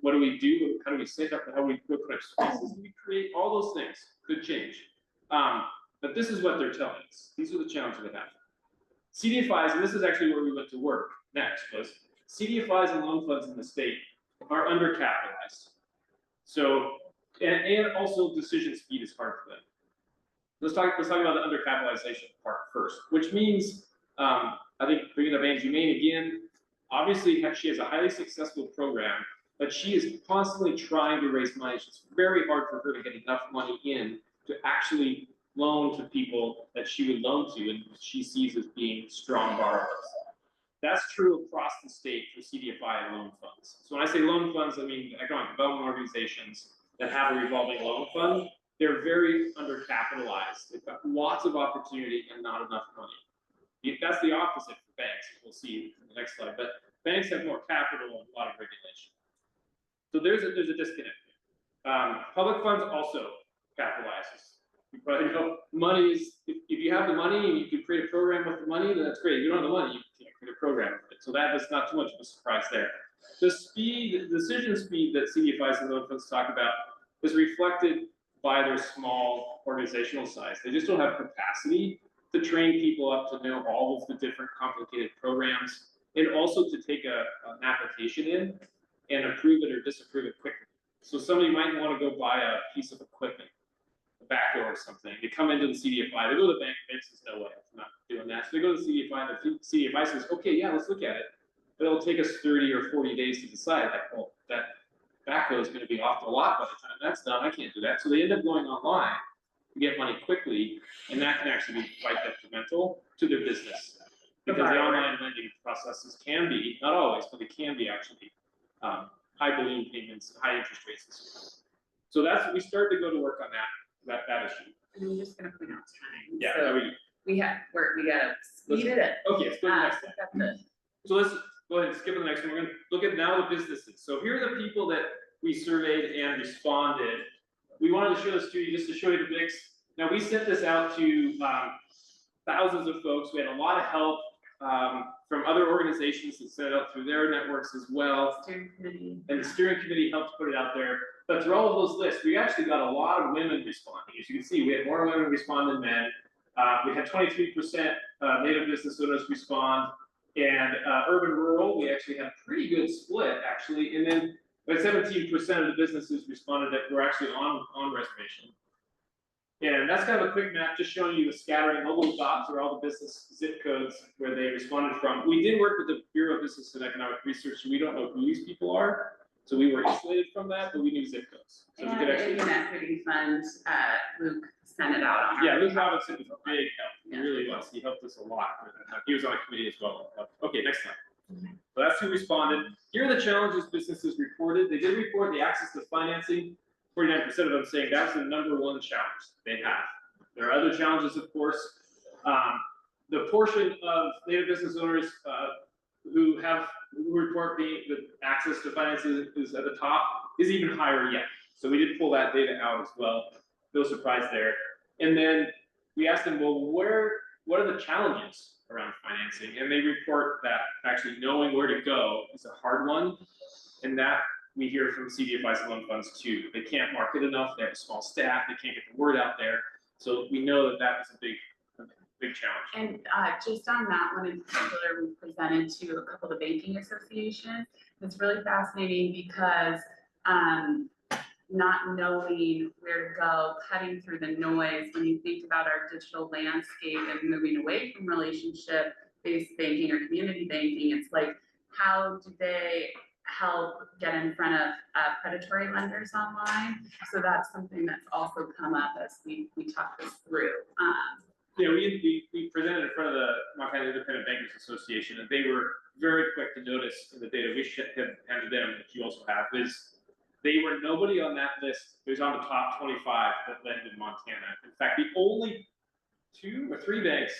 What do we do? How do we set up? How do we put up spaces? We create all those things could change. but this is what they're telling us. These are the challenges they have. CDFIs, and this is actually where we went to work next, was CDFIs and loan funds in the state are undercapitalized. So, and also decision speed is hard for them. Let's talk about the undercapitalization part first, which means, I think bringing up Angie Main again, obviously she has a highly successful program, but she is constantly trying to raise money. It's very hard for her to get enough money in to actually loan to people that she would loan to and she sees as being strong borrowers. That's true across the state for CDFI and loan funds. So when I say loan funds, I mean economic development organizations that have a revolving loan fund. They're very undercapitalized. They've got lots of opportunity and not enough money. That's the opposite for banks. We'll see in the next slide. But banks have more capital and a lot of regulation. So there's a disconnect. Public funds also capitalizes. You probably know money is, if you have the money and you can create a program with the money, then that's great. If you don't have the money, you can't create a program with it. So that is not too much of a surprise there. The decision speed that CDFIs and loan funds talk about is reflected by their small organizational size. They just don't have capacity to train people up to know all of the different complicated programs and also to take an application in and approve it or disapprove it quickly. So somebody might want to go buy a piece of equipment, a backdoor or something. They come into the CDFI, they go to the bank, the bank says, no way, I'm not doing that. So they go to the CDFI, and the CDFI says, okay, yeah, let's look at it. But it'll take us 30 or 40 days to decide that, well, that backhoe is going to be off the lot by the time that's done. I can't do that. So they end up going online to get money quickly, and that can actually be quite detrimental to their business. Because the online lending processes can be, not always, but they can be actually high balloon payments, high interest rates. So that's, we started to go to work on that issue. And I'm just gonna point out time. Yeah, So we gotta speed it up. Okay, let's go to the next slide. So let's go ahead and skip to the next one. We're gonna look at now the businesses. So here are the people that we surveyed and responded. We wanted to show this to you just to show you the mix. Now we sent this out to thousands of folks. We had a lot of help from other organizations that sent it out through their networks as well. Steering committee. And the steering committee helped put it out there. But through all of those lists, we actually got a lot of women responding. As you can see, we had more women respond than men. We had 23% Native business owners respond. And urban rural, we actually had a pretty good split actually. And then but 17% of the businesses responded that were actually on reservation. And that's kind of a quick map, just showing you the scattering. All those dots are all the business zip codes where they responded from. We did work with the Bureau of Business and Economic Research, so we don't know who these people are. So we were insulated from that, but we knew zip codes. So we could actually. And Equity Fund, Luke sent it out on. Yeah, Luke Robinson was a big help. He really was. He helped us a lot. He was on a committee as well. Okay, next slide. So that's who responded. Here are the challenges businesses reported. They did report the access to financing. 49% of them saying that's the number one challenge they have. There are other challenges, of course. The portion of Native business owners who report the access to financing is at the top is even higher yet. So we did pull that data out as well. No surprise there. And then we asked them, well, what are the challenges around financing? And they report that actually knowing where to go is a hard one. And that we hear from CDFIs and loan funds too. They can't market enough, they have a small staff, they can't get the word out there. So we know that that was a big challenge. And just on that one in particular, we presented to a couple of the banking associations. It's really fascinating because not knowing where to go, cutting through the noise, when you think about our digital landscape and moving away from relationship-based banking or community banking, it's like, how do they help get in front of predatory lenders online? So that's something that's also come up as we talk this through. Yeah, we presented in front of the Montana Independent Bankers Association, and they were very quick to notice in the data we had handed them, that you also have, is they were nobody on that list who's on the top 25 that lend in Montana. In fact, the only 2 or 3 banks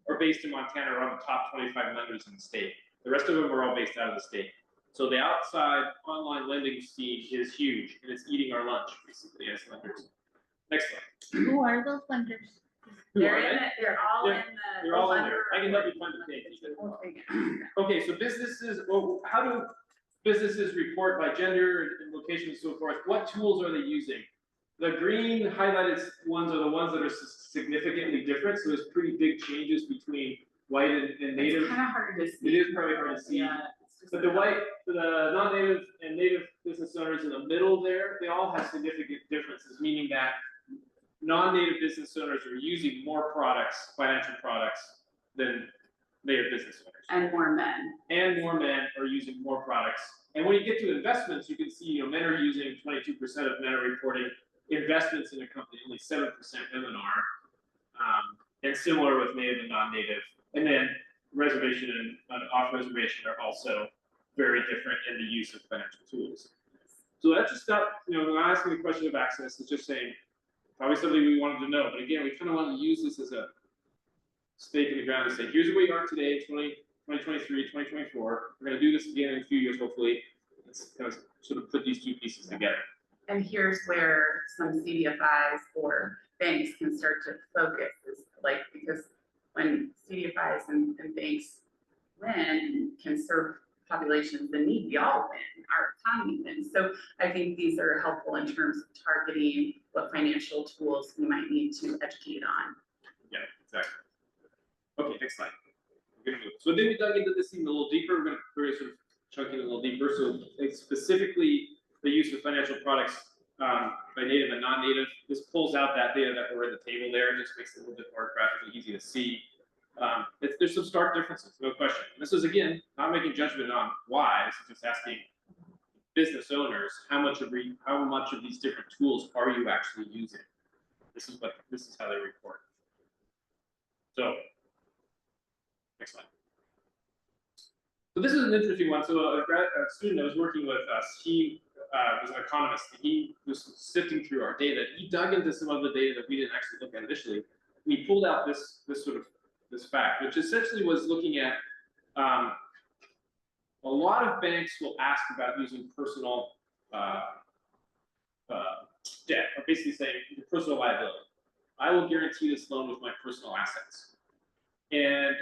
are based in Montana are on the top 25 lenders in the state. The rest of them are all based out of the state. So the outside online lending scene is huge, and it's eating our lunch basically as lenders. Next slide. Who are those lenders? They're all in the. They're all in there. I can help you find the page. Okay, so businesses, well, how do businesses report by gender and location and so forth? What tools are they using? The green highlighted ones are the ones that are significantly different, so there's pretty big changes between white and native. It's kind of hard to see. It is probably hard to see. Yeah. it's just But the a- white, the non-native and native business owners in the middle there, they all have significant differences, meaning that non-native business owners are using more products, financial products, than native business owners. And more men. And more men are using more products. And when you get to investments, you can see, you know, men are using 22% of men are reporting investments in a company, only 7% women are. And similar with native and non-native. And then reservation and off-reservation are also very different in the use of financial tools. So that's just not, you know, not asking the question of access, it's just saying, probably something we wanted to know. But again, we kind of want to use this as a stake in the ground and say, here's where we are today, 2023, 2024. We're going to do this again in a few years, hopefully. Let's kind of sort of put these two pieces together. And here's where some CDFIs or banks can start to focus, is like, because when CDFIs and banks win, can serve populations in need, we all win, our economy wins. So I think these are helpful in terms of targeting what financial tools we might need to educate on. Yeah, exactly. Okay, next slide. We're gonna move. So then we dug into this thing a little deeper. We're gonna sort of chunk it a little deeper. So it's specifically the use of financial products by native and non-native. This pulls out that data that were in the table there, and just makes it a little bit more graphically easy to see. There's some stark differences, no question. This is, again, not making judgment on why. This is just asking business owners, how much of these different tools are you actually using? This is how they report. So, next slide. So this is an interesting one. So a student that was working with us, he was an economist. He was sifting through our data. He dug into some of the data that we didn't actually look at initially. We pulled out this fact, which essentially was looking at a lot of banks will ask about using personal debt, or basically saying personal liability. I will guarantee this loan with my personal assets. And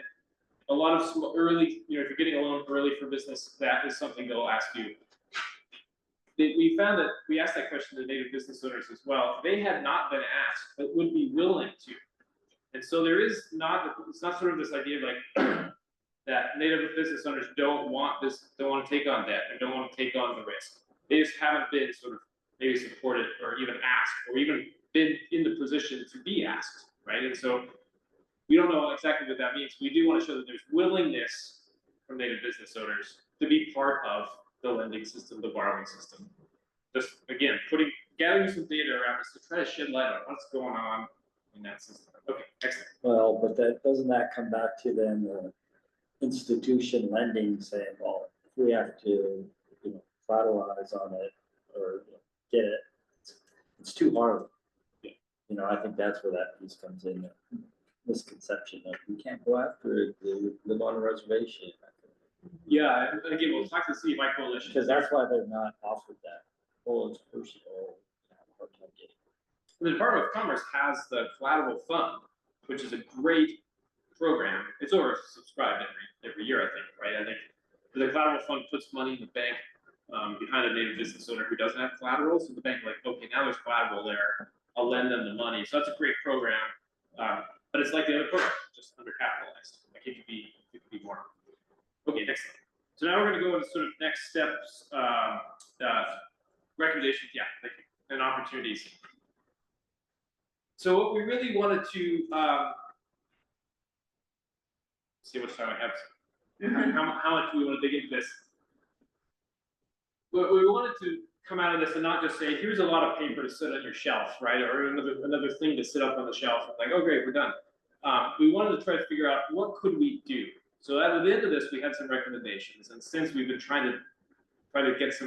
a lot of early, you know, if you're getting a loan early for business, that is something they'll ask you. We found that we asked that question to native business owners as well. They had not been asked, but would be willing to. And so there is not, it's not sort of this idea of like that native business owners don't want to take on debt, or don't want to take on the risk. They just haven't been sort of maybe supported or even asked, or even been in the position to be asked, right? And so we don't know exactly what that means. We do want to show that there's willingness from native business owners to be part of the lending system, the borrowing system. Just again, gathering some data around this to try to shed light on what's going on in that system. Okay, excellent. Well, but doesn't that come back to then the institution lending saying, well, if we have to, you know, collateralize on it or get it, it's too hard. Yeah. You know, I think that's where that piece comes in. Misconception of we can't go after it, they live on a reservation. Yeah, and again, we'll talk to CFI Coalition. Because that's why they're not offered that. Oh, it's personal. I have a hard time getting. The Department of Commerce has the Collateral Fund, which is a great program. It's oversubscribed every year, I think, right? I think the Collateral Fund puts money in the bank behind a native business owner who doesn't have collateral. So the bank like, okay, now there's collateral there. I'll lend them the money. So that's a great program. But it's like the other program, just undercapitalized. Like it could be more. Okay, next slide. So now we're going to go into sort of next steps, recommendations, yeah, thank you, and opportunities. So what we really wanted to see what time I have. How much do we want to dig into this? But we wanted to come out of this and not just say, here's a lot of paper to sit on your shelf, right? Or another thing to sit up on the shelf. Like, oh great, we're done. We wanted to try to figure out what could we do. So at the end of this, we had some recommendations. And since we've been trying to get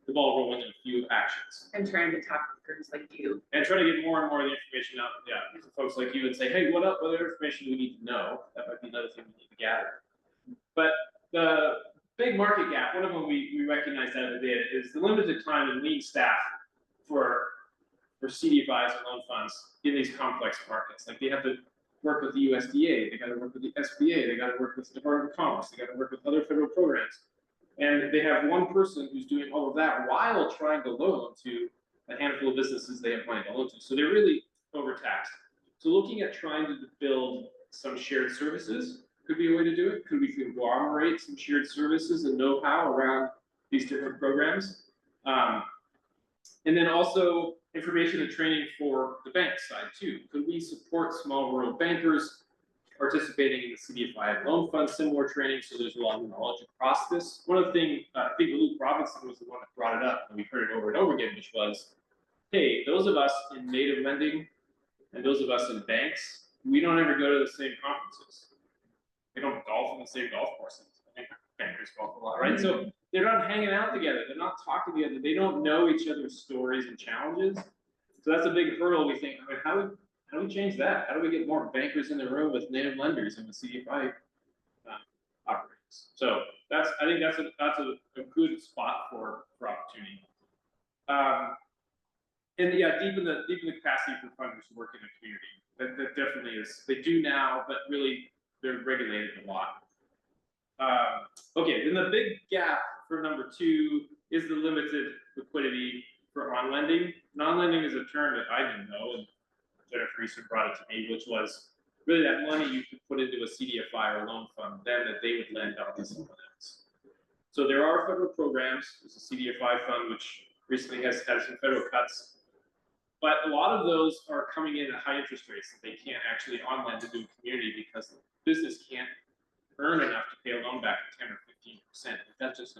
the ball rolling in a few actions. And trying to talk to groups like you. And try to get more and more of the information out, to folks like you and say, hey, what other information do we need to know? That might be another thing we need to gather. But the big market gap, one of them we recognized out of the data is the limited time and lean staff for CDFIs and loan funds in these complex markets. Like they have to work with the USDA, they got to work with the SBA, they got to work with the Department of Commerce, they got to work with other federal programs. And they have one person who's doing all of that while trying to loan to a handful of businesses they have money to loan to. So they're really overtaxed. So looking at trying to build some shared services could be a way to do it. Could we conglomerate some shared services and know-how around these different programs? And then also information and training for the bank side too. Could we support small rural bankers participating in the CDFI loan fund, similar training, so there's a lot of knowledge across this? One of the things, I think Luke Robinson was the one that brought it up, and we've heard it over and over again, which was, hey, those of us in native lending and those of us in banks, we don't ever go to the same conferences. We don't golf on the same golf courses. I think bankers golf a lot, right? So they're not hanging out together. They're not talking together. They don't know each other's stories and challenges. So that's a big hurdle. We think, I mean, how do we change that? How do we get more bankers in the room with native lenders and with CDFI operators? So I think that's a good spot for opportunity. And yeah, deepen the capacity for funders to work in the community. That definitely is. They do now, but really they're regulated a lot. Okay, then the big gap for number 2 is the limited liquidity for on-lending. Non-lending is a term that I didn't know, and Jennifer Easter brought it to me, which was really that money you could put into a CDFI or loan fund, then that they would lend out to someone else. So there are federal programs. There's a CDFI fund, which recently has had some federal cuts. But a lot of those are coming in at high interest rates that they can't actually on-lend into a community because the business can't earn enough to pay a loan back at 10 or 15%. That's just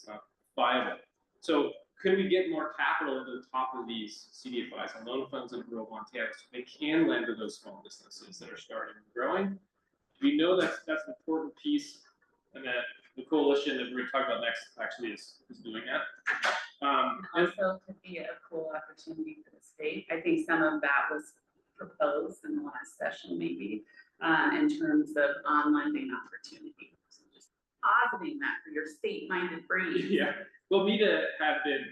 not viable. So could we get more capital into the top of these CDFIs and loan funds in rural Montana so they can lend to those small businesses that are starting and growing? We know that's an important piece, and that the coalition that we're going to talk about next actually is doing that. Also could be a cool opportunity for the state. I think some of that was proposed in the last session, maybe, in terms of on-lending opportunity. So just positing that for your state-minded brain. Yeah. Well, MEDA have been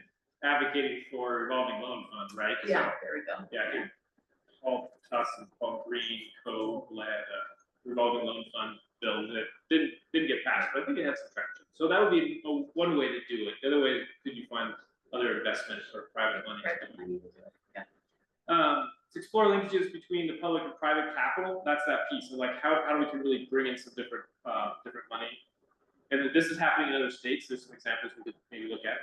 advocating for revolving loan funds, right? Yeah, So, there we go. yeah, I think Paul Tuss and Paul Green led a revolving loan fund bill that didn't get passed, but I think it had some traction. So that would be one way to do it. The other way, could you find other investments or private money? Private money to do it. Yeah. To explore linkages between the public and private capital, that's that piece. So like how we can really bring in some different money. And this is happening in other states. There's some examples we could maybe look at.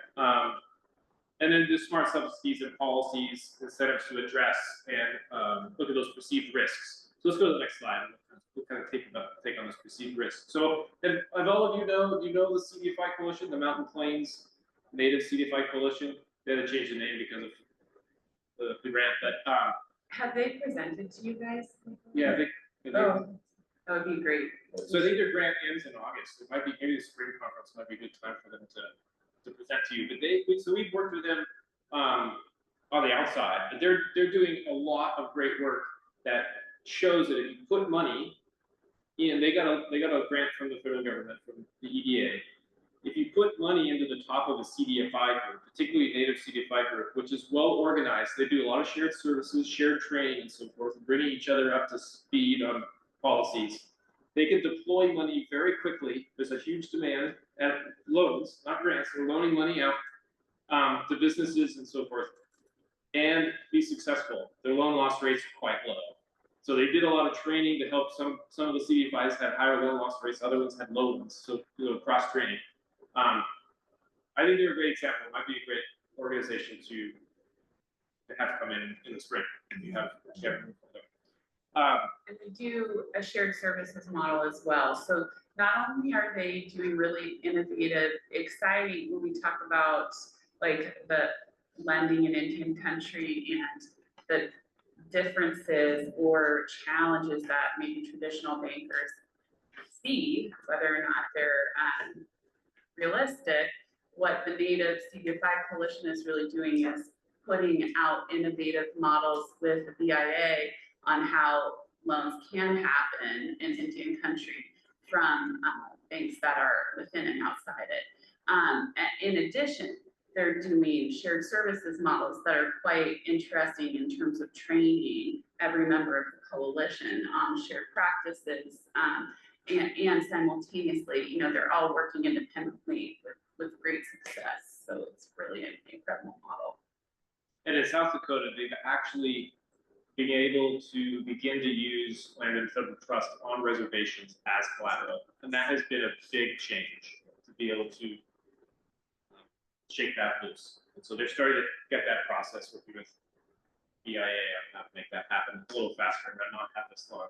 And then the smart subsidies and policies, incentives to address and look at those perceived risks. So let's go to the next slide. We'll kind of take on this perceived risk. So if all of you know, do you know the CDFI Coalition, the Mountain Plains Native CDFI Coalition? They had to change the name because of the grant, but have they presented to you guys? yeah, that would be great. So I think their grant ends in August. It might be, maybe the spring conference might be a good time for them to present to you. But so we've worked with them on the outside, but they're doing a lot of great work that shows that if you put money in, they got a grant from the federal government, from the EDA. If you put money into the top of a CDFI group, particularly native CDFI group, which is well organized, they do a lot of shared services, shared training, and so forth, and bringing each other up to speed on policies. They can deploy money very quickly. There's a huge demand at loans, not grants. They're loaning money out to businesses and so forth, and be successful. Their loan loss rates are quite low. So they did a lot of training to help some of the CDFIs had higher loan loss rates. Other ones had low ones. So cross training. I think they're a great example. It might be a great organization to have come in the spring. If you have and they do a shared services model as well. So not only are they doing really innovative, exciting, when we talk about like the lending in Indian country and the differences or challenges that maybe traditional bankers see, whether or not they're realistic, what the Native CDFI Coalition is really doing is putting out innovative models with the BIA on how loans can happen in Indian country from banks that are within and outside it. In addition, they're doing shared services models that are quite interesting in terms of training every member of the coalition on shared practices, and simultaneously, they're all working independently with great success. So it's really an incredible model. And in South Dakota, they've actually been able to begin to use land and federal trust on reservations as collateral. And that has been a big change to be able to shake that loose. And so they're starting to get that process working with BIA on how to make that happen a little faster and not have this long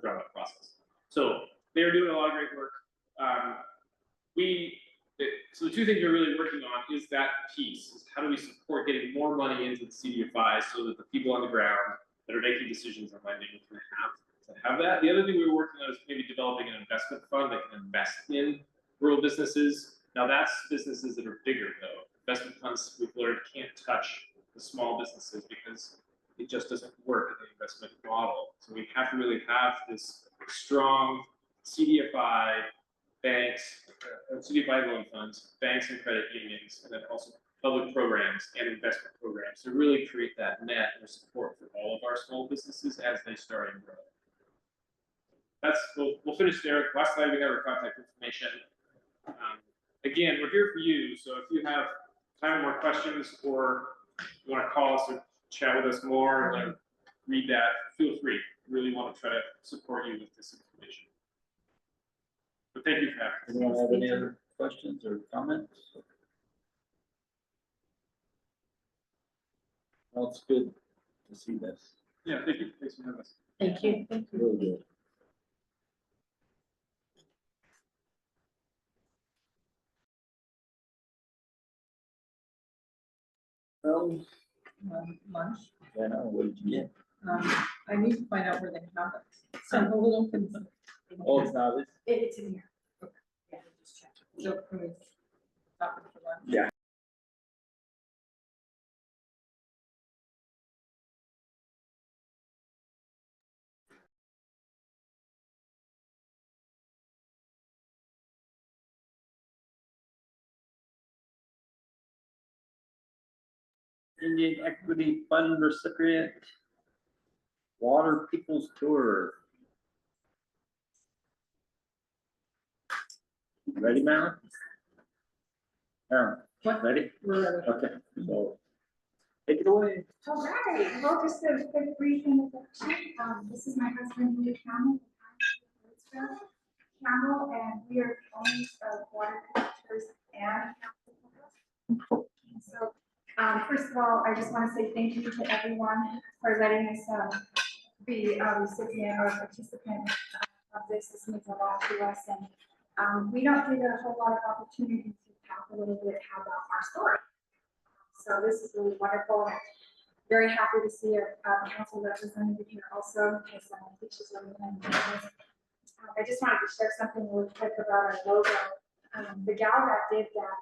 drawn out process. So they're doing a lot of great work. So the two things we're really working on is that piece, is how do we support getting more money into the CDFI so that the people on the ground that are making decisions on lending can have that. The other thing we were working on is maybe developing an investment fund that can invest in rural businesses. Now that's businesses that are bigger though. Investment funds, we've learned, can't touch the small businesses because it just doesn't work in the investment model. So we have to really have this strong CDFI, banks, CDFI loan funds, banks and credit unions, and then also public programs and investment programs to really create that net of support for all of our small businesses as they start and grow. We'll finish there. Last slide, we have our contact information. Again, we're here for you. So if you have time or more questions, or you want to call us or chat with us more, or want to read that, feel free. We really want to try to support you with this information. But thank you for having us. Anyone have any other questions or comments? Well, it's good to see this. Yeah, thank you. Thanks for having us. Thank you. Really good. Well, Lunch. yeah, no, what did you get? I need to find out where they have it. So I'm a little concerned. Oh, it's not, It's in here. Okay. Yeah, just check. So can we stop it for lunch? yeah. Indian Equity Fund recipient, Water People's Tour. Ready, Marilyn? Marilyn, What? ready? We're ready. Okay, so take it away. All right, well, just a quick brief introduction. This is my husband, Lee Campbell, and we are owners of water collectors and. So, first of all, I just want to say thank you to everyone for letting us be a recipient or participant of this. This means a lot to us, and we don't get a whole lot of opportunity to talk a little bit about our story. So this is really wonderful. And very happy to see a council representative here also, because I think she's really going to I just wanted to share something really quick about our logo. The gal that did that,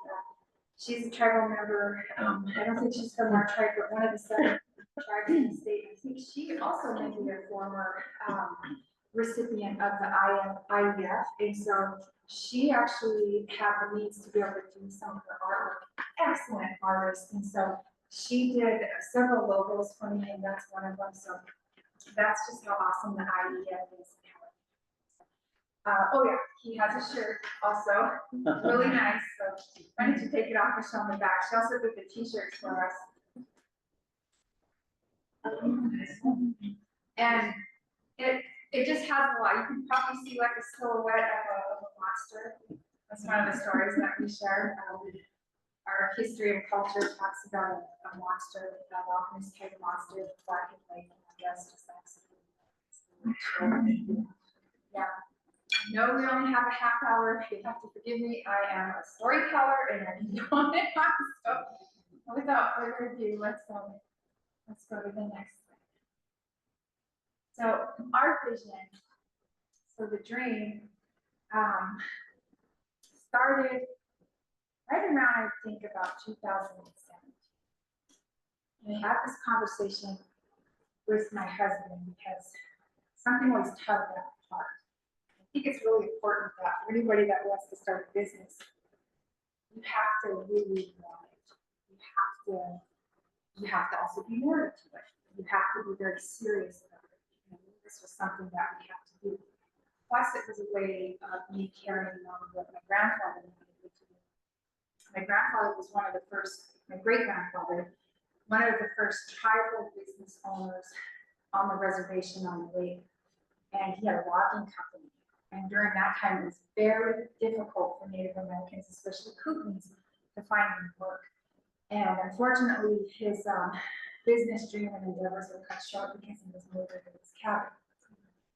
she's a tribal member. I don't think she's from our tribe, but one of the 7 tribes in the state. I think she also may be a former recipient of the IEF, and so she actually had the means to be able to do some of her artwork. Excellent artist, and so she did several logos for me, and that's one of them. So that's just how awesome the IEF is. Oh yeah, he has a shirt also, really nice. So I need to take it off and show on the back. She also did the t-shirts for us. And it just has a lot. You can probably see like a silhouette of a monster. That's one of the stories that we shared. Our history and culture talks about a monster, a Loch Ness type monster, black and white, and I guess just like yeah. No, we only have a half hour. You have to forgive me. I am a storyteller and I can go on and on. So without further ado, let's go to the next slide. So our vision, so the dream, started right around, I think, about 2007. I had this conversation with my husband because something was tugged at my heart. I think it's really important that for anybody that wants to start a business, you have to really want it. You have to also be married to it. You have to be very serious about it. And this was something that we have to do. Plus, it was a way of me carrying on what my grandfather wanted me to do. My grandfather was one of the first, my great grandfather one of the first tribal business owners on the reservation on the lake. And he had a logging company. And during that time, it was very difficult for Native Americans, especially Kootenays, to find work. And unfortunately, his business dream and endeavors were cut short because he was murdered in his cabin.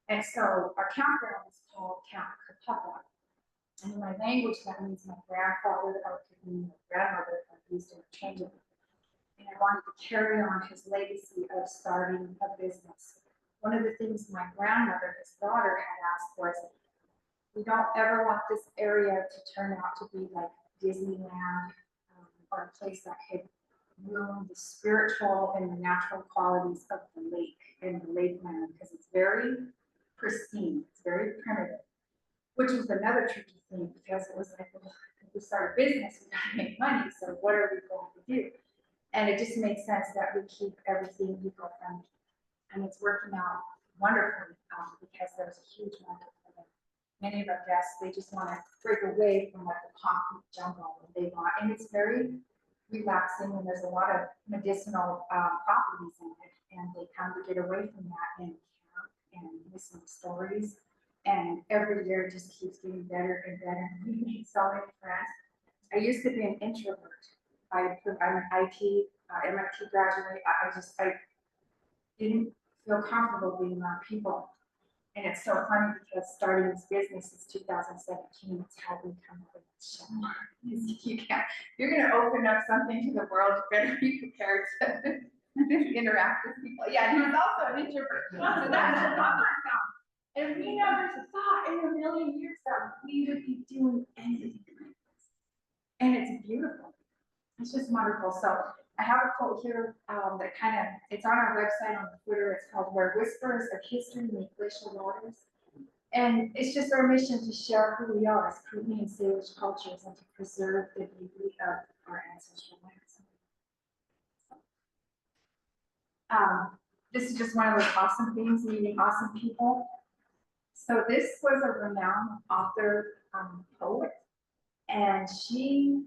And so our campground was called Camp Kapapa. And in my language, that means my grandfather or my grandmother used interchangeably. And I wanted to carry on his legacy of starting a business. One of the things my grandmother, his daughter, had asked was, we don't ever want this area to turn out to be like Disneyland or a place that could ruin the spiritual and the natural qualities of the lake and the lakeland, because it's very pristine, it's very primitive, which was another tricky thing, because it was like, well, if we start a business, we gotta make money, so what are we going to do? And it just makes sense that we keep everything eco-friendly. And it's working out wonderfully because there's a huge market for them. Many of our guests, they just want to break away from like the concrete jungle that they want. And it's very relaxing, and there's a lot of medicinal properties in it. And they come to get away from that and camp and listen to stories. And every year it just keeps getting better and better. We made so many friends. I used to be an introvert. I'm an IT, MIT graduate. I didn't feel comfortable being around people. And it's so funny because starting this business since 2017, it's how we come up with this show. You can't, you're going to open up something to the world, you better be prepared to interact with people. Yeah, he was also an introvert. So that's a comfort zone. And we never thought in a million years that we would be doing anything like this. And it's beautiful. It's just wonderful. So I have a quote here that kind of, it's on our website on Twitter. It's called "Where Whispers of History Meet Glacial Waters." And it's just our mission to share who we are as Kootenai and Salish cultures and to preserve the beauty of our ancestral lands. This is just one of those awesome things, meeting awesome people. So this was a renowned author, poet, and she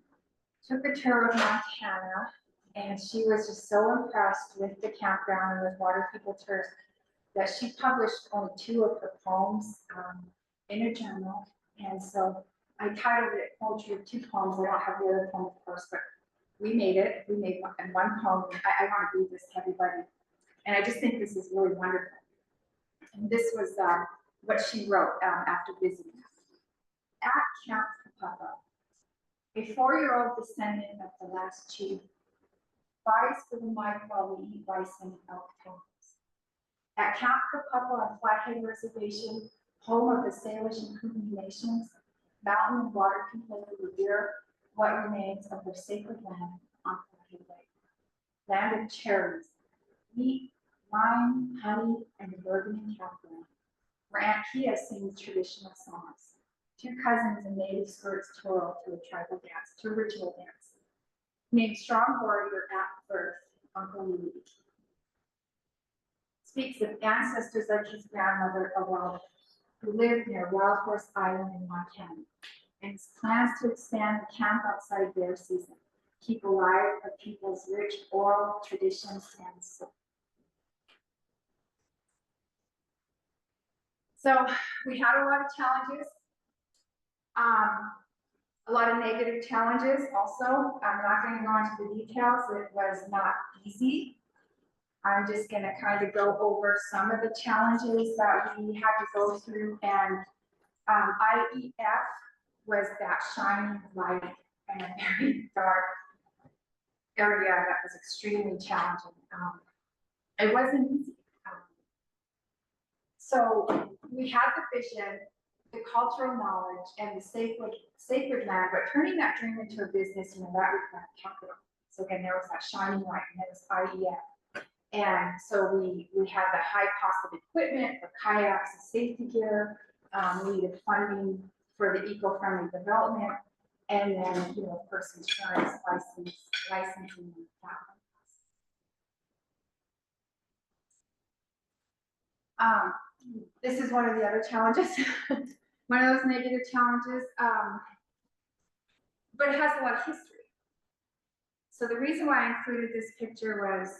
took a tour of Montana, and she was just so impressed with the campground and with Water People Tours that she published only 2 of her poems in a journal. And so I titled it Poetry of 2 Poems. I don't have the other poem, of course, but we made it. We made one poem. I want to read this to everybody. And I just think this is really wonderful. And this was what she wrote after visiting us. At Camp Kapapa, a 4-year-old descendant of the last chief buys for the mic while we eat bison and elk tongues. At Camp Kapapa on Flathead Reservation, home of the Salish and Kootenai nations, mountain and water people who revere what remains of their sacred land on Flathead Lake. Land of cherries, meat, wine, honey, and the Burgundy campground, where Aunt Kia sings traditional songs. 2 cousins in native skirts twirl to a tribal dance, to a ritual dance. Named Strong Warrior at birth, Uncle Lee. Speaks of ancestors like his grandmother, Awala, who lived near Wild Horse Island in Montana, and his plans to expand the camp outside their season, keep alive a people's rich oral traditions and soul. So we had a lot of challenges. A lot of negative challenges also. I'm not going to go into the details. It was not easy. I'm just going to kind of go over some of the challenges that we had to go through. And IEF was that shining light in a very dark area that was extremely challenging. It wasn't easy. So we had the vision, the cultural knowledge, and the sacred land, but turning that dream into a business, that required capital. So again, there was that shining light, and there was IEF. And so we had the high cost of equipment, the kayaks, and safety gear. We needed funding for the eco-friendly development, and then, of course, insurance, licensing, and capital. This is one of the other challenges, one of those negative challenges, but it has a lot of history. So the reason why I included this picture was,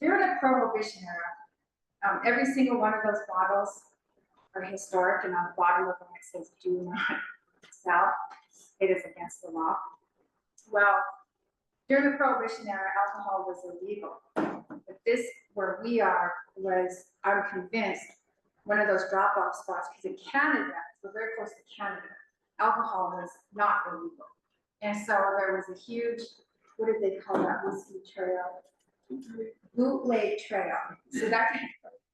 during the Prohibition era, every single one of those bottles are historic, and on the bottom of them it says, "Do not sell. It is against the law." Well, during the Prohibition era, alcohol was illegal. But this, where we are, was, I'm convinced, one of those drop-off spots, because in Canada, we're very close to Canada, alcohol was not illegal. And so there was a huge, what did they call that whiskey trail? Bootleg trail. So that,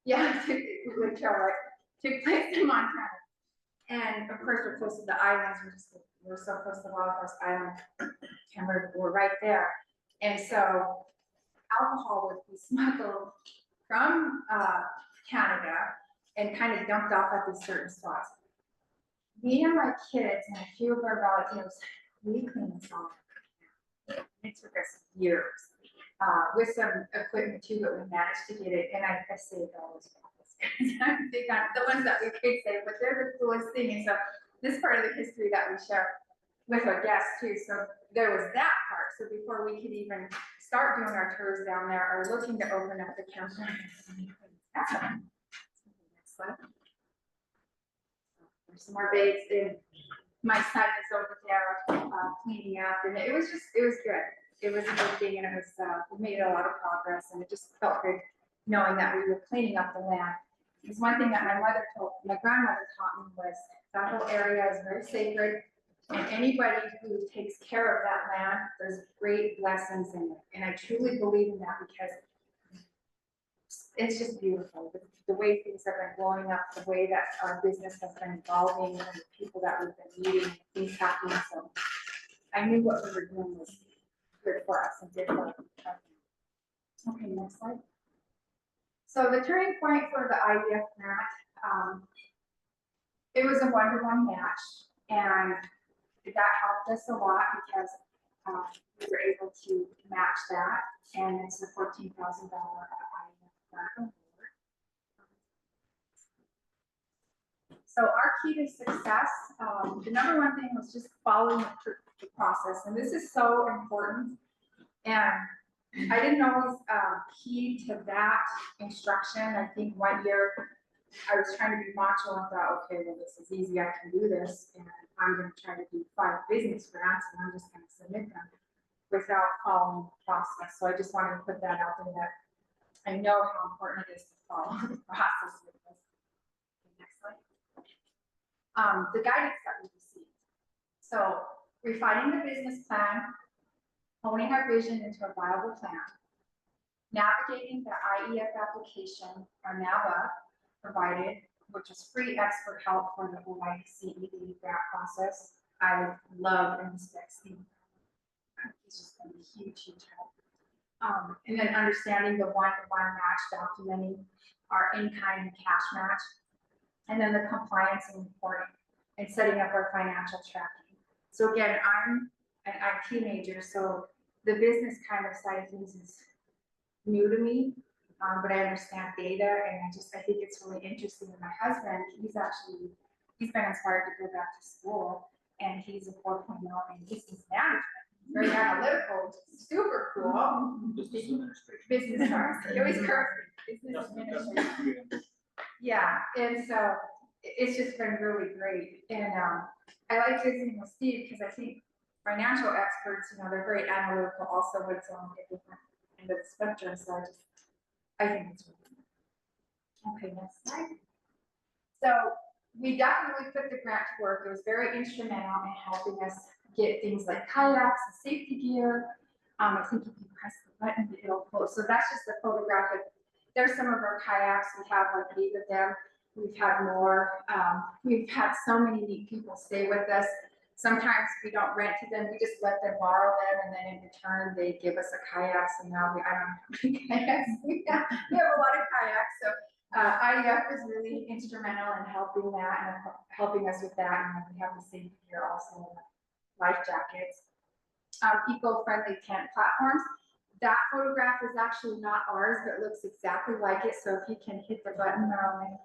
yeah, bootleg trail, right? Took place in Montana. And of course, we're close to the islands. We're so close to the Wild Horse Island. We're right there. And so alcohol would be smuggled from Canada and kind of dumped off at these certain spots. Me and my kids and a few of our relatives, we cleaned this all up. It took us years with some equipment too, but we managed to get it. And I saved all those bottles. They got the ones that we could save, but they're the coolest thing. And so this part of the history that we share with our guests too. So there was that part. So before we could even start doing our tours down there or looking to open up the campground. Next slide. There's some more baits, and my son is over there cleaning up, and it was good. It was a good thing, and it was, we made a lot of progress, and it just felt good knowing that we were cleaning up the land. Because one thing that my grandmother taught me was that whole area is very sacred, and anybody who takes care of that land, there's great blessings in it. And I truly believe in that because it's just beautiful. The way things have been blowing up, the way that our business has been evolving, and the people that we've been meeting, things happening. So I knew what we were doing was good for us and good for us. Okay, next slide. So the turning point for the IDF grant, it was a one-to-one match, and that helped us a lot because we were able to match that, and it's a $14,000 IDF grant award. So our key to success, the number one thing was just following the process, and this is so important. And I didn't always key to that instruction. I think one year I was trying to be macho and thought, okay, well, this is easy, I can do this, and I'm going to try to do 5 business grants, and I'm just going to submit them without following the process. So I just wanted to put that out there that I know how important it is to follow the process with this. Next slide. The guidance that we received. So refining the business plan, honing our vision into a viable plan, navigating the IEF application, our NAVA provided, which is free expert help for the OICED grant process. I love and respect Steve. He's just been a huge, huge help. And then understanding the one-to-one match, documenting our in-kind and cash match, and then the compliance and reporting, and setting up our financial tracking. So again, I'm an IT major, so the business kind of side of things is new to me, but I understand data, and I think it's really interesting. And my husband, he's been inspired to go back to school, and he's a 4.0 in business management. Very analytical, super cool. Business administration. Business, sorry, it was perfect. Business administration. Yeah, and so it's just been really great. And I like visiting with Steve because I think financial experts, they're very analytical also, but it's on a different end of the spectrum. So I think it's really good. Okay, next slide. So we definitely put the grant to work. It was very instrumental in helping us get things like kayaks and safety gear. I think if you press the button, it'll pull. So that's just a photographic. There's some of our kayaks. We have like 8 of them. We've had more. We've had so many neat people stay with us. Sometimes we don't rent to them. We just let them borrow them, and then in return they give us a kayak. So now I don't know how many kayaks we have. We have a lot of kayaks. So IDF is really instrumental in helping that and helping us with that. And we have the safety gear also, life jackets. Eco-friendly tent platforms. That photograph is actually not ours, but looks exactly like it. So if you can hit the button, Marilyn.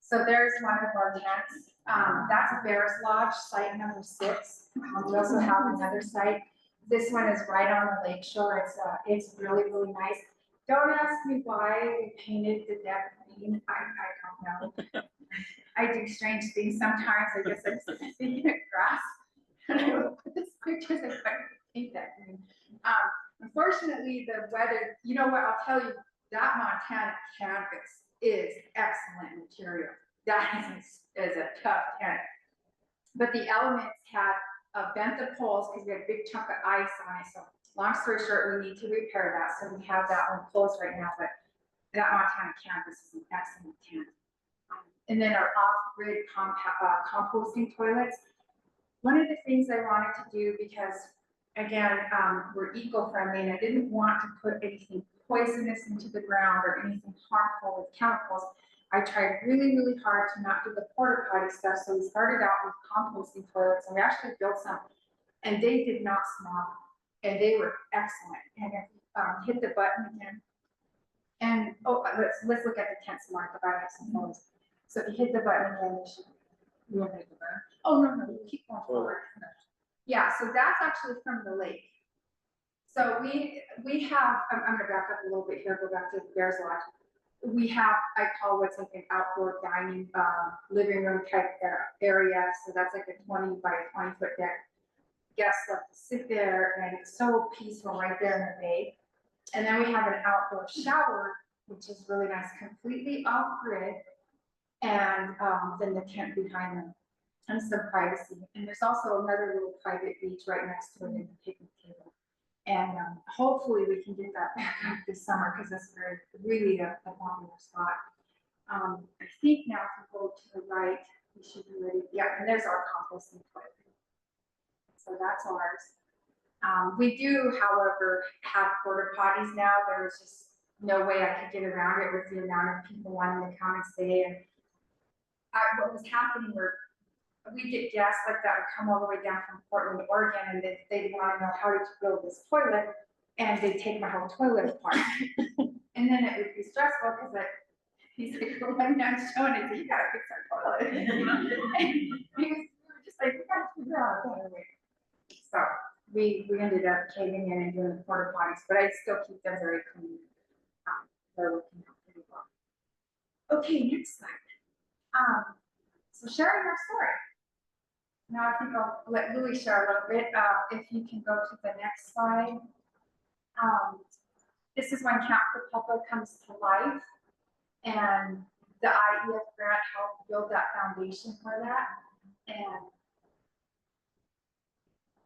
So there's one of our tents. That's Bears Lodge, site number 6. We also have another site. This one is right on the lake shore. It's really, really nice. Don't ask me why we painted the deck green. I don't know. I do strange things sometimes. I guess I'm thinking of grass. And I will put this pictures and paint that green. Unfortunately, the weather, you know what, I'll tell you, that Montana canvas is excellent material. That is a tough tent. But the elements had bent the poles because we had a big chunk of ice on it. So long story short, we need to repair that. So we have that one closed right now, but that Montana canvas is an excellent tent. And then our off-grid composting toilets. One of the things I wanted to do, because again, we're eco-friendly and I didn't want to put anything poisonous into the ground or anything harmful with chemicals. I tried really, really hard to not do the porta potty stuff. So we started out with composting toilets and we actually built some and they did not smell and they were excellent. And if hit the button again. And let's look at the tent some more. I have some photos. So if you hit the button again, you won't hit the button. Oh, no, keep going forward. Yeah, so that's actually from the lake. So we have, I'm gonna back up a little bit here, go back to the Bears Lodge. We have, I call what's like an outdoor dining, living room type area. So that's like a 20 by 20 foot deck. Guests love to sit there and it's so peaceful right there in the bay. And then we have an outdoor shower, which is really nice, completely off grid. And then the tent behind them and some privacy. And there's also another little private beach right next to it in the picnic table. And hopefully we can get that back up this summer because that's really a popular spot. I think now if we go to the right, we should be ready. Yeah, and there's our composting toilet. So that's ours. We do, however, have porta potties now. There's just no way I could get around it with the amount of people wanting to come and stay. And what was happening were we get guests like that would come all the way down from Portland, Oregon, and they'd want to know how to build this toilet, and they'd take my whole toilet apart. And then it would be stressful because he's like, well, I'm not showing it, you gotta fix our toilet. And we were just like, we gotta figure out a better way. So we ended up caving in and doing the porta potties, but I still keep them very clean. They're looking out pretty well. Okay, next slide. So sharing our story. Now I think I'll let Louis share a little bit. If you can go to the next slide. This is when Camp for Public comes to life. And the IEF grant helped build that foundation for that. And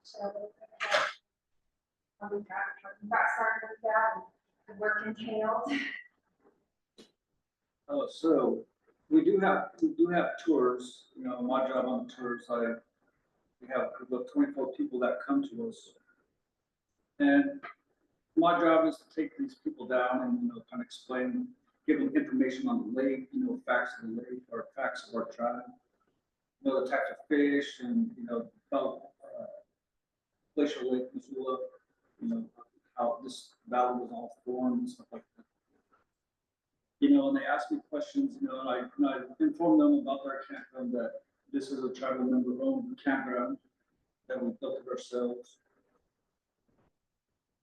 share a little bit about how we got started with that and the work entailed. Oh, so we do have tours. You know, my job on the tours, we have about 24 people that come to us, and my job is to take these people down and kind of explain, give them information on the lake, facts of the lake or facts of our tribe, the types of fish, and about glacial Lake Missoula, how this valley was all formed and stuff like that. And they ask me questions, and I inform them about our campground, that this is a tribal member owned campground that we built it ourselves.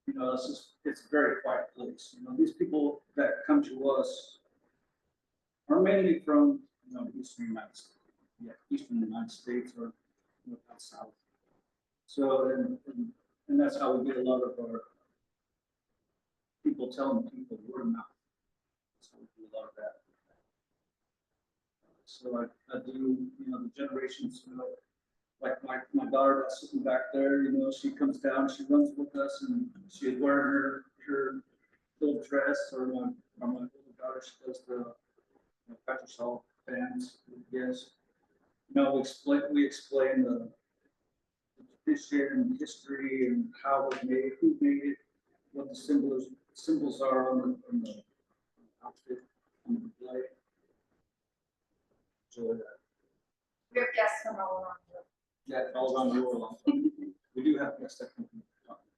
It's a very quiet place. These people that come to us are mainly from, Eastern United States or down south. So, and that's how we get a lot of our people telling people word of mouth. So we do a lot of that. So I do, the generations, like my daughter that's sitting back there, she comes down, she runs with us, and she's wearing her little dress, or my little daughter, she does the petrol bands, yes. We explain the tradition and history and how it was made, who made it, what the symbols are on the outfit, on the flag. Enjoy that. We have guests from all around the world. Yeah, all around the world. We do have guests that come from the continent.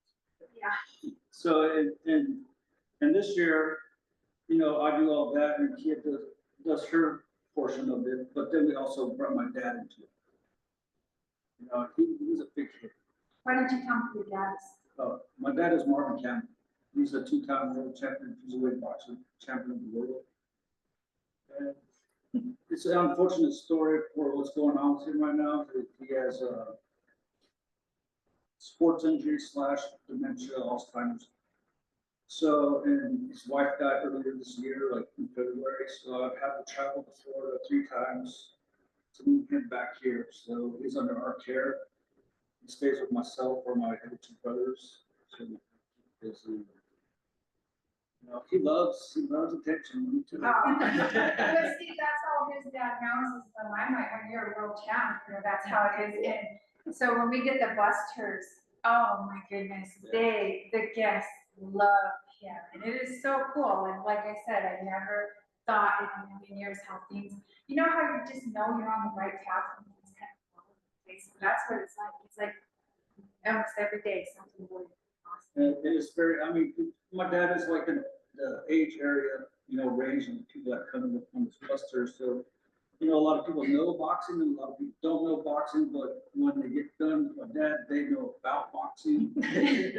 Yeah. So and this year, I do all that, and Kia does her portion of it, but then we also brought my dad into it. You know, he's a big kid. Why did you come to your dad's? My dad is Martin Campbell. He's a two-time world champion, cruiserweight boxer, champion of the world. And it's an unfortunate story for what's going on with him right now. He has a sports injury / dementia, Alzheimer's. So, and his wife died earlier this year, like in February. So I've had to travel to Florida 3 times to move him back here. So he's under our care. He stays with myself or my other 2 brothers. So busy. You know, he loves attention. Me too. But see, that's all his dad knows is the limelight when you're a world champ, you know, that's how it is. And so when we get the busters, oh my goodness, the guests love him. And it is so cool. And like I said, I never thought in a million years how things, you know how you just know you're on the right path and things kind of fall into place. That's what it's like. It's like almost every day something really awesome. It is very, I mean, my dad is like in the age area, you know, range and people that come in on this cluster. So, you know, a lot of people know boxing and a lot of people don't know boxing, but when they get done with my dad, they know about boxing. They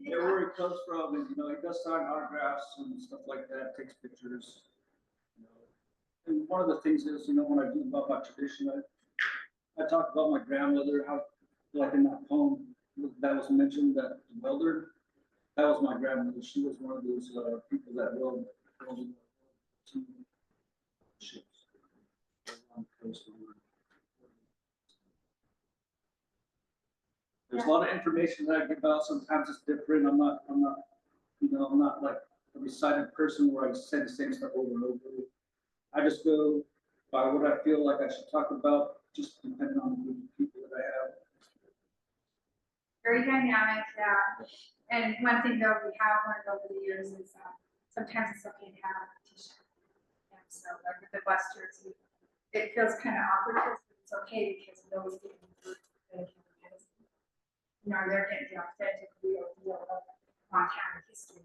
know where he comes from, and, you know, he does sign autographs and stuff like that, takes pictures. You know. And one of the things is, you know, when I do about my tradition, I talk about my grandmother, how, like in that poem that was mentioned, that welder, that was my grandmother. She was one of those people that welded ships. There's a lot of information that I give out. Sometimes it's different. I'm not, you know, I'm not like a recited person where I say the same stuff over and over. I just go by what I feel like I should talk about, just depending on the people that I have. Very dynamic, yeah. And one thing though we have learned over the years is sometimes it's okay to have a competition. And so like with the busters, it feels kind of awkward, but it's okay because we always get you know, they're getting the authentic real deal of Montana history.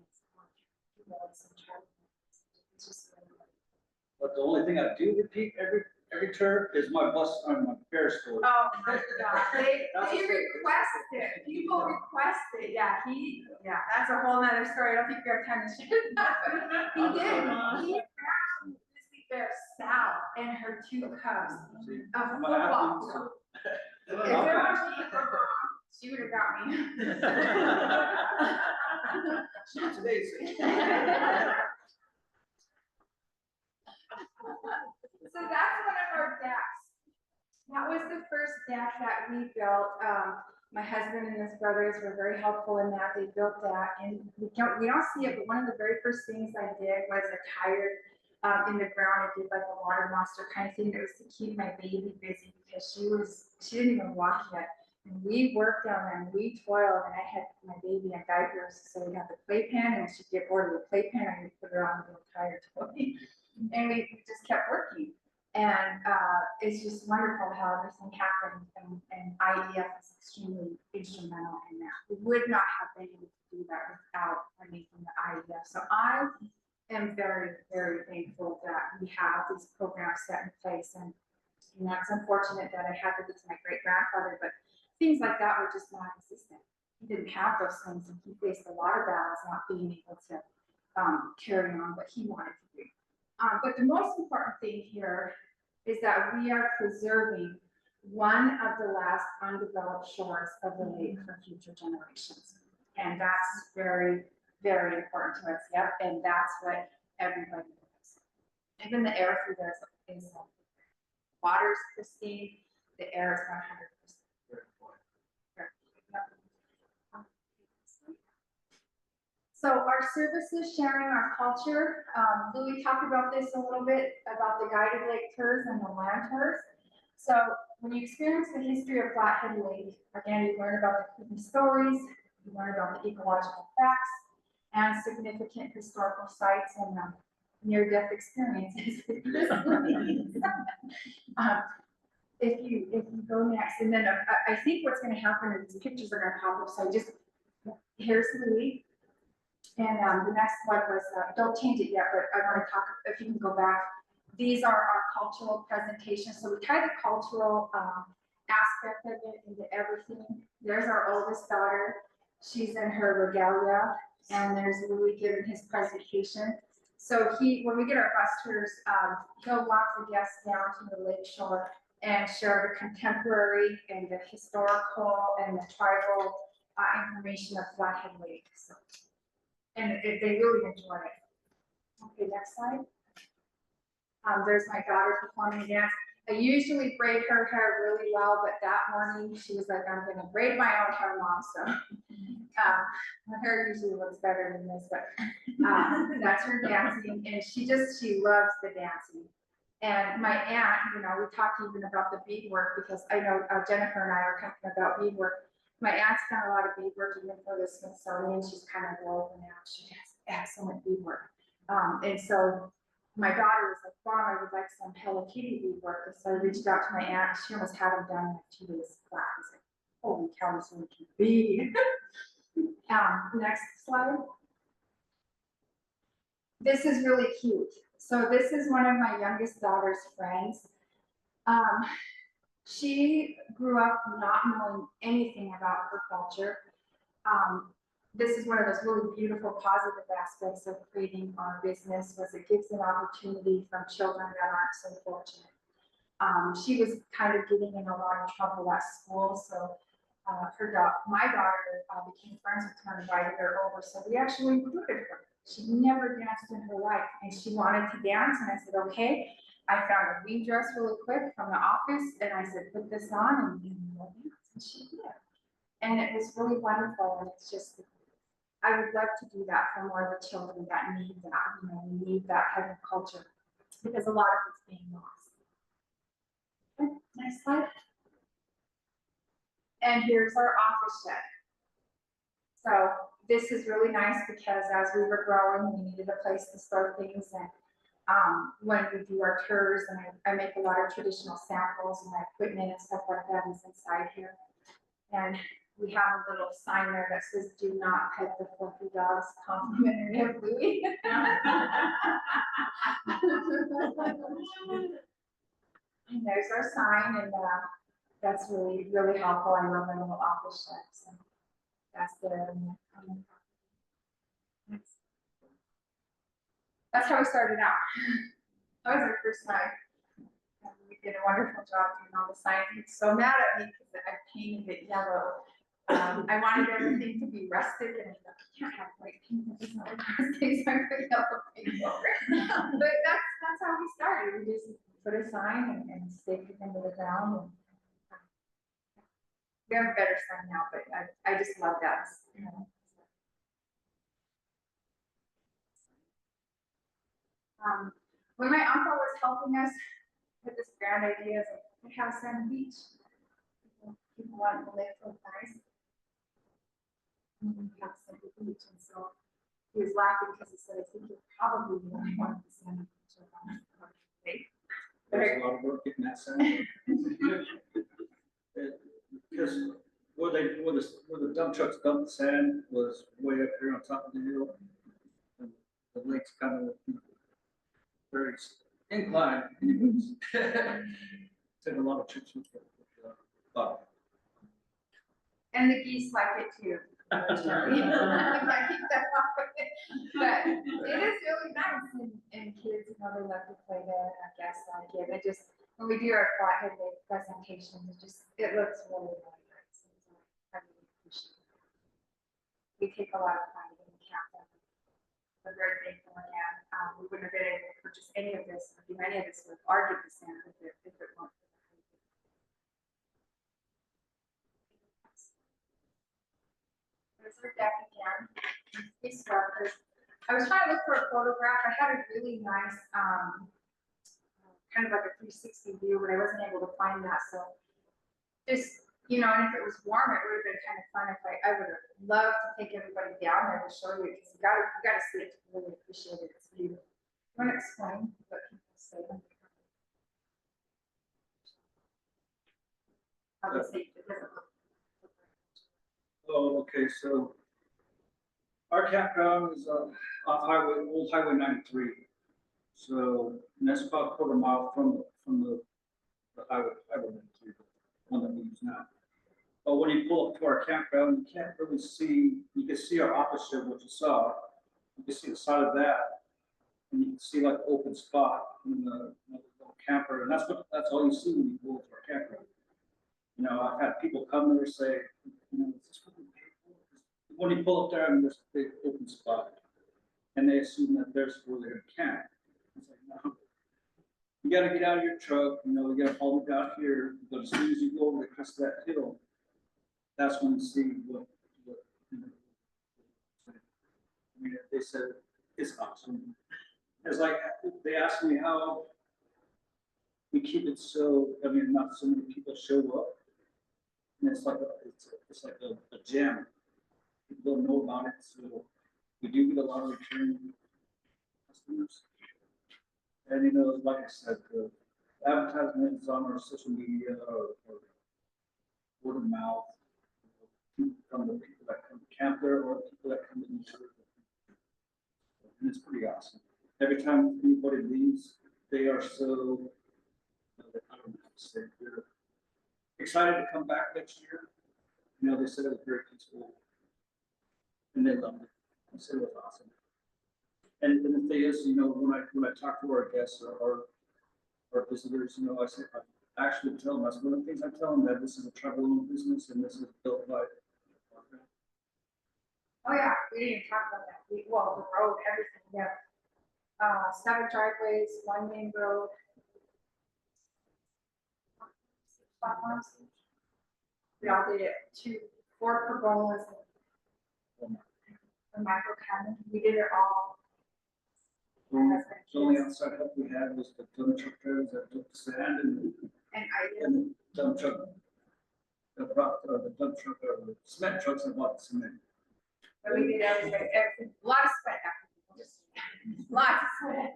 It's just But the only thing I do repeat every term is my bear story. oh my God, they request it. People request it. Yeah, that's a whole nother story. I don't think we have time to share that. He did. He found Grizzly Bear Sal and her 2 cubs of football. If it was me, she would have got me. Not today, see? So that's one of our decks. That was the first deck that we built. My husband and his brothers were very helpful in that. They built that, and we don't see it, but one of the very first things I did was a tire in the ground. I did like a water monster kind of thing. It was to keep my baby busy because she didn't even walk yet. And we worked on them, we toiled, and I had my baby in diapers. So we had the playpen, and when she'd get bored of the playpen, I would put her on the little tire toy. And we just kept working. And it's just wonderful how everything happened. And IEF is extremely instrumental in that. We would not have been able to do that without money from the IEF. So I am very, very thankful that we have these programs set in place. And that's unfortunate that I had to lose my great grandfather, but things like that were just non-existent. He didn't have those things, and he faced a lot of battles not being able to carry on what he wanted to do. But the most important thing here is that we are preserving one of the last undeveloped shores of the lake for future generations. And that's very, very important to us. Yep. And that's what everybody does. Even the air through there is water's pristine, the air is 100%. So our services, sharing our culture. Louis talked about this a little bit about the guided lake tours and the land tours. So when you experience the history of Flathead Lake, again, you learn about the creepy stories, you learn about the ecological facts and significant historical sites and near-death experiences. If you go next, and then I think what's going to happen is these pictures are going to pop up. So just here's Louis. And the next one was, don't change it yet, but I want to talk, if you can go back, These are our cultural presentations, so we tie the cultural aspect of it into everything. There's our oldest daughter, she's in her regalia, and there's Louis giving his presentation. So when we get our bus tours, he'll walk the guests down to the lake shore and share the contemporary and the historical and the tribal information of Flathead Lake. So, and they really enjoy it. Okay, next slide. There's my daughter performing dance. I usually braid her hair really well, but that morning she was like, I'm gonna braid my own hair, Mom. So her hair usually looks better than this, but that's her dancing, and she loves the dancing. And my aunt, you know, we talked even about the beadwork, because I know Jennifer and I were talking about beadwork. My aunt's done a lot of beadwork even for the Smithsonian. She's kind of old now. She has excellent beadwork. And so my daughter was like, Mom, I would like some Hello Kitty beadwork. So I reached out to my aunt. She almost had them done in 2 days flat. I was like, holy cow, this one can bead. Next slide. This is really cute. So this is one of my youngest daughter's friends. She grew up not knowing anything about her culture. This is one of those really beautiful positive aspects of creating our business, was it gives an opportunity from children that aren't so fortunate. She was kind of getting in a lot of trouble at school, so my daughter became friends with her and invited her over, so we actually included her. She never danced in her life, and she wanted to dance, and I said, okay. I found a weave dress really quick from the office, and I said, put this on, and we'll dance, and she did. And it was really wonderful, and it's just, I would love to do that for more of the children that need that, you know, need that kind of culture, because a lot of it's being lost. Okay, next slide. And here's our office shed. So this is really nice, because as we were growing, we needed a place to store things, and when we do our tours, and I make a lot of traditional samples, and my equipment and stuff like that is inside here. And we have a little sign there that says, do not pet the fluffy dogs, complimentary of Louis. And there's our sign, and that's really, really helpful. I love my little office shed. So that's there. That's how we started out. That was our first time. And we did a wonderful job doing all the signs. He's so mad at me because I painted it yellow. I wanted everything to be rustic, and I thought, I can't have white paint. It's not rustic, so I put yellow paint over it. But that's how we started. We just put a sign and staked it into the ground. And, we have a better sign now, but I just love that. You know. When my uncle was helping us with this grand idea of have Sand Beach, people wanted to live so nice. We have Sand Beach, and so he was laughing because he said, I think you probably really want to Sand Beach around the lake. There's a lot of work getting that sand. Because where the dump trucks dumped the sand was way up here on top of the hill. And the lake's kind of very inclined. Took a lot of trips with the buck. And the geese like it too. But it is really nice, and kids, you know, they love to play there. I guess like it. It just, when we do our Flathead Lake presentation, it looks really, really nice. I really appreciate it. We take a lot of pride in the camp. We're very thankful, and we wouldn't have been able to purchase any of this or do any of this with our gift sand if it weren't for the There's our deck again. These structures. I was trying to look for a photograph. I had a really nice, kind of like a 360 view, but I wasn't able to find that. So just, you know, and if it was warm, it would have been kind of fun if I would have loved to take everybody down there to show you, because you gotta see it to really appreciate it. It's beautiful. You want to explain what people say? How they say it doesn't look. Oh, okay, so our campground is off old Highway 93. So, and that's about a quarter mile from the highway lane to the one that we use now. But when you pull up to our campground, you can't really see, you can see our opposite of what you saw. You can see the side of that, and you can see like the open spot in the little camper, and that's all you see when you pull up to our campground. You know, I've had people come there say, you know, is this what we paid for? When you pull up there and there's a big open spot, and they assume that there's where they're gonna camp. It's like, no. You gotta get out of your truck, you know, you gotta haul it down here, but as soon as you go over the crest of that hill, that's when you see what, you know. I mean, they said, it's awesome. It's like, they asked me how we keep it so, I mean, not so many people show up. And it's like it's like a gem. People don't know about it, so we do get a lot of return customers. And you know, like I said, the advertisement is on our social media or word of mouth from the people that come to camp there or people that come to the church. And it's pretty awesome. Every time anybody leaves, they are so, I don't know how to say it, they're excited to come back next year. You know, they said it was very peaceful. And they loved it. They said it was awesome. And the thing is, you know, when I talk to our guests or our visitors, you know, I say, I actually tell them, that's one of the things I tell them, that this is a travel-owned business and this is built by. Oh, yeah, we didn't even talk about that. Well, the road, everything, yeah. 7 driveways, 1 main road. 5 miles. We all did it, 4 pergolas. A micro cabin, we did it all. The only outside help we had was the dump truck drivers that took the sand and the dump truck. The dump truck, the cement trucks that bought the cement. But we did everything, a lot of sweat after, just lots of sweat.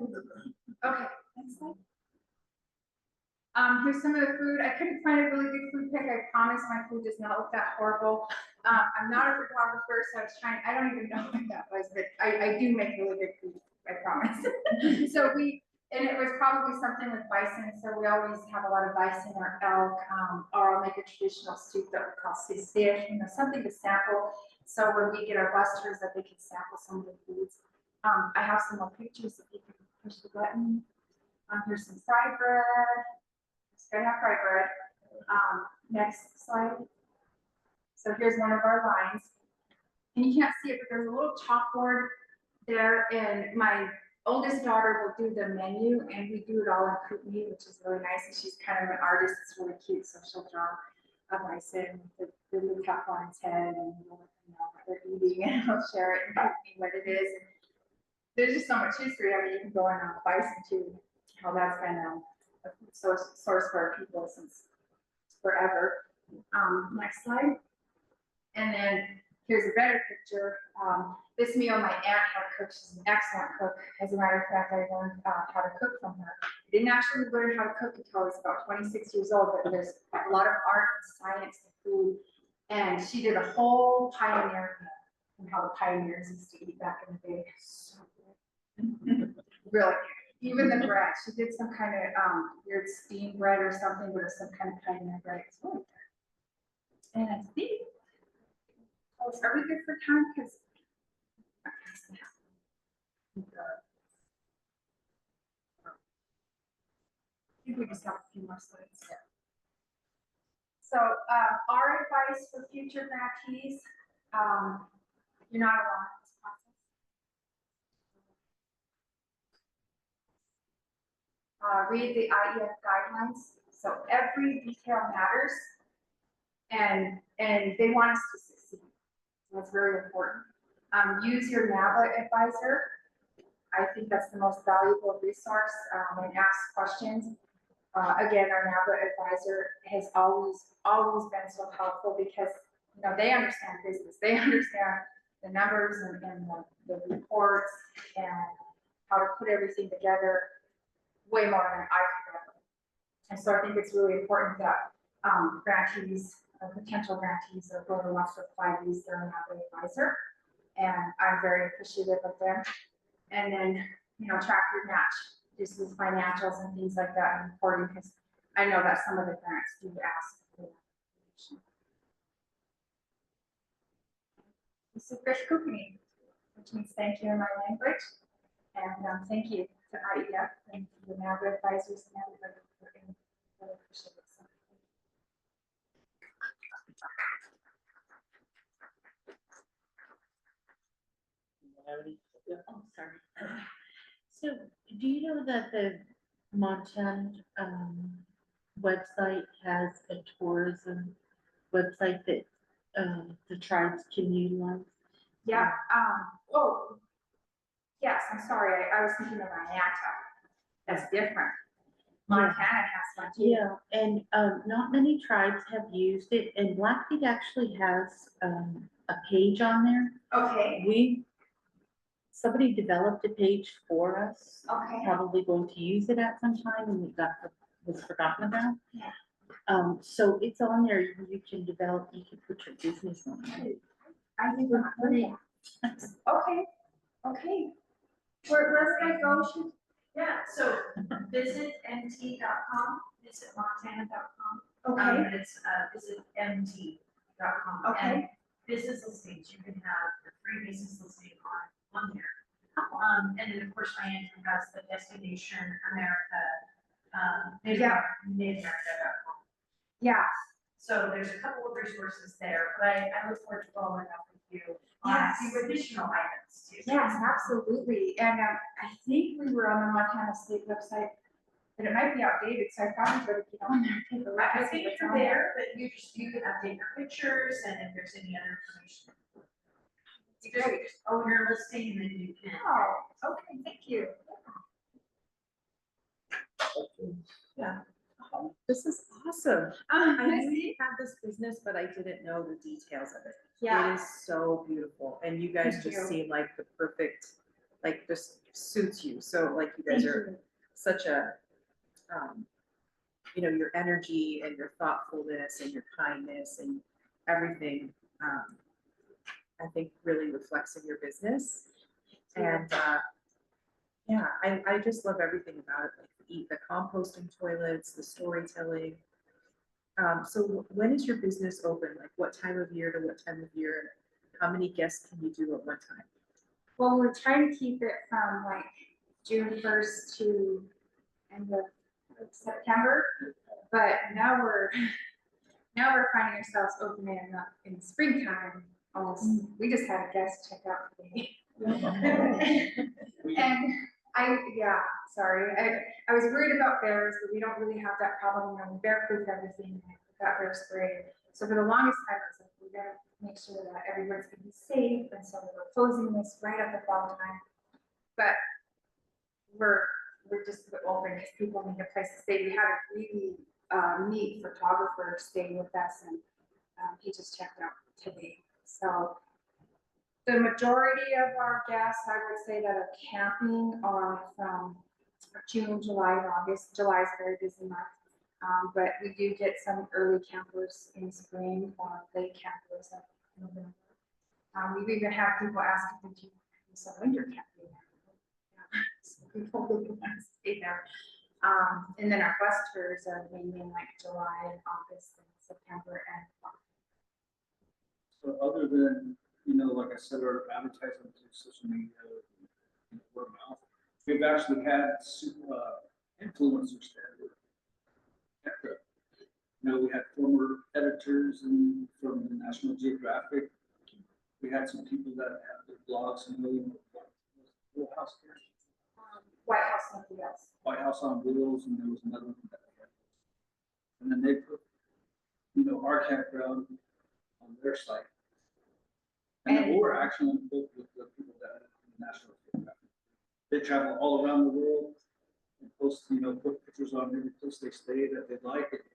Okay, next slide. Here's some of the food. I couldn't find a really good food pick. I promise my food does not look that horrible. I'm not a photographer, so I was trying, I don't even know what that was, but I do make really good food, I promise. So and it was probably something with bison, so we always have a lot of bison or elk, or I'll make a traditional soup that we call STEDC, you know, something to sample. So when we get our busters, that they can sample some of the foods. I have some more pictures if you can push the button. Here's some fried bread. It's gonna have fried bread. Next slide. So here's one of our lines. And you can't see it, but there's a little chalkboard there, and my oldest daughter will do the menu, and we do it all in Kootenai, which is really nice. And she's kind of an artist. It's really cute, so she'll draw a bison with the little cap on its head, and we'll let them know what they're eating, and we'll share it and Kootenai what it is. And there's just so much history. I mean, you can go on bison too, how that's been a source for our people since forever. Next slide. And then here's a better picture. This meal my aunt had cooked. She's an excellent cook. As a matter of fact, I learned how to cook from her. I didn't actually learn how to cook until I was about 26 years old, but there's a lot of art and science to food. And she did a whole pioneer meal and how the pioneers used to eat back in the day. So good. Really. Even the bread. She did some kind of weird steamed bread or something, but some kind of pioneer bread. It's really good. And I think, are we good for time? Because I think we just have a few more slides. So our advice for future grantees, you're not alone in this process. Read the IEF guidelines. So every detail matters, and they want us to succeed. So that's very important. Use your NAVA advisor. I think that's the most valuable resource when asked questions. Again, our NAVA advisor has always been so helpful because, you know, they understand business. They understand the numbers and the reports and how to put everything together way more than I could ever. And so I think it's really important that grantees, potential grantees, or whoever wants to apply, use their NAVA advisor. And I'm very appreciative of them. And then, you know, track your match. just with financials and things like that and reporting, because I know that some of the parents do ask for that information. This is fish cooking, which means thank you in my language. And thank you to IEF and to the NABRA advisors and everybody for working. Really appreciate it. So, Oh, sorry. So do you know that the Montana website has a tourism website that the tribes can utilize? yeah. Oh, yes. I'm sorry. I was thinking of Manata. That's different. Montana has one too. Yeah, and not many tribes have used it, and Blackfeet actually has a page on there. Okay. Somebody developed a page for us. Okay. Probably going to use it at some time, and was forgotten about. Yeah. So it's on there. You can develop. You can put your business on there. I think we're not. Okay. Okay. Where's I go? Yeah, so visitmt.com, visitmontana.com. Okay. And it's visitmt.com. Okay. And business listings, you can have the free business listing on there. And then of course, Diane has the Destination America, NaveAmerica.com. Yeah. So there's a couple of resources there, but I look forward to following up with you on a few additional items too. Yes, absolutely. And I think we were on the Montana State website, but it might be outdated, so I probably better get on there. and take a look I and see think what's you're on there, but you can update your pictures and if there's any other information. You just own your listing and then you can. Oh, okay, thank you. Yeah. This is awesome. I knew you had this business, but I didn't know the details of it. Yeah. It is so beautiful, and you guys Thank just you. seem like the perfect, like just suits you. So like you guys Thank are you. such a, you know, your energy and your thoughtfulness and your kindness and everything, I think really reflects in your business. And yeah, I just love everything about it, like the composting toilets, the storytelling. So when is your business open? Like what time of year to what time of year? How many guests can you do at one time? Well, we're trying to keep it from like June 1st to end of September, but now we're finding ourselves opening up in springtime. Almost, we just had a guest check out today. And sorry, I was worried about bears, but we don't really have that problem. You know, we bear-proof everything, and we got bear spray. So for the longest time, I was like, we gotta make sure that everyone's gonna be safe, and so we're closing this right at the fall time. But we're just open because people need a place to stay. We had a really neat photographer stay with us, and he just checked out today. So the majority of our guests, I would say, that are camping are from June, July, and August. July is a very busy month. But we do get some early campers in spring or late campers in November. We even have people ask if we do some winter camping. Yeah. So people really want to stay there. And then our bus tours are mainly in like July and August and September and So other than, you know, like I said, our advertising through social media, and word of mouth, we've actually had influencers there. You know, we had former editors and from the National Geographic. We had some people that have their blogs and Little House here. White House on Wheels. White House on Wheels, and there was another one that we had. And then they put, you know, our campground on their site. And then we're actually in book with the people that are in the National Geographic. They travel all around the world and post, you know, put pictures on every place they stay that they like it.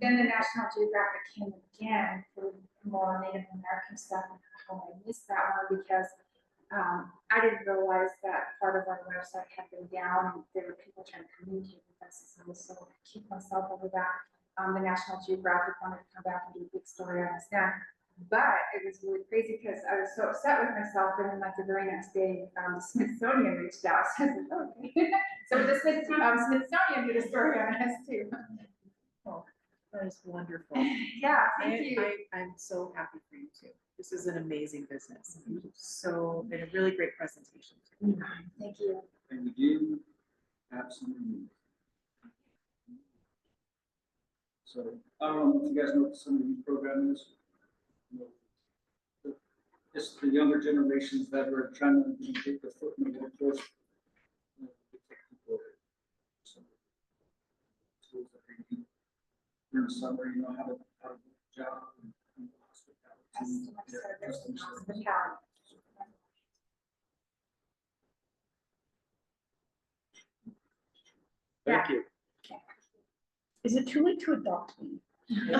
Then the National Geographic came again for more Native American stuff, and how I missed that one because I didn't realize that part of our website had been down and there were people trying to communicate with us. So I was so keep myself over that. The National Geographic wanted to come back and do a big story on us then. But it was really crazy because I was so upset with myself, and then like the very next day, the Smithsonian reached out. So I was like, okay. So the Smithsonian did a story on us too. Oh, that is wonderful. Yeah, thank you. I'm so happy for you too. This is an amazing business. So, and a really great presentation. Thank you. And we do have some. So I don't know if you guys know what some of the program is. It's the younger generations that are trying to take the foot in the workforce. Tools that they need during the summer, you know, how to get a job. And hospitality. Thank you. Is it too late to adopt me? You're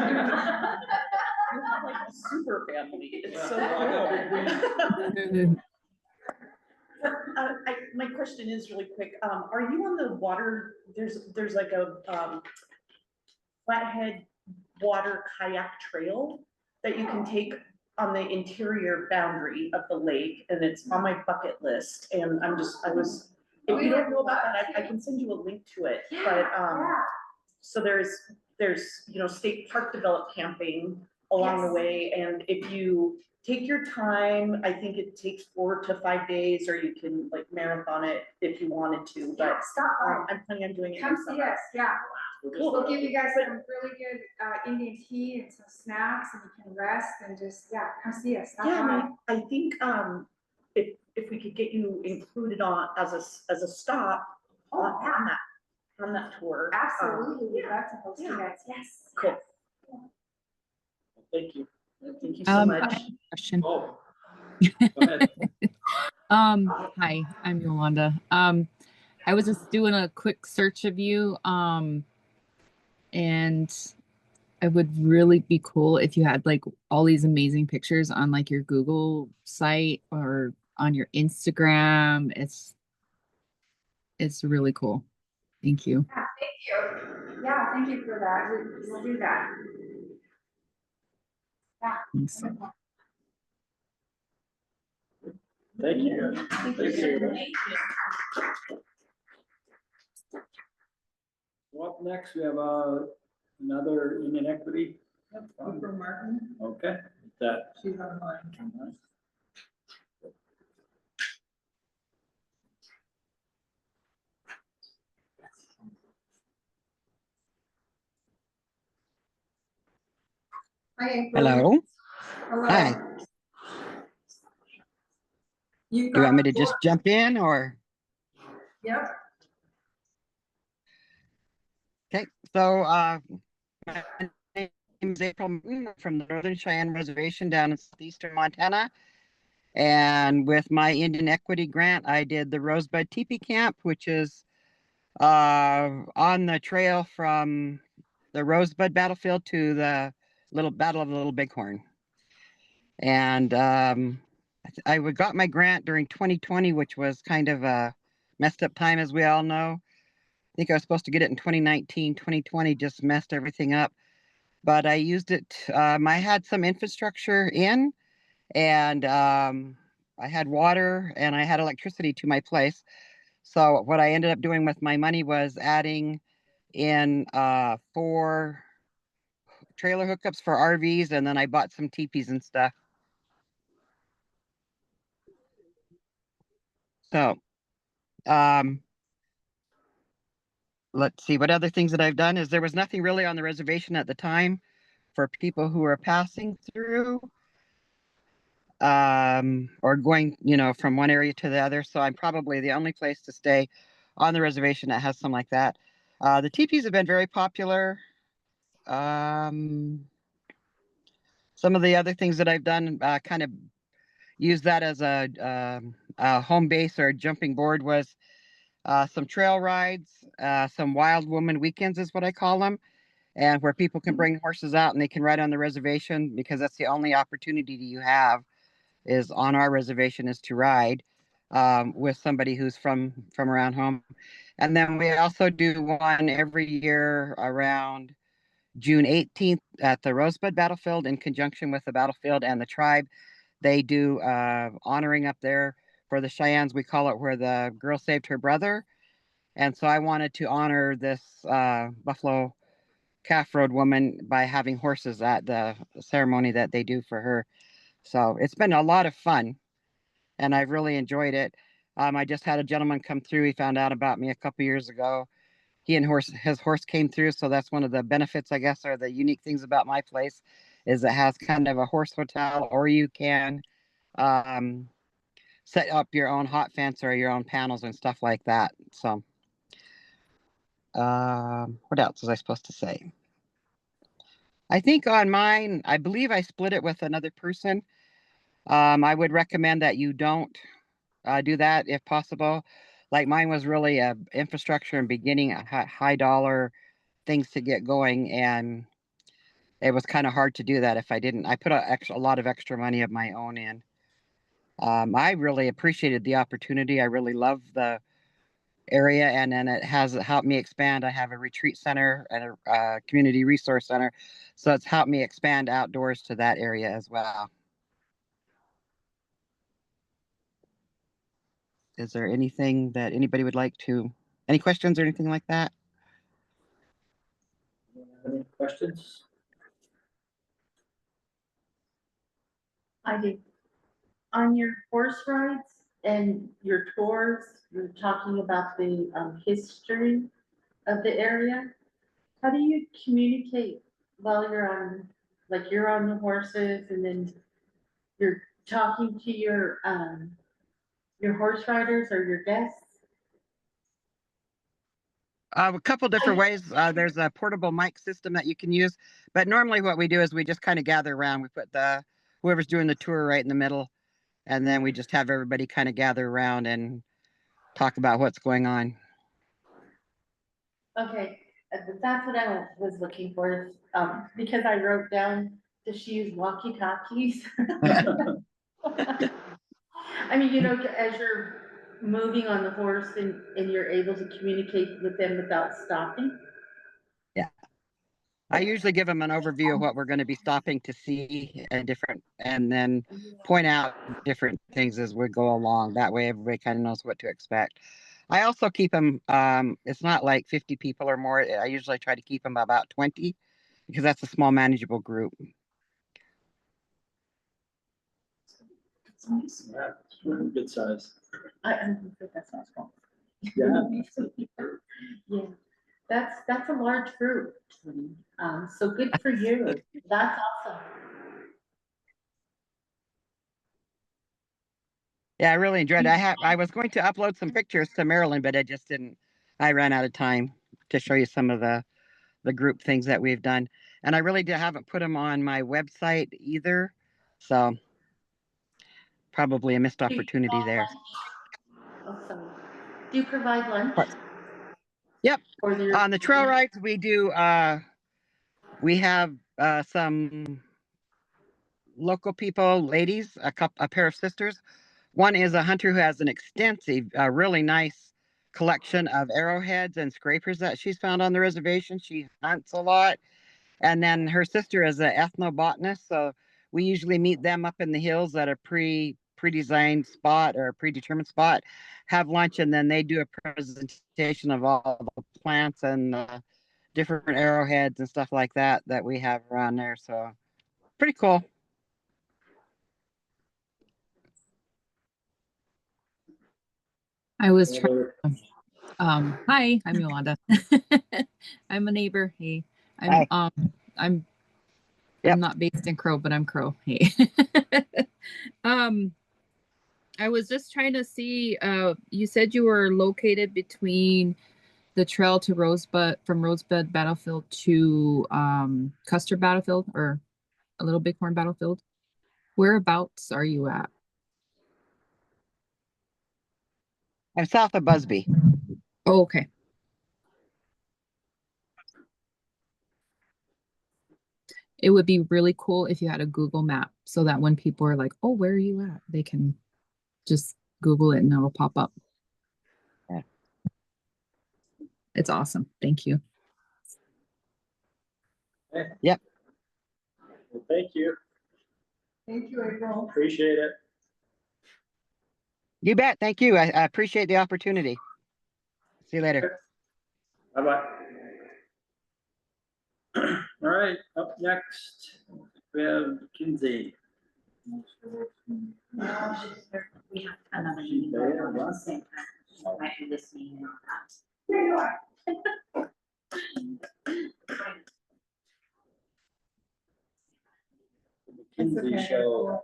like a super family. It's so cool. My question is really quick. Are you on the water? There's like a flathead water kayak trail that you can take on the interior boundary of the lake, and it's on my bucket list. And if you don't know about that, I can send you a link to it. But so there's state park developed camping along the way, and if you take your time, I think it takes 4 to 5 days, or you can like marathon it if you wanted to. But I'm planning on doing it. Come see us. Yeah. We'll give you guys some really good Indian tea and some snacks, and you can rest and just come see us. Yeah, I think if we could get you included on as a stop on that tour. Absolutely, we'd love to host you guys. Yes. Cool. Thank you. Thank you so much. Question. Oh, go ahead. Hi, I'm Yolanda. I was just doing a quick search of you, and it would really be cool if you had like all these amazing pictures on like your Google site or on your Instagram. It's really cool. Thank you. Yeah, thank you. Yeah, thank you for that. We'll do that. Yeah. Thanks. Thank you. Thank Thank you. you. So up next, we have another Indian equity. From Martin, Okay, that. she's online. Hi, April. Hello. Hello. Hi. You Do you want me to just jump in or? Yep. Okay, so my name is April Martin from the Northern Cheyenne Reservation down in southeastern Montana. And with my Indian Equity Grant, I did the Rosebud Teepee Camp, which is on the trail from the Rosebud battlefield to the Battle of the Little Bighorn. And I got my grant during 2020, which was kind of a messed up time, as we all know. I think I was supposed to get it in 2019. 2020 just messed everything up. But I used it. I had some infrastructure in, and I had water and I had electricity to my place. So what I ended up doing with my money was adding in 4 trailer hookups for RVs, and then I bought some teepees and stuff. So let's see, what other things that I've done is there was nothing really on the reservation at the time for people who are passing through or going, from one area to the other. So I'm probably the only place to stay on the reservation that has something like that. The teepees have been very popular. Some of the other things that I've done kind of use that as a home base or a jumping board was some trail rides, some wild woman weekends is what I call them, and where people can bring horses out and they can ride on the reservation, because that's the only opportunity you have is on our reservation is to ride with somebody who's from around home. And then we also do one every year around June 18th at the Rosebud Battlefield in conjunction with the battlefield and the tribe. They do honoring up there for the Cheyennes. We call it where the girl saved her brother. And so I wanted to honor this Buffalo Calf Road woman by having horses at the ceremony that they do for her. So it's been a lot of fun and I've really enjoyed it. I just had a gentleman come through. He found out about me a couple years ago. He and his horse came through. So that's one of the benefits, I guess, or the unique things about my place is it has kind of a horse hotel, or you can set up your own hot fence or your own panels and stuff like that. So what else was I supposed to say? I think on mine, I believe I split it with another person. I would recommend that you don't do that if possible. Like mine was really a infrastructure and beginning high dollar things to get going, and it was kind of hard to do that if I didn't. I put a lot of extra money of my own in. I really appreciated the opportunity. I really love the area, and then it has helped me expand. I have a retreat center and a community resource center, so it's helped me expand outdoors to that area as well. Is there anything that anybody would like to, any questions or anything like that? Any questions? I do. On your horse rides and your tours, you're talking about the history of the area. How do you communicate while you're on, like you're on the horses and then you're talking to your horse riders or your guests? A couple different ways. There's a portable mic system that you can use, but normally what we do is we just kind of gather around. We put whoever's doing the tour right in the middle, and then we just have everybody kind of gather around and talk about what's going on. Okay, that's what I was looking for, because I wrote down, does she use walkie-talkies? I mean, you know, as you're moving on the horse and you're able to communicate with them without stopping. Yeah. I usually give them an overview of what we're going to be stopping to see and then point out different things as we go along. That way everybody kind of knows what to expect. I also keep them, it's not like 50 people or more. I usually try to keep them about 20 because that's a small manageable group. Yeah, good size. I think that's not small. Yeah. Yeah, that's a large group. So good for you. That's awesome. Yeah, I really enjoyed it. I was going to upload some pictures to Maryland, but I just didn't. I ran out of time to show you some of the group things that we've done. And I really haven't put them on my website either. So probably a missed opportunity there. Awesome. Do you provide lunch? Yep. On the trail rides, we do, we have some local people, ladies, a pair of sisters. One is a hunter who has an extensive, really nice collection of arrowheads and scrapers that she's found on the reservation. She hunts a lot. And then her sister is an ethnobotanist. So we usually meet them up in the hills at a pre-designed spot or a predetermined spot, have lunch, and then they do a presentation of all the plants and different arrowheads and stuff like that that we have around there. So pretty cool. I was trying. Hi, I'm Yolanda. I'm a neighbor. Hey, I'm not based in Crow, but I'm Crow. Hey. I was just trying to see, you said you were located between the trail to Rosebud, from Rosebud Battlefield to Custer Battlefield or a Little Bighorn Battlefield. Whereabouts are you at? I'm south of Busby. Oh, okay. It would be really cool if you had a Google map so that when people are like, oh, where are you at? They can just Google it and it'll pop up. Yeah. It's awesome. Thank you. Yep. Well, thank you. Thank you, April. Appreciate it. You bet. Thank you. I appreciate the opportunity. See you later. Bye-bye. All right, up next, we have Kinsey. We have another meeting going on at the same time. Might be this meeting or not. There you are. Kinsey show.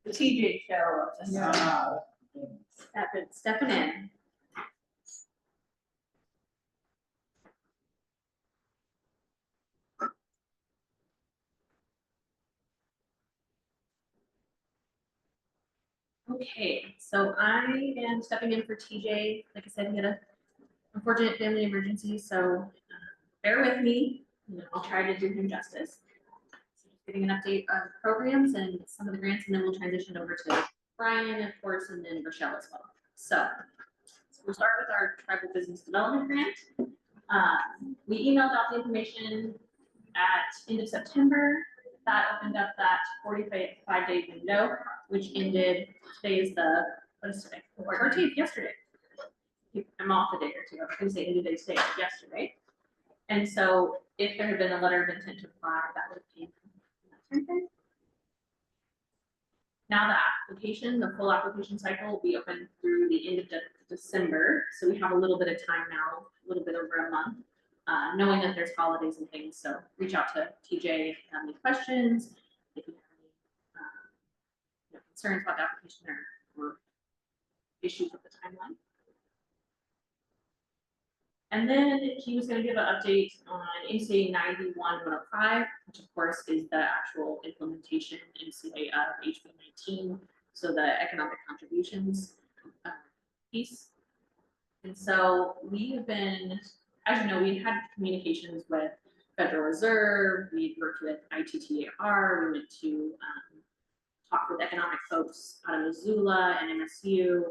The TJ show. Yeah. Stepping in. Okay, so I am stepping in for TJ. Like I said, he had a unfortunate family emergency, so bear with me. I'll try to do him justice. So just giving an update on programs and some of the grants, and then we'll transition over to Brian, of course, and then Rochelle as well. So we'll start with our tribal business development grant. We emailed out the information at end of September. That opened up that 45-day window, which ended, today is the, what is today? 14th, yesterday. I'm off a day or two. I was gonna say end of day today, yesterday. And so if there had been a letter of intent to apply, that would have came. Now the application, the full application cycle will be open through the end of December. So we have a little bit of time now, a little bit over a month, knowing that there's holidays and things. So reach out to TJ if you have any questions, if you have any concerns about the application or issues with the timeline. And then he was going to give an update on MCA 91-105, which of course is the actual implementation MCA of HB 19, so the economic contributions piece. And so we have been, as you know, we've had communications with Federal Reserve, we've worked with ITTAR, we went to talk with economic folks out of Missoula and MSU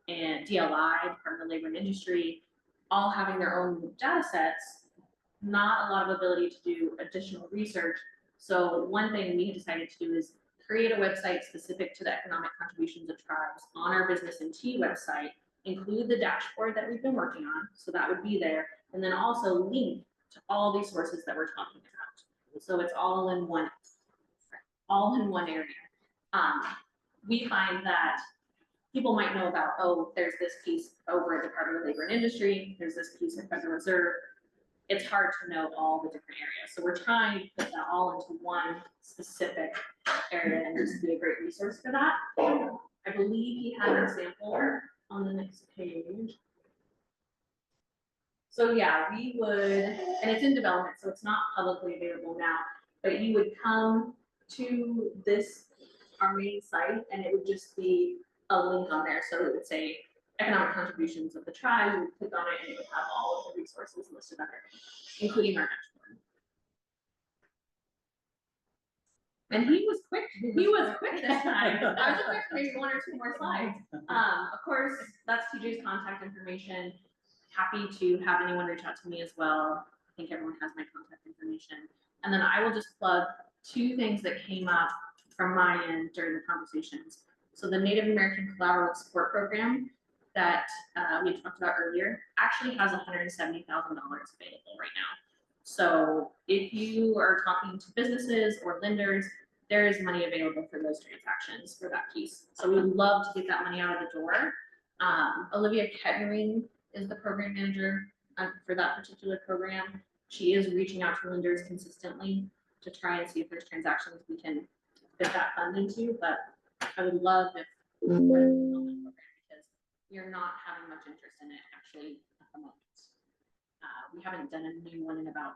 and DLI, Department of Labor and Industry, all having their own data sets, not a lot of ability to do additional research. So one thing we had decided to do is create a website specific to the economic contributions of tribes on our Business NT website, include the dashboard that we've been working on, so that would be there, and then also link to all these sources that we're talking about. So it's all in one area. We find that people might know about, oh, there's this piece over at Department of Labor and Industry, there's this piece at Federal Reserve. It's hard to know all the different areas. So we're trying to put that all into one specific area and just be a great resource for that. I believe he had an example on the next page. So yeah, we would, and it's in development, so it's not publicly available now, but you would come to this, our main site, and it would just be a link on there. So it would say economic contributions of the tribe. You would click on it and it would have all of the resources listed under it, including our dashboard. And he was quick this time. I was expecting maybe one or two more slides. Of course, that's TJ's contact information. Happy to have anyone reach out to me as well. I think everyone has my contact information. And then I will just plug two things that came up from my end during the conversations. So the Native American Collateral Support Program that we talked about earlier actually has $170,000 available right now. So if you are talking to businesses or lenders, there is money available for those transactions for that piece. So we would love to get that money out of the door. Olivia Kettering is the program manager for that particular program. She is reaching out to lenders consistently to try and see if there's transactions we can fit that fund into, but I would love if because we are not having much interest in it actually at the moment. We haven't done a new one in about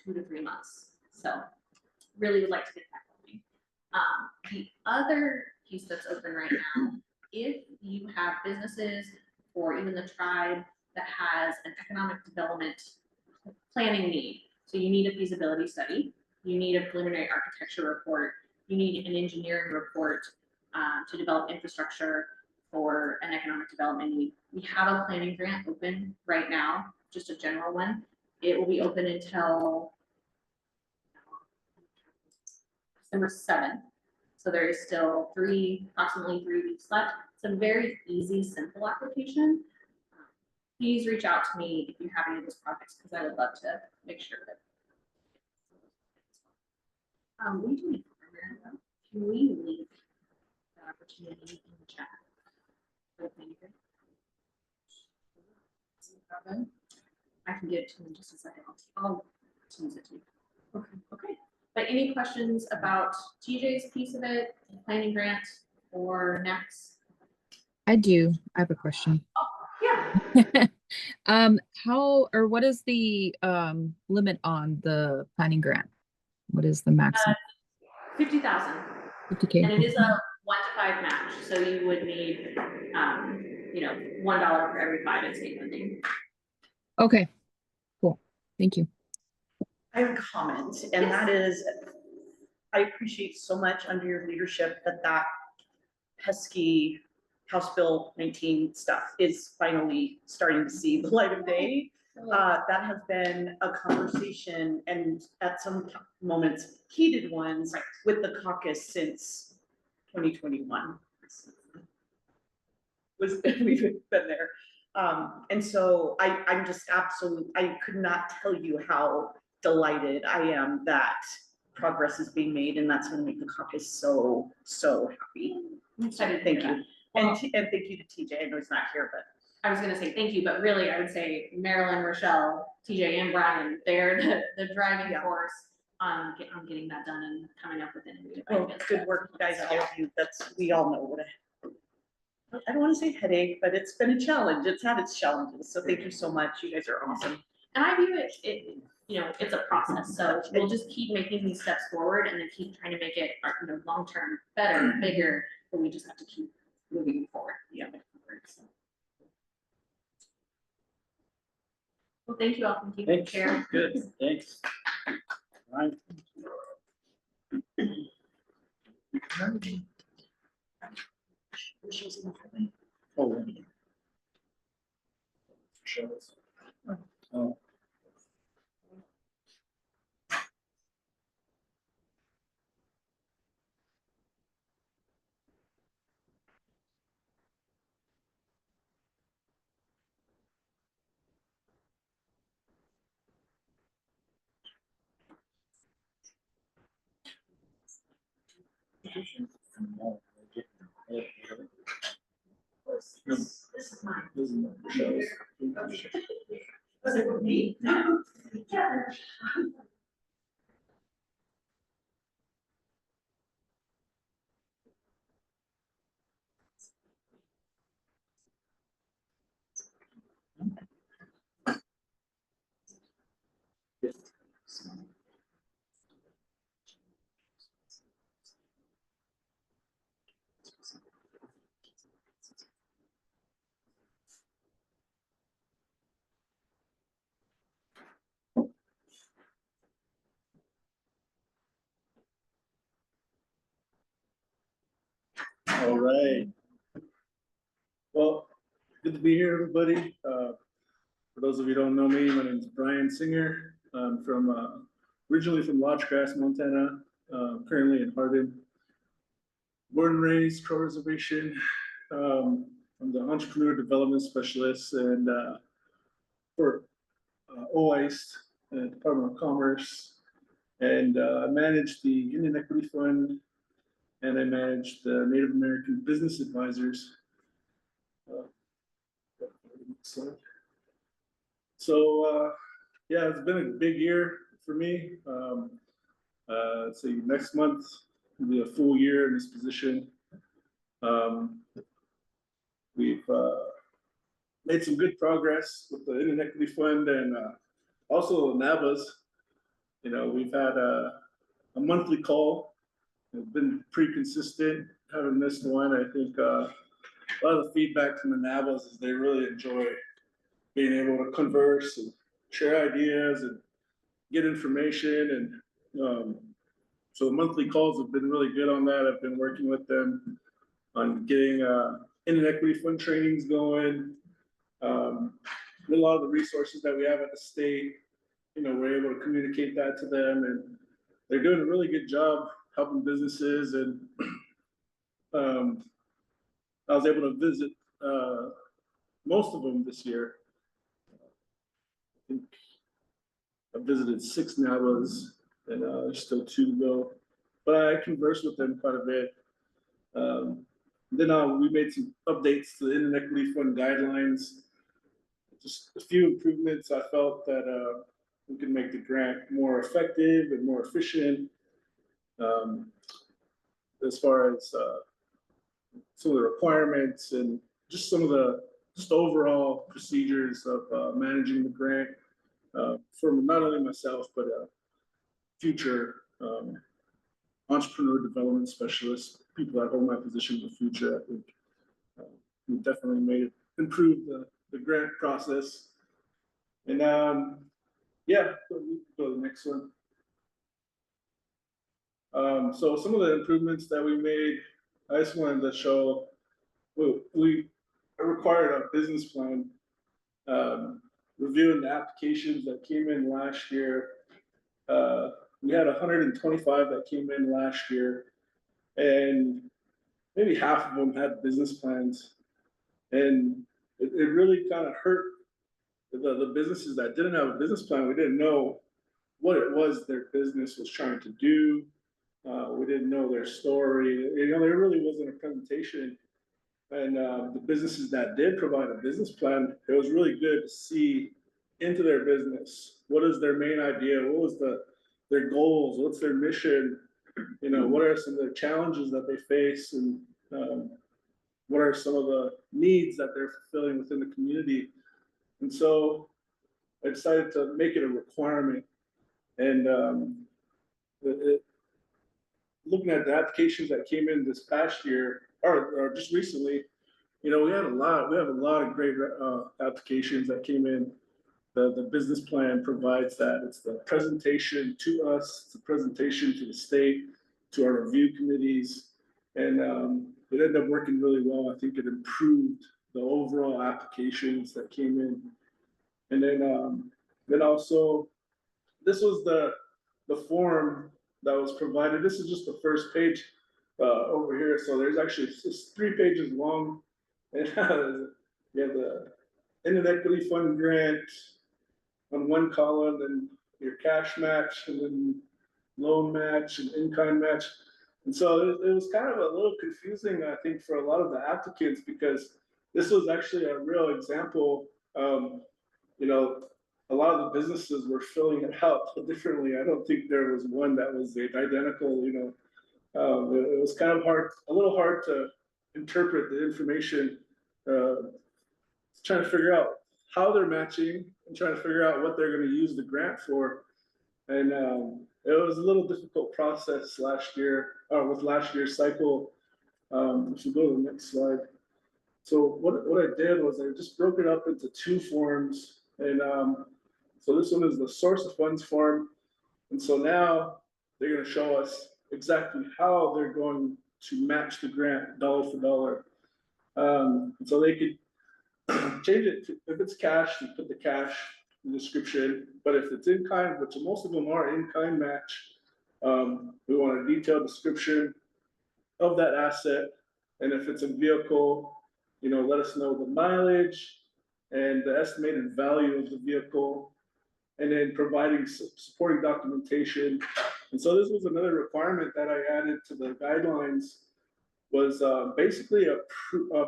2 to 3 months, so really would like to get that going. The other piece that's open right now, if you have businesses or even the tribe that has an economic development planning need, so you need a feasibility study, you need a preliminary architecture report, you need an engineering report to develop infrastructure for an economic development need. We have a planning grant open right now, just a general one. It will be open until December 7th. So there is still approximately 3 weeks left. It's a very easy, simple application. Please reach out to me if you have any of those projects, because I would love to make sure that. We do need to remember, though. Can we leave that opportunity in the chat? I can get it to him in just a second. I'll choose it to you. Okay. But any questions about TJ's piece of it, planning grant, or next? I do. I have a question. Yeah. How or what is the limit on the planning grant? What is the maximum? 50,000. 50K. And it is a 1 to 5 match, so you would need, $1 for every 5 in state funding. Okay, cool. Thank you. I have a comment, and that is, I appreciate so much under your leadership that pesky House Bill 19 stuff is finally starting to see the light of day. That has been a conversation, and at some moments heated ones, with the caucus since 2021. We've been there. And so I'm just I could not tell you how delighted I am that progress is being made, and that's gonna make the caucus so happy. I'm excited to Thank hear you. that. And Well, thank you to TJ. I know he's not here, but I was gonna say thank you, but really I would say Marilyn, Rochelle, TJ, and Brian, they're the driving force on getting that done and coming up with innovative ideas. good work, you guys. All of you. We all know what I don't want to say headache, but it's been a challenge. It's had its challenges. So thank you so much. You guys are awesome. And I view it, it's a process, so we'll just keep making these steps forward and then keep trying to make it, long-term better, bigger, but we just have to keep moving forward. Yeah. So. Well, thank you all for keeping Thanks. care. Good, thanks. All right. Oh, yeah. Shows. Oh. This is mine. This is my shows. Was it with me? No. Yeah. All right. Well, good to be here, everybody. For those of you who don't know me, my name is Brian Singer. I'm from originally from Lodge Grass, Montana, currently in Hardin. Born and raised Crow Reservation. I'm the entrepreneur development specialist and for OIST, Department of Commerce, and I manage the Indian Equity Fund, and I manage the Native American Business Advisors. Yeah, it's been a big year for me. So next month will be a full year in this position. We've made some good progress with the Indian Equity Fund and also NABAs. We've had a monthly call. It's been pretty consistent. Haven't missed one. I think a lot of the feedback from the NABAs is they really enjoy being able to converse and share ideas and get information. And so the monthly calls have been really good on that. I've been working with them on getting Indian Equity Fund trainings going. A lot of the resources that we have at the state, we're able to communicate that to them, and they're doing a really good job helping businesses, and I was able to visit most of them this year. I think I visited 6 Navas, and there's still 2 to go. But I conversed with them quite a bit. Then we made some updates to the Internet Equity Fund guidelines. Just a few improvements. I felt that we could make the grant more effective and more efficient. As far as some of the requirements and just some of the overall procedures of managing the grant for not only myself, but future entrepreneur development specialists, people that hold my position in the future. I think we definitely made it improve the grant process. And yeah, go to the next one. So some of the improvements that we made, I just wanted to show, we required a business plan, reviewing the applications that came in last year. We had 125 that came in last year, and maybe half of them had business plans. And it really kind of hurt the businesses that didn't have a business plan. We didn't know what it was their business was trying to do. We didn't know their story. There really wasn't a presentation. And the businesses that did provide a business plan, it was really good to see into their business. What is their main idea? What was their goals? What's their mission? What are some of the challenges that they face? And what are some of the needs that they're fulfilling within the community? And so I decided to make it a requirement. And looking at the applications that came in this past year, or just recently, we have a lot of great applications that came in. The business plan provides that. It's the presentation to us, it's the presentation to the state, to our review committees, and it ended up working really well. I think it improved the overall applications that came in. And then also, this was the form that was provided. This is just the first page over here. So there's actually just 3 pages long. And you have the Internet Equity Fund grant on one column, then your cash match, and then loan match and in-kind match. And so it was kind of a little confusing, I think, for a lot of the applicants, because this was actually a real example. A lot of the businesses were filling it out differently. I don't think there was one that was identical. It was kind of a little hard to interpret the information, trying to figure out how they're matching and trying to figure out what they're going to use the grant for. And it was a little difficult process last year, with last year's cycle. If you go to the next slide. So what I did was I just broke it up into 2 forms. And so this one is the source of funds form. And so now they're going to show us exactly how they're going to match the grant dollar for dollar. So they could change it. If it's cash, you put the cash in the description. But if it's in kind, which most of them are in kind match, we want a detailed description of that asset. And if it's a vehicle, let us know the mileage and the estimated value of the vehicle, and then providing supporting documentation. And so this was another requirement that I added to the guidelines, was basically a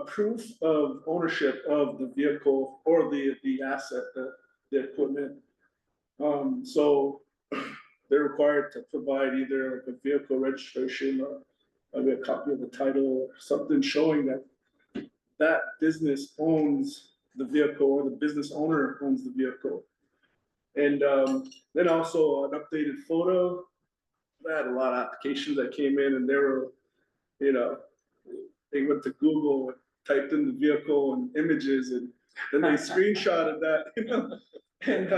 proof of ownership of the vehicle or the asset, the equipment. So they're required to provide either like a vehicle registration or maybe a copy of the title or something showing that that business owns the vehicle or the business owner owns the vehicle. And then also an updated photo. I had a lot of applications that came in, and they were, they went to Google and typed in the vehicle and images, and then they screenshotted that, and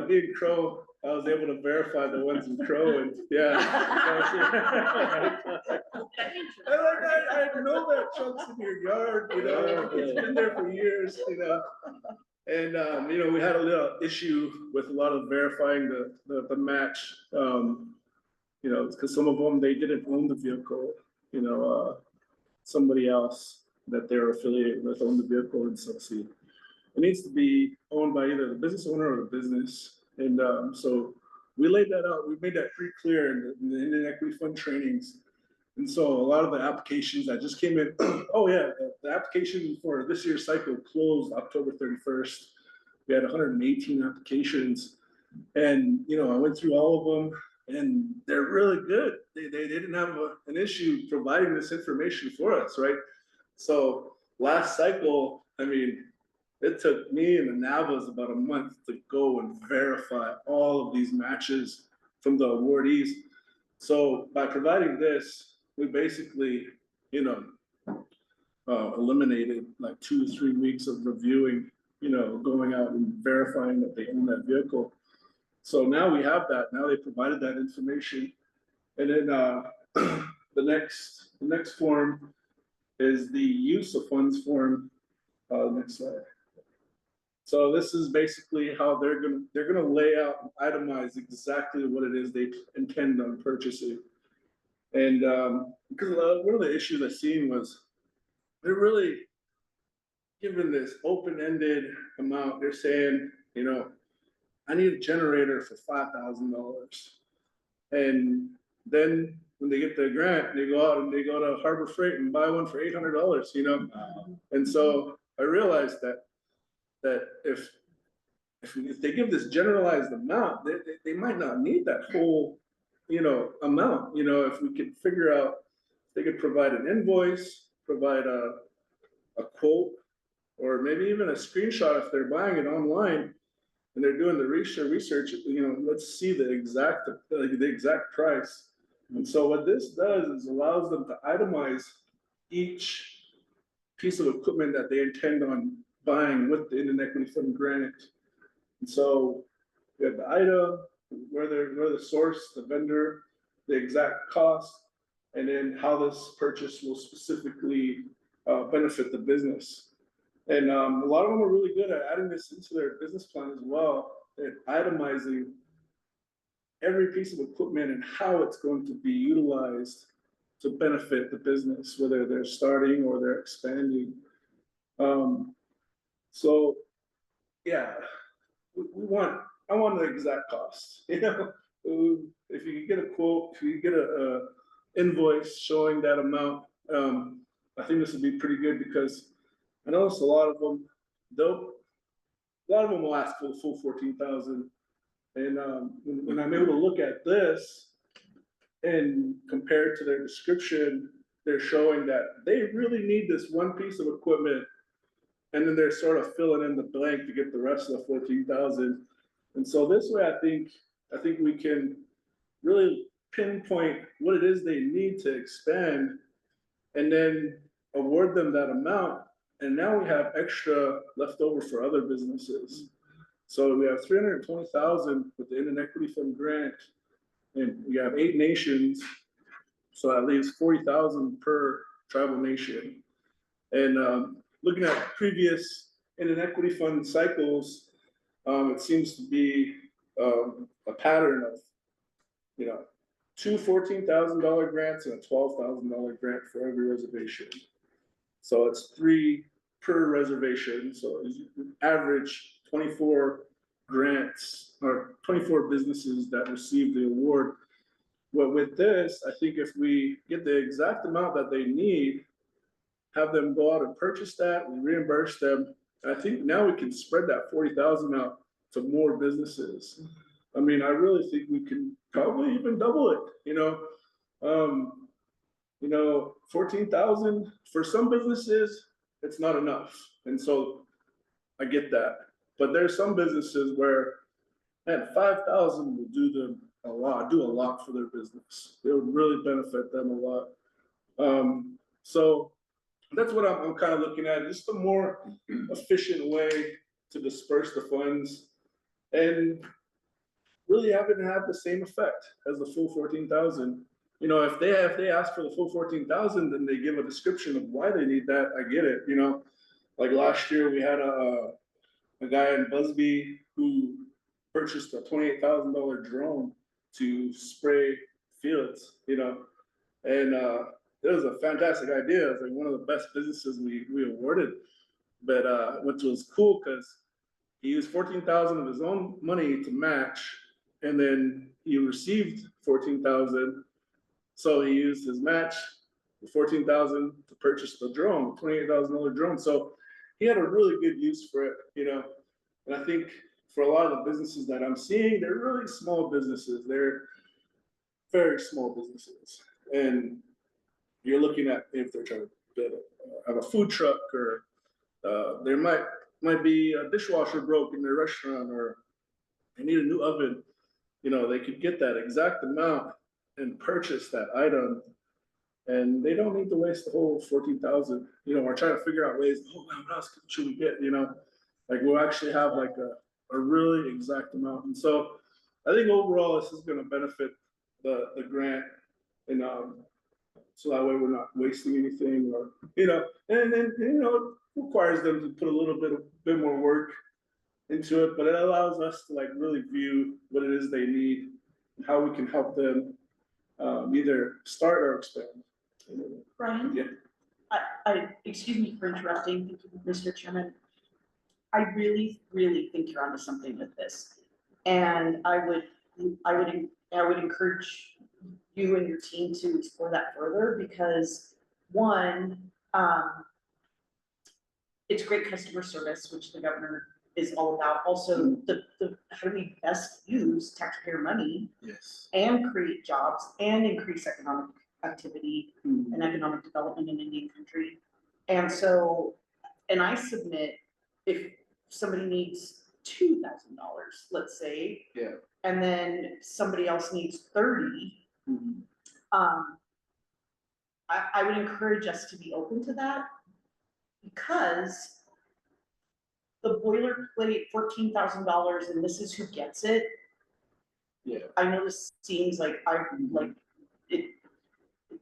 being Crow, I was able to verify the ones in Crow, and yeah. I know that truck's in your yard, it's been there for years, And we had a little issue with a lot of verifying the match. you know, because some of them, they didn't own the vehicle, you know, somebody else that they're affiliated with owned the vehicle, and so see, it needs to be owned by either the business owner or the business. And so we laid that out, we made that pretty clear in the Indian Equity Fund trainings. And so a lot of the applications that just came in, oh yeah, the application for this year's cycle closed October 31st. We had 118 applications, and you know, I went through all of them, and they're really good. They didn't have an issue providing this information for us, right? So last cycle, I mean, it took me and the Navas about a month to go and verify all of these matches from the awardees. So by providing this, we basically, you know, eliminated like 2 to 3 weeks of reviewing, you know, going out and verifying that they own that vehicle. So now we have that. Now they provided that information, and then the next form is the use of funds form. Next slide. So this is basically how they're gonna lay out and itemize exactly what it is they intend on purchasing. And because one of the issues I seen was they're really given this open-ended amount. They're saying, you know, I need a generator for $5,000. And then when they get their grant, they go out and they go to Harbor Freight and buy one for $800, you know? And so I realized that if they give this generalized amount, they might not need that whole, you know, amount. You know, if we could figure out, they could provide an invoice, provide a quote, or maybe even a screenshot if they're buying it online and they're doing the research, you know, let's see the exact price. And so what this does is allows them to itemize each piece of equipment that they intend on buying with the Indian Equity Fund grant. And so we have the item, where the source, the vendor, the exact cost, and then how this purchase will specifically benefit the business. And a lot of them are really good at adding this into their business plan as well, and itemizing every piece of equipment and how it's going to be utilized to benefit the business, whether they're starting or they're expanding. So yeah, I want the exact cost, you know? If you get a quote, if you get a invoice showing that amount, I think this would be pretty good, because I noticed a lot of them will ask for the full 14,000. And when I'm able to look at this and compare it to their description, they're showing that they really need this one piece of equipment, and then they're sort of filling in the blank to get the rest of the 14,000. And so this way, I think we can really pinpoint what it is they need to expand, and then award them that amount. And now we have extra left over for other businesses. So we have 320,000 with the Indian Equity Fund grant, and we have 8 nations. So that leaves 40,000 per tribal nation. And looking at previous Indian Equity Fund cycles, it seems to be a pattern of, you know, 2 $14,000 grants and a $12,000 grant for every reservation. So it's 3 per reservation. So average 24 grants or 24 businesses that receive the award. Well, with this, I think if we get the exact amount that they need, have them go out and purchase that, we reimburse them. I think now we can spread that 40,000 out to more businesses. I mean, I really think we can probably even double it, you know, 14,000 for some businesses, it's not enough. And so I get that, but there's some businesses where, man, 5,000 will do a lot for their business. It would really benefit them a lot. So that's what I'm kind of looking at, just a more efficient way to disperse the funds and really having to have the same effect as the full 14,000. You know, if they ask for the full 14,000, then they give a description of why they need that. I get it. You know, like last year we had a guy in Busby who purchased a $28,000 drone to spray fields, you know, and it was a fantastic idea. It was like one of the best businesses we awarded, but which was cool because he used 14,000 of his own money to match, and then he received 14,000. So he used his match, the 14,000, to purchase the drone, $28,000 drone. So he had a really good use for it, you know. And I think for a lot of the businesses that I'm seeing, they're really small businesses. They're very small businesses, and you're looking at if they're trying to build have a food truck, or there might be a dishwasher broke in their restaurant, or they need a new oven. You know, they could get that exact amount and purchase that item, and they don't need to waste the whole 14,000. You know, we're trying to figure out ways. Oh man, what else should we get? You know, like we'll actually have like a really exact amount. And so I think overall this is going to benefit the grant, and so that way we're not wasting anything, or you know, and then you know it requires them to put a little bit more work into it, but it allows us to like really view what it is they need, and how we can help them either start or expand. Brian? Yeah. Excuse me for interrupting, thank you, Mr. Chairman. I really, really think you're onto something with this. And I would encourage you and your team to explore that further, because one, it's great customer service, which the governor is all about. Also, the how do we best use taxpayer money, yes, and create jobs and increase economic activity and economic development in Indian country. And so, and I submit, if somebody needs $2,000, let's say, yeah, and then somebody else needs 30, I would encourage us to be open to that, because the boilerplate $14,000 and this is who gets it. Yeah, I know this seems like it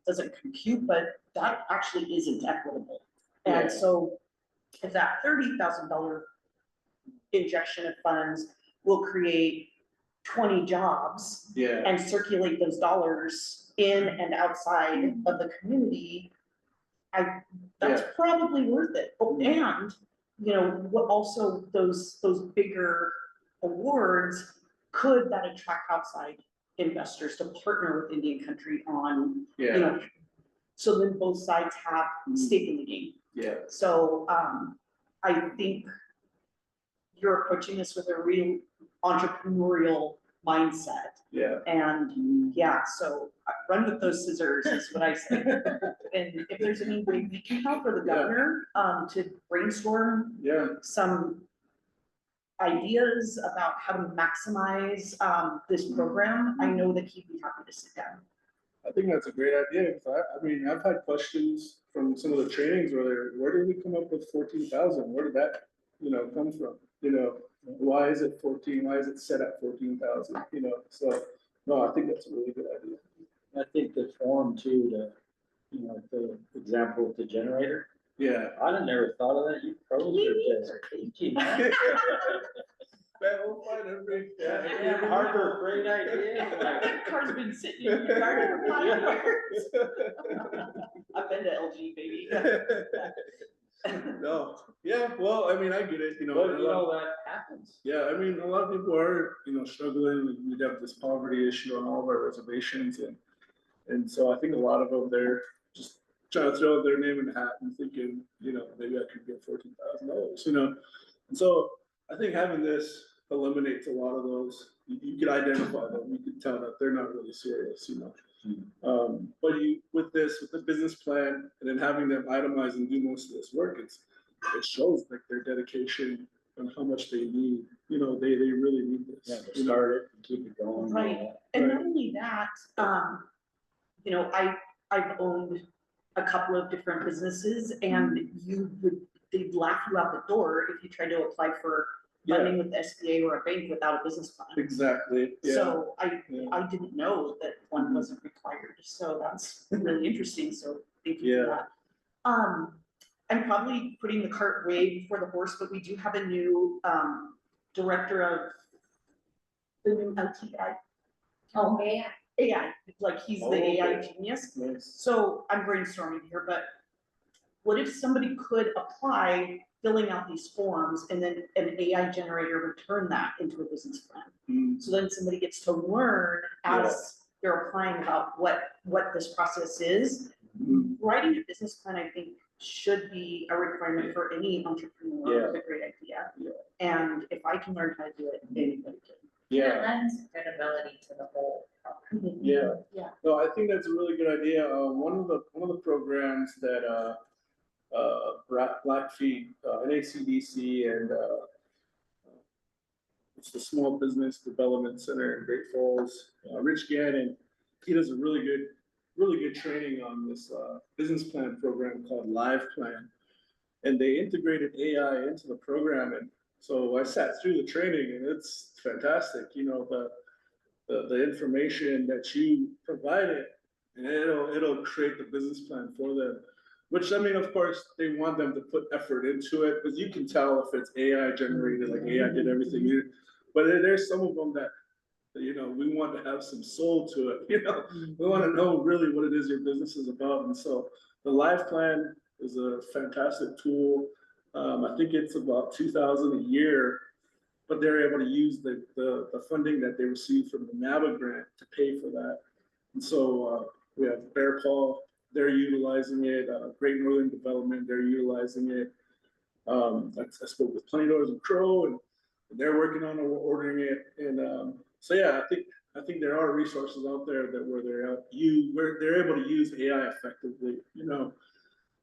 doesn't compute, but that actually isn't equitable. And yeah. so if that $30,000 injection of funds will create 20 jobs, yeah, and circulate those dollars in and outside of the community, that's probably worth it. Oh, and you know what? Also, those bigger awards, could that attract outside investors to partner with Indian country on, you know, so then both sides have stake in the game. Yeah. So I think you're approaching this with a real entrepreneurial mindset. Yeah. And yeah, so run with those scissors is what I say. And if there's any way we can help, for the governor to brainstorm some ideas about how to maximize this program, I know that he'd be happy to sit down. I think that's a great idea. I mean, I've had questions from some of the trainings where did we come up with 14,000? Where did that, you know, come from? You know, why is it 14? Why is it set at 14,000? You know, so no, I think that's a really good idea. I think the form too, you know, the example with the generator. Yeah. I'd have never thought of that. You pros are just 18. Man, we'll find every. Yeah, Harper, great idea. That car's been sitting in your garden for 5 years. I've been to LG, baby. No, yeah, well, I mean, I get it, you know. But you know, that happens. Yeah, I mean, a lot of people are, you know, struggling. We have this poverty issue on all of our reservations, and so I think a lot of them, they're just trying to throw their name in the hat and thinking, you know, maybe I could get $14,000, you know. And so I think having this eliminates a lot of those. You could identify them. You could tell that they're not really serious, you know. But with the business plan, and then having them itemize and do most of this work, it shows like their dedication and how much they need. You know, they really need this. Yeah, to start it and keep it going. Right. And not only that, you know, I've owned a couple of different businesses, and they'd laugh you out the door if you tried to apply for funding with the SBA or a bank without a business plan. Exactly. Yeah. So I didn't know that one wasn't required. So that's really interesting. So thank you for that. I'm probably putting the cart way before the horse, but we do have a new director of the new LTI. Oh, yeah. AI, like he's the AI genius. So I'm brainstorming here, but what if somebody could apply filling out these forms and then an AI generator return that into a business plan? So then somebody gets to learn as they're applying about what this process is. Writing a business plan, I think, should be a requirement for any entrepreneur with a great idea. And if I can learn how to do it, anybody can. And it lends credibility to the whole. Yeah. Yeah. No, I think that's a really good idea. One of the programs that Blackfeet, NACDC, and it's the Small Business Development Center in Great Falls. Rich Gannon, he does a really good training on this business plan program called Live Plan, and they integrated AI into the program. And so I sat through the training, and it's fantastic. You know, the information that you provided, and it'll create the business plan for them. Which, I mean, of course, they want them to put effort into it, because you can tell if it's AI generated, like AI did everything. But there's some of them that, you know, we want to have some soul to it. You know, we want to know really what it is your business is about. And so the Life Plan is a fantastic tool. I think it's about $2,000 a year, but they're able to use the funding that they received from the NABA grant to pay for that. And so we have Bear Paw, they're utilizing it. Great Northern Development, they're utilizing it. I spoke with Plain Doors and Crow, and they're working on ordering it. And so yeah, I think there are resources out there that where they're able to use AI effectively. You know,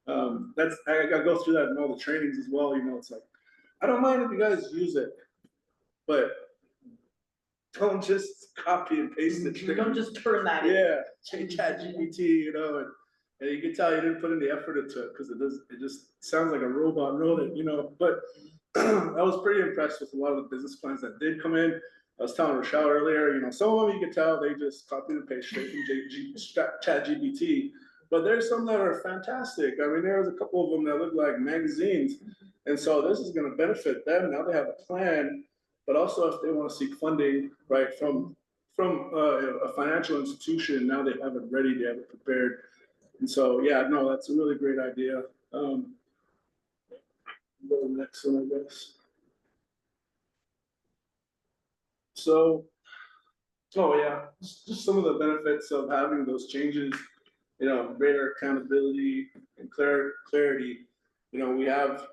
I go through that in all the trainings as well. You know, it's like, I don't mind if you guys use it, but don't just copy and paste it. Don't just turn that in. Yeah, ChatGPT, you know, and you can tell you didn't put any effort into it, because it just sounds like a robot wrote it, you know. But I was pretty impressed with a lot of the business plans that did come in. I was telling Rochelle earlier, you know, some of them you could tell they just copied and pasted straight from ChatGPT, but there's some that are fantastic. I mean, there was a couple of them that look like magazines, and so this is going to benefit them. Now they have a plan, but also if they want to seek funding, right, from a financial institution, now they have it ready, they have it prepared. And so, yeah, no, that's a really great idea. Go to the next one, I guess. So, oh yeah, just some of the benefits of having those changes, you know, greater accountability and clarity. You know, we have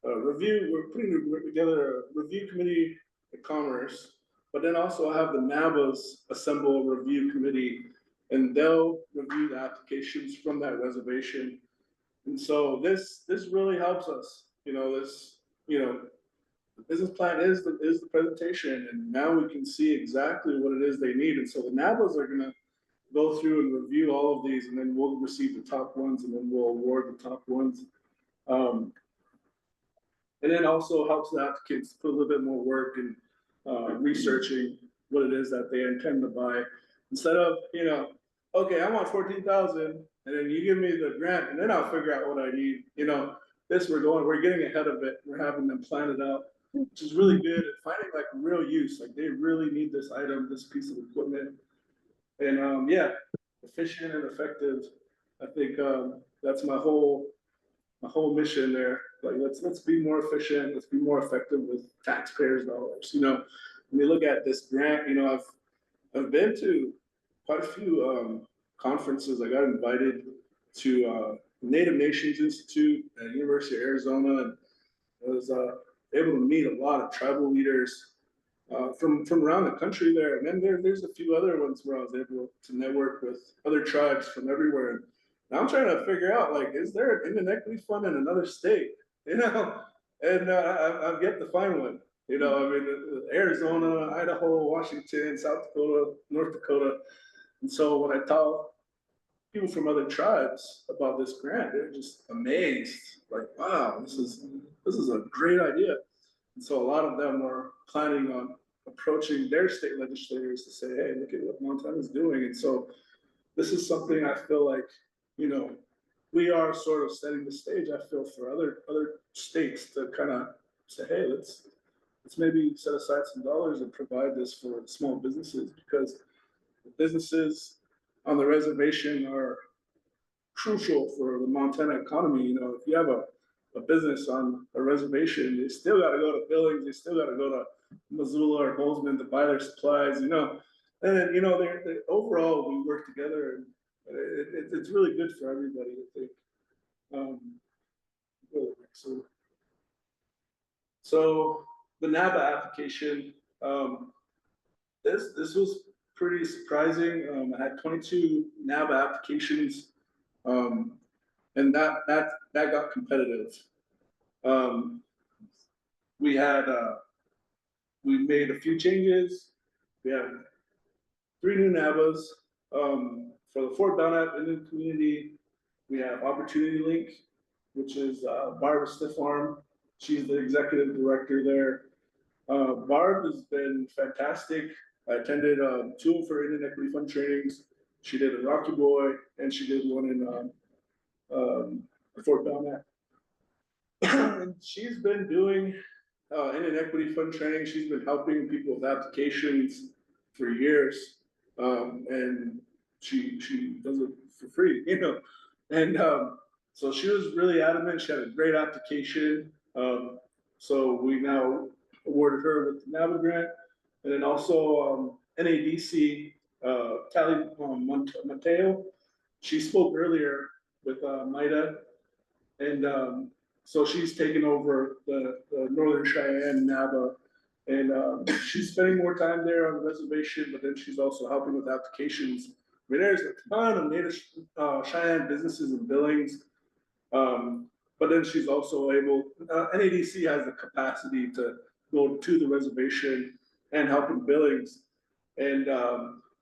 a review, we're putting together a review committee of commerce, but then also have the NABAs assemble a review committee, and they'll review the applications from that reservation. And so this really helps us, you know, the business plan is the presentation, and now we can see exactly what it is they need. And so the NABAs are gonna go through and review all of these, and then we'll receive the top ones, and then we'll award the top ones. And it also helps the applicants put a little bit more work in researching what it is that they intend to buy. Instead of, you know, okay, I want 14,000, and then you give me the grant, and then I'll figure out what I need. You know, we're getting ahead of it. We're having them plan it out, which is really good at finding like real use. Like they really need this item, this piece of equipment. And yeah, efficient and effective. I think that's my whole mission there. Like let's be more efficient, let's be more effective with taxpayers' dollars. You know, when you look at this grant, you know, I've been to quite a few conferences. I got invited to Native Nations Institute at University of Arizona, and I was able to meet a lot of tribal leaders from around the country there. And then there's a few other ones where I was able to network with other tribes from everywhere. Now I'm trying to figure out, like, is there an Indian Equity Fund in another state? You know, and I've yet to find one. You know, I mean, Arizona, Idaho, Washington, South Dakota, North Dakota. And so when I tell people from other tribes about this grant, they're just amazed. Like, wow, this is a great idea. And so a lot of them are planning on approaching their state legislators to say, hey, look at what Montana is doing. And so this is something I feel like, you know, we are sort of setting the stage, I feel, for other states to kind of say, hey, let's maybe set aside some dollars and provide this for small businesses, because The businesses on the reservation are crucial for the Montana economy. You know, if you have a business on a reservation, they still got to go to Billings, they still got to go to Missoula or Bozeman to buy their supplies, you know. And then, you know, they're overall, we work together, and it's really good for everybody, I think. Really, so the NABA application, this was pretty surprising. I had 22 NABA applications, and that got competitive. We made a few changes. We have 3 new NABAs. For the Fort Belknap Indian community, we have Opportunity Link, which is Barb Stiffarm. She's the executive director there. Barb has been fantastic. I attended 2 of her Indian Equity Fund trainings. She did a Rocky Boy, and she did one in Fort Belknap. And she's been doing Indian Equity Fund training. She's been helping people with applications for years, and she does it for free, you know. And so she was really adamant. She had a great application. So we now awarded her with the NABA grant, and then also NADC, Tally Mateo. She spoke earlier with Maida, and so she's taken over the Northern Cheyenne NABA, and she's spending more time there on the reservation, but then she's also helping with applications. I mean, there's a ton of Native Cheyenne businesses in Billings, but then she's also able, NADC has the capacity to go to the reservation and help in Billings. And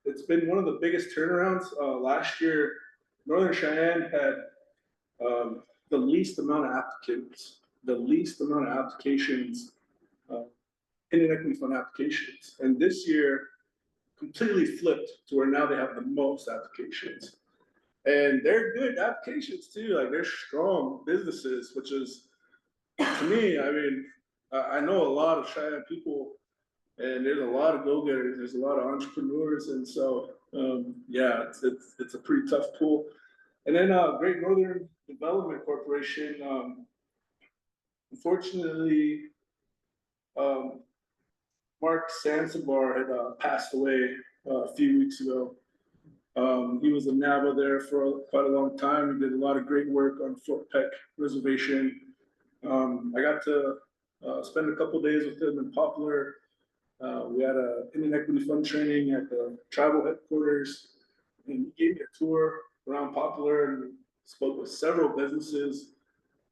it's been one of the biggest turnarounds. Last year, Northern Cheyenne had the least amount of applicants, Indian Equity Fund applications. And this year, completely flipped to where now they have the most applications. And they're good applications too, like they're strong businesses, which is, to me, I mean, I know a lot of Cheyenne people, and there's a lot of go-getters, there's a lot of entrepreneurs, and so, yeah, it's a pretty tough pool. And then Great Northern Development Corporation, unfortunately, Mark Sansabar had passed away a few weeks ago. He was a NABA there for quite a long time. He did a lot of great work on Fort Peck Reservation. I got to spend a couple days with him in Poplar. We had a Indian Equity Fund training at the tribal headquarters, and he gave me a tour around Poplar and spoke with several businesses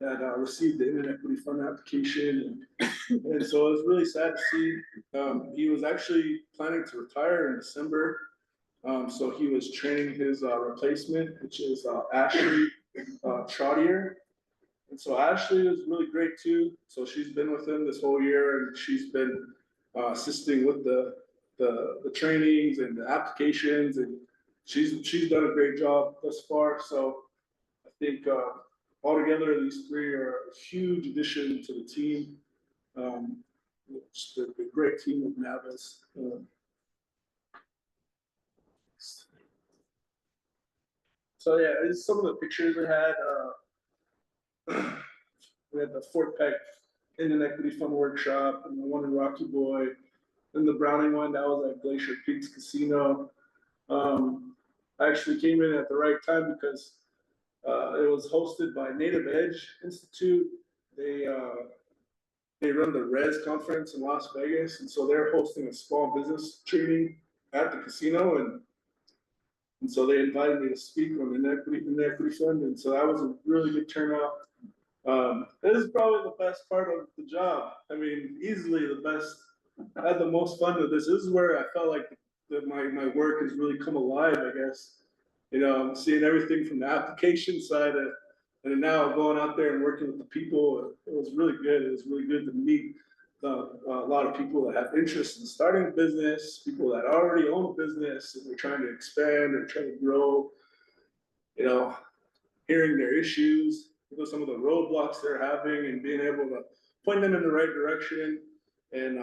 that received the Indian Equity Fund application. And so it was really sad to see. He was actually planning to retire in December. So he was training his replacement, which is Ashley Trottier. And so Ashley was really great too. So she's been with him this whole year, and she's been assisting with the trainings and the applications, and she's done a great job thus far. So I think altogether these 3 are a huge addition to the team. Just a great team of NABAs. So yeah, it's some of the pictures we had. We had the Fort Peck Indian Equity Fund workshop, and the one in Rocky Boy, and the Browning one that was at Glacier Peaks Casino. I actually came in at the right time because it was hosted by Native Edge Institute. They run the RES conference in Las Vegas, and so they're hosting a small business training at the casino, and so they invited me to speak on the equity fund, and so that was a really good turnout. This is probably the best part of the job. I mean, easily the best. I had the most fun with this. This is where I felt like my work has really come alive, I guess. You know, I'm seeing everything from the application side, and now going out there and working with the people. It was really good. It was really good to meet a lot of people that have interest in starting a business, people that already own a business and they're trying to expand, they're trying to grow, you know, hearing their issues, some of the roadblocks they're having, and being able to point them in the right direction. And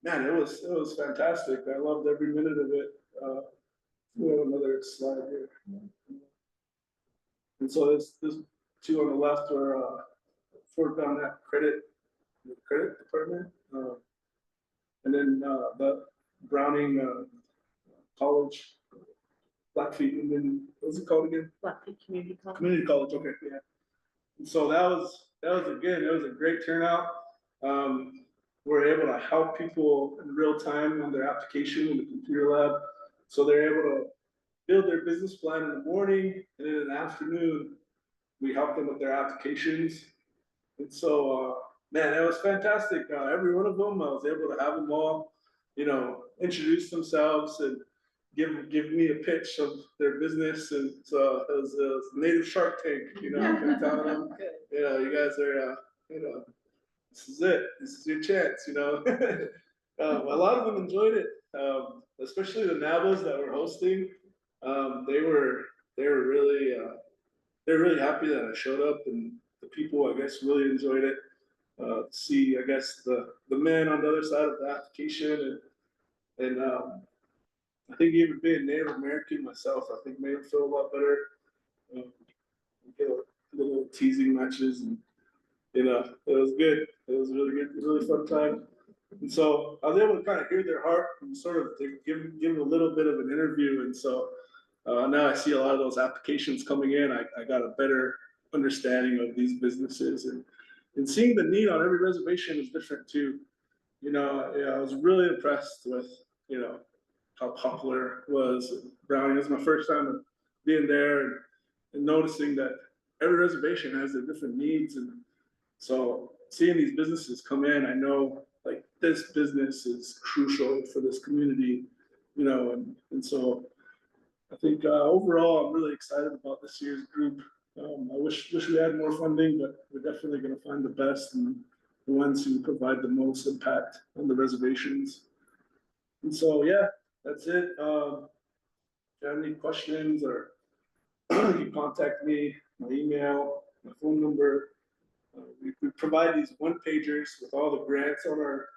man, it was fantastic. I loved every minute of it. We have another slide here. And so this two on the left are for down that the credit department. And then the Browning College, Blackfeet, and then what's it called again? Blackfeet Community College. Community College, okay, yeah. And so that was it was a great turnout. We're able to help people in real time on their application in the computer lab. So they're able to build their business plan in the morning, and then in the afternoon, we help them with their applications. And so, man, it was fantastic. Every one of them, I was able to have them all, introduce themselves and give me a pitch of their business. And so it was native Shark Tank, kind of telling them, you guys are, this is it. This is your chance, a lot of them enjoyed it, especially the Navas that were hosting. They were really they're really happy that I showed up, and the people, I guess, really enjoyed it. See, I guess, the men on the other side of the application, and I think even being Native American myself, I think made them feel a lot better. Get a little teasing matches, and it was good. It was really good, really fun time. And so I was able to kind of hear their heart and sort of give them a little bit of an interview. And so now I see a lot of those applications coming in. I got a better understanding of these businesses, and seeing the need on every reservation is different too. I was really impressed with, how popular it was. Browning, it was my first time being there and noticing that every reservation has their different needs. And so seeing these businesses come in, I know like this business is crucial for this community, and so I think overall, I'm really excited about this year's group. I wish we had more funding, but we're definitely going to find the best and the ones who provide the most impact on the reservations. And so, yeah, that's it. If you have any questions, or you contact me, my email, my phone number. We provide these one-pagers with all the grants on our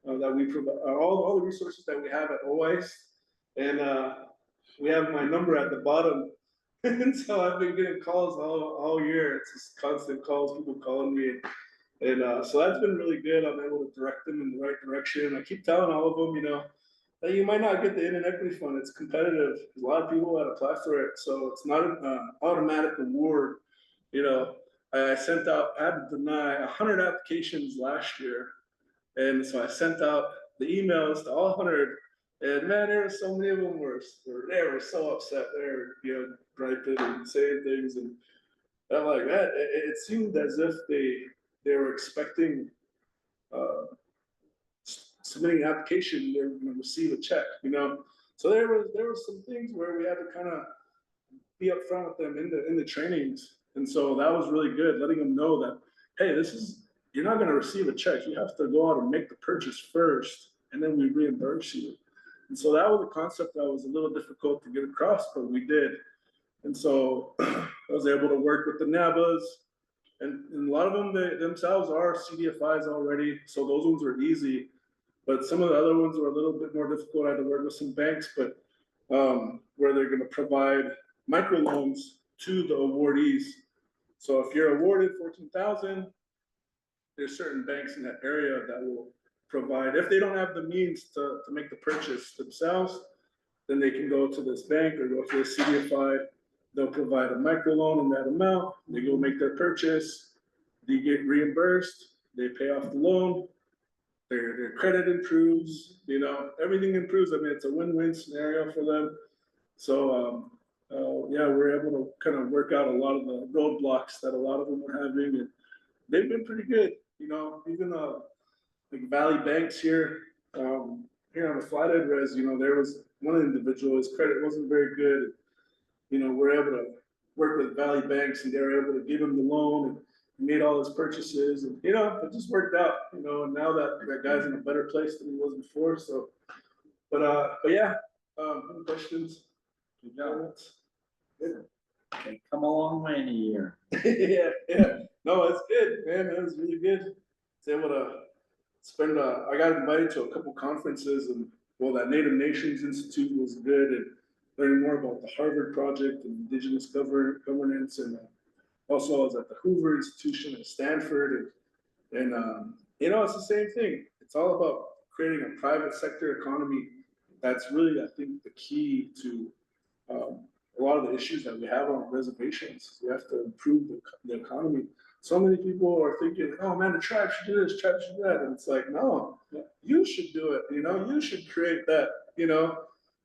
that we provide, all the resources that we have at OICE, and we have my number at the bottom. And so I've been getting calls all year. It's just constant calls, people calling me, and so that's been really good. I'm able to direct them in the right direction. I keep telling all of them, that you might not get the Indian Equity Fund. It's competitive. There's a lot of people that apply for it, so it's not an automatic award. I had to deny 100 applications last year. And so I sent out the emails to all 100, and man, there were so many of them were so upset. They were, griping and saying things, and I'm like, man, it seemed as if they were expecting submitting an application, they were going to receive a check, So there was some things where we had to kind of be upfront with them in the trainings, and so that was really good, letting them know that, hey, you're not going to receive a check. You have to go out and make the purchase first, and then we reimburse you. And so that was a concept that was a little difficult to get across, but we did. And so I was able to work with the NABAs, and a lot of them themselves are CDFIs already, so those ones were easy. But some of the other ones were a little bit more difficult. I had to work with some banks, but where they're going to provide microloans to the awardees. So if you're awarded 14,000, there's certain banks in that area that will provide, if they don't have the means to make the purchase themselves, then they can go to this bank or go to the CDFI. They'll provide a microloan in that amount. They go make their purchase. They get reimbursed. They pay off the loan. Their credit improves. Everything improves. I mean, it's a win-win scenario for them. So yeah, we're able to kind of work out a lot of the roadblocks that a lot of them were having, and they've been pretty good. Even like Valley Banks here on the Flathead Res, there was one individual, his credit wasn't very good. We're able to work with Valley Banks, and they were able to give him the loan, and he made all his purchases, and it just worked out. And now that guy's in a better place than he was before. So, but yeah, any questions? Good job. They come a long way in a year. yeah. No, it's good, man. It was really good. I was able to spend. I got invited to a couple conferences, and that Native Nations Institute was good, and learning more about the Harvard Project and Indigenous governance, and also I was at the Hoover Institution at Stanford, and it's the same thing. It's all about creating a private sector economy. That's really, I think, the key to a lot of the issues that we have on reservations. We have to improve the economy. So many people are thinking, oh man, the tribe should do this, tribe should do that. And it's like, no, you should do it. You should create that,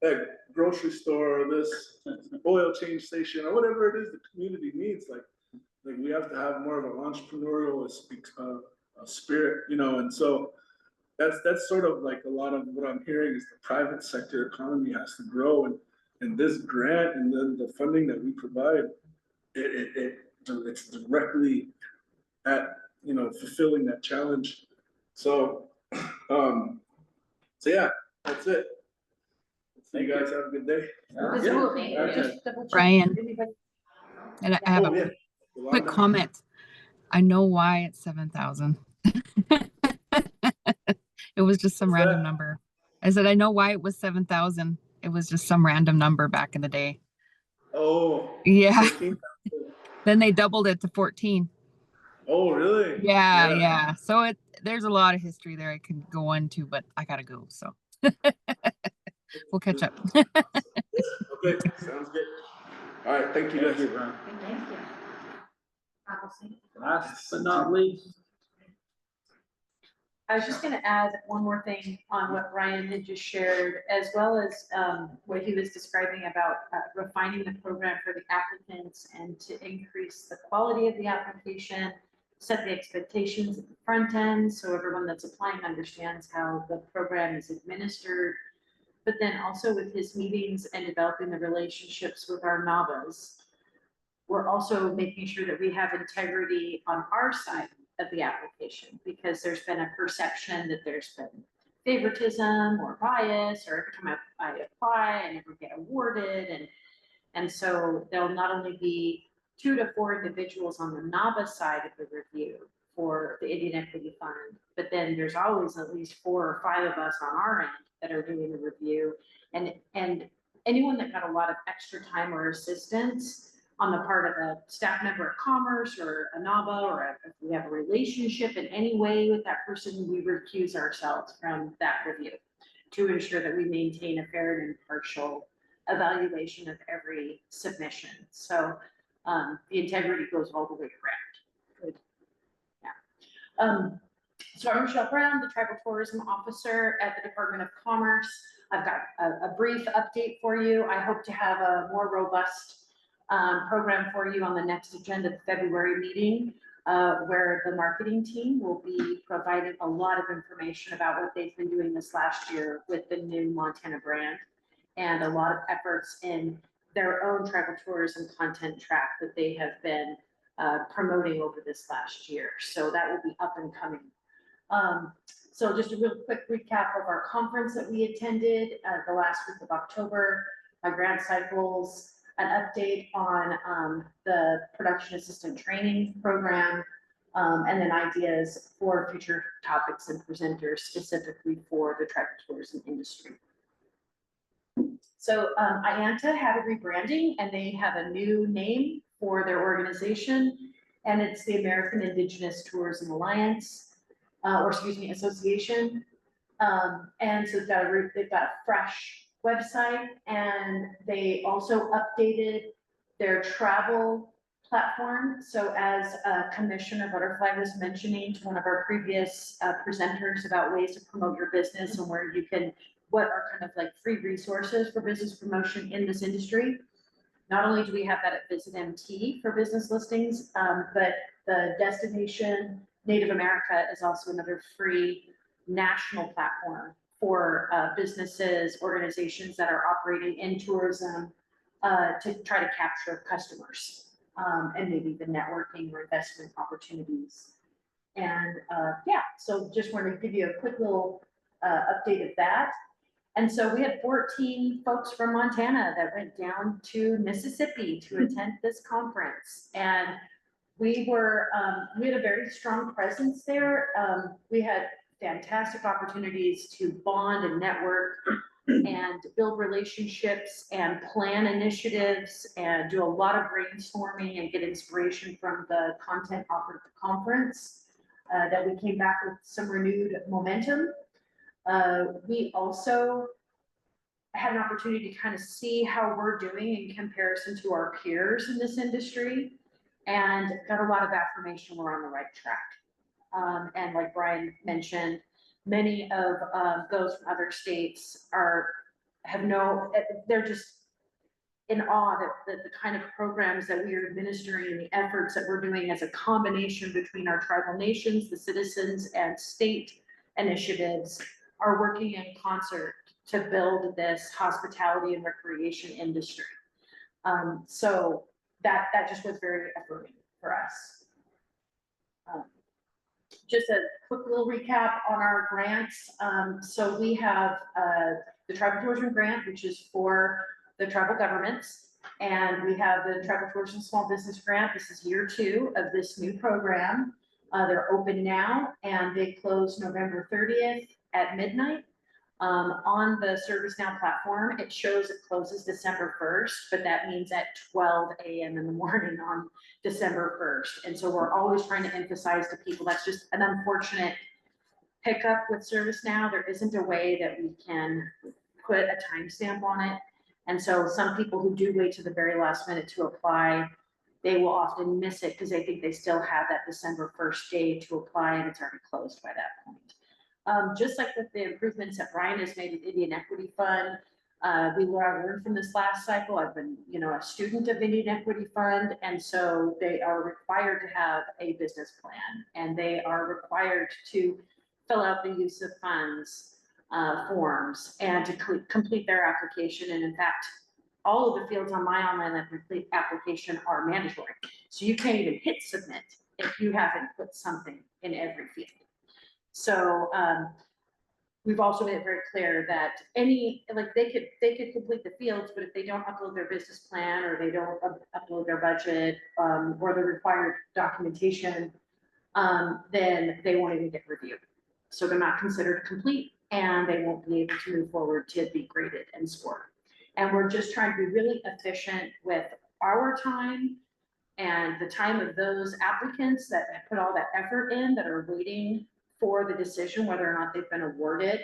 that grocery store, or this oil change station, or whatever it is the community needs. Like we have to have more of an entrepreneurial spirit, and so that's sort of like a lot of what I'm hearing is the private sector economy has to grow, and this grant and then the funding that we provide, it's directly at fulfilling that challenge. So yeah, that's it. So you guys have a good day. Brian, and I have Oh, a yeah. quick comment. I know why it's 7,000. It was just some random number. I said, I know why it was 7,000. It was just some random number back in the day. Oh. Yeah. 13,000. Then they doubled it to 14. Oh, really? Yeah. So there's a lot of history there I can go into, but I gotta go. So we'll catch up. Okay, sounds good. All right, thank you guys. Thank you. Last but not least. I was just gonna add one more thing on what Brian had just shared, as well as what he was describing about refining the program for the applicants and to increase the quality of the application, set the expectations at the front end, so everyone that's applying understands how the program is administered. But then also with his meetings and developing the relationships with our NAVAs, we're also making sure that we have integrity on our side of the application, because there's been a perception that there's been favoritism or bias, or every time I apply, I never get awarded. And so there'll not only be 2 to 4 individuals on the NAVA side of the review for the Indian Equity Fund, but then there's always at least 4 or 5 of us on our end that are doing the review. And anyone that got a lot of extra time or assistance on the part of a staff member of commerce or a NAVA, or if we have a relationship in any way with that person, we recuse ourselves from that review to ensure that we maintain a fair and impartial evaluation of every submission. So the integrity goes all the way around. Good. Yeah. So I'm Michelle Brown, the Tribal Tourism Officer at the Department of Commerce. I've got a brief update for you. I hope to have a more robust program for you on the next agenda, the February meeting, where the marketing team will be providing a lot of information about what they've been doing this last year with the new Montana brand, and a lot of efforts in their own tribal tourism content track that they have been promoting over this last year. So that will be up and coming. So just a real quick recap of our conference that we attended the last week of October, my grant cycles, an update on the production assistant training program, and then ideas for future topics and presenters specifically for the tribal tourism industry. So IANTA had a rebranding, and they have a new name for their organization, and it's the American Indigenous Tourism Alliance, Association. And so they've got a fresh website, and they also updated their travel platform. So as Commissioner Butterfly was mentioning to one of our previous presenters about ways to promote your business and where you can, what are kind of like free resources for business promotion in this industry. Not only do we have that at Visit MT for business listings, but the Destination Native America is also another free national platform for businesses, organizations that are operating in tourism to try to capture customers and maybe the networking or investment opportunities. And yeah, so just wanted to give you a quick little update of that. And so we had 14 folks from Montana that went down to Mississippi to attend this conference. And we had a very strong presence there. We had fantastic opportunities to bond and network and build relationships and plan initiatives and do a lot of brainstorming and get inspiration from the content offered at the conference, that we came back with some renewed momentum. We also had an opportunity to kind of see how we're doing in comparison to our peers in this industry, and got a lot of affirmation we're on the right track. And like Brian mentioned, many of those from other states they're just in awe that the kind of programs that we are administering and the efforts that we're doing as a combination between our tribal nations, the citizens, and state initiatives are working in concert to build this hospitality and recreation industry. So that just was very affirming for us. Just a quick little recap on our grants. So we have the tribal tourism grant, which is for the tribal governments, and we have the tribal tourism small business grant. This is year 2 of this new program. They're open now, and they close November 30th at midnight. On the ServiceNow platform, it shows it closes December 1st, but that means at 12 a.m. in the morning on December 1st. And so we're always trying to emphasize to people, that's just an unfortunate hiccup with ServiceNow. There isn't a way that we can put a timestamp on it. And so some people who do wait to the very last minute to apply, they will often miss it because they think they still have that December 1st day to apply, and it's already closed by that point. Just like with the improvements that Brian has made in Indian Equity Fund, we learned from this last cycle. I've been, a student of Indian Equity Fund, and so they are required to have a business plan, and they are required to fill out the use of funds forms and to complete their application. And in fact, all of the fields on my online application are mandatory. So you can't even hit submit if you haven't put something in every field. So we've also made it very clear that they could complete the fields, but if they don't upload their business plan, or they don't upload their budget, or the required documentation, then they won't even get reviewed. So they're not considered complete, and they won't be able to move forward to be graded and scored. And we're just trying to be really efficient with our time and the time of those applicants that have put all that effort in, that are waiting for the decision whether or not they've been awarded.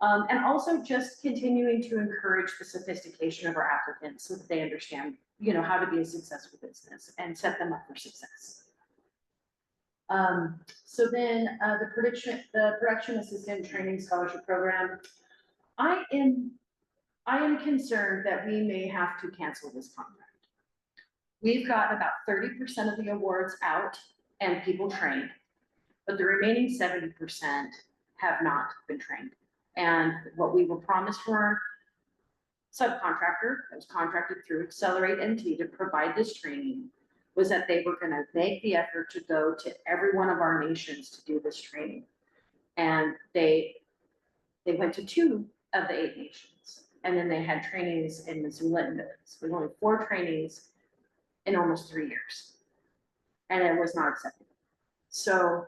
And also just continuing to encourage the sophistication of our applicants so that they understand, how to be a successful business and set them up for success. So then the production assistant training scholarship program, I am concerned that we may have to cancel this contract. We've got about 30% of the awards out and people trained, but the remaining 70% have not been trained. And what we were promised from our subcontractor that was contracted through Accelerate NT to provide this training was that they were going to make the effort to go to every one of our nations to do this training. And they went to 2 of the 8 nations. And then they had trainings in Missoula and Billings. We only 4 trainings in almost 3 years. And it was not acceptable. So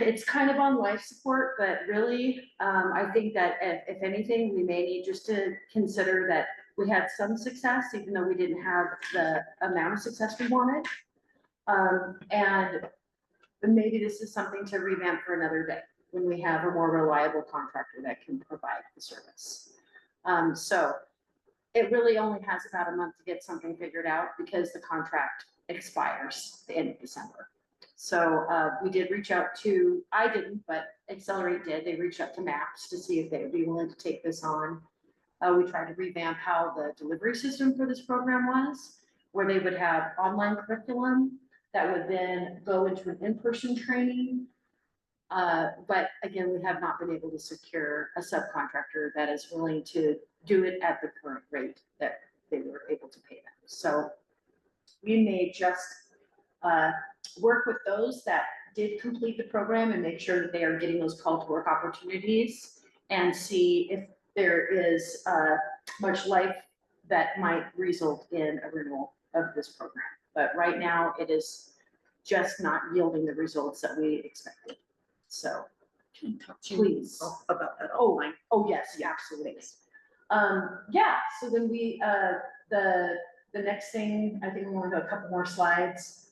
it's kind of on life support, but really, I think that if anything, we may need just to consider that we had some success, even though we didn't have the amount of success we wanted. And maybe this is something to revamp for another day when we have a more reliable contractor that can provide the service. So it really only has about a month to get something figured out because the contract expires the end of December. So we did reach out to, I didn't, but Accelerate did. They reached out to MAPS to see if they would be willing to take this on. We tried to revamp how the delivery system for this program was, where they would have online curriculum that would then go into an in-person training. But again, we have not been able to secure a subcontractor that is willing to do it at the current rate that they were able to pay them. So we may just work with those that did complete the program and make sure that they are getting those call to work opportunities, and see if there is much life that might result in a renewal of this program. But right now it is just not yielding the results that we expected. So talk to you Please. about that. Oh, yes, yeah, absolutely. Yeah, so then the next thing, I think we want to go a couple more slides.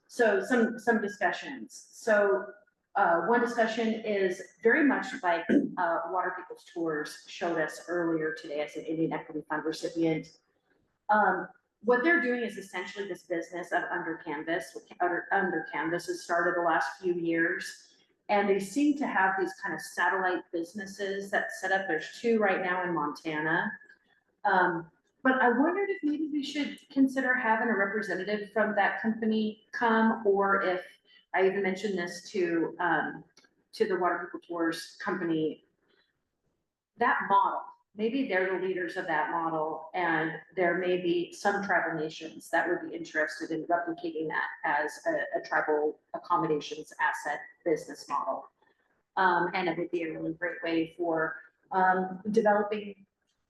So some discussions. So one discussion is very much like Water People's Tours showed us earlier today as an Indian Equity Fund recipient. What they're doing is essentially this business of Under Canvas. Under Canvas has started the last few years, and they seem to have these kind of satellite businesses that set up. There's 2 right now in Montana. But I wondered if maybe we should consider having a representative from that company come, or if I even mentioned this to the Water People Tours company, that model, maybe they're the leaders of that model, and there may be some tribal nations that would be interested in replicating that as a tribal accommodations asset business model. And it would be a really great way for developing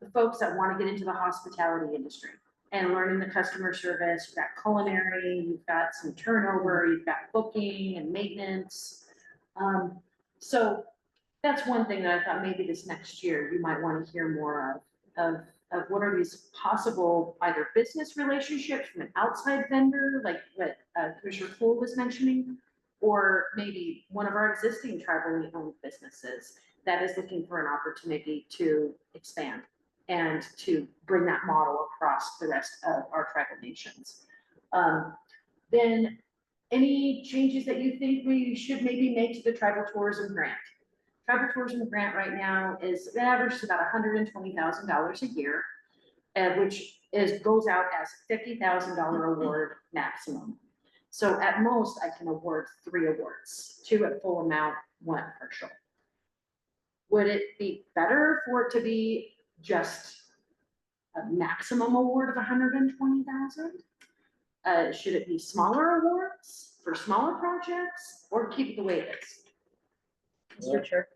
the folks that want to get into the hospitality industry and learning the customer service. You've got culinary, you've got some turnover, you've got booking and maintenance. So that's one thing that I thought maybe this next year you might want to hear more of what are these possible either business relationships from an outside vendor, like what Commissioner Poole was mentioning, or maybe one of our existing tribally owned businesses that is looking for an opportunity to expand and to bring that model across the rest of our tribal nations. Then any changes that you think we should maybe make to the tribal tourism grant? Tribal tourism grant right now is averaged about $120,000 a year, which goes out as $50,000 award maximum. So at most, I can award 3 awards, 2 at full amount, 1 partial. Would it be better for it to be just a maximum award of 120,000? Should it be smaller awards for smaller projects, or keep it the way it is? Mr. Chair,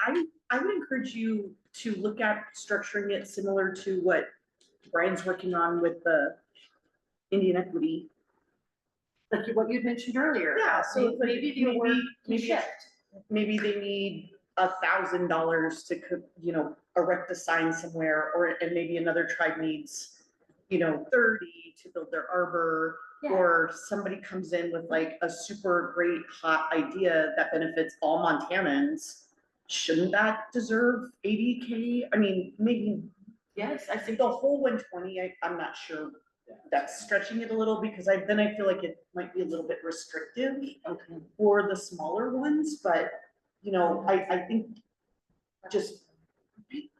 I would encourage you to look at structuring it similar to what Brian's working on with the Indian Equity. Like what you'd mentioned earlier. Yeah, so maybe the award can shift. Maybe they need $1,000 to, erect a sign somewhere, and maybe another tribe needs, 30 to build their arbor. Yeah. Or somebody comes in with like a super great hot idea that benefits all Montanans. Shouldn't that deserve 80K? I mean, maybe. Yes, I think the whole 120, I'm not sure. That's stretching it a little, because I feel like it might be a little bit restrictive for the smaller ones, but I think just,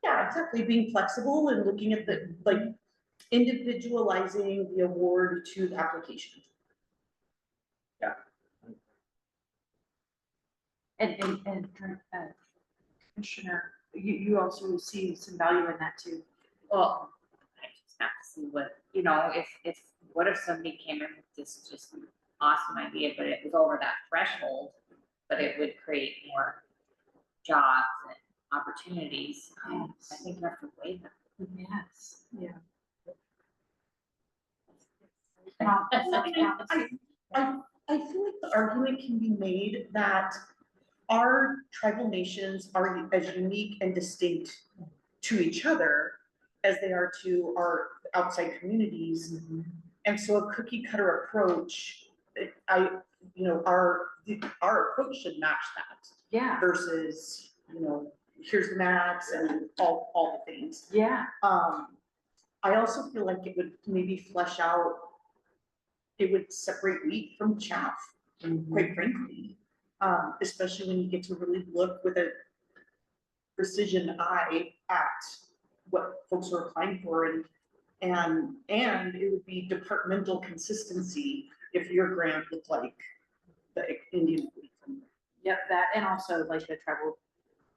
yeah, exactly, being flexible and looking at the, individualizing the award to the application. Yeah. And Commissioner, you also see some value in that too. Well, I just have to see what, what if somebody came in with this just awesome idea, but it was over that threshold, but it would create more jobs and opportunities. I think you have to weigh them. Yes. Yeah. I feel like the argument can be made that our tribal nations are as unique and distinct to each other as they are to our outside communities. Mm-hmm. And so a cookie cutter approach, our approach should match that. Yeah. Versus, here's the max and all the things. Yeah. I also feel like it would maybe flesh out, it would separate wheat from chaff, quite frankly. Especially when you get to really look with a precision eye at what folks are applying for, and it would be departmental consistency if your grant looked like the Indian. Yep, that, and also like the tribal,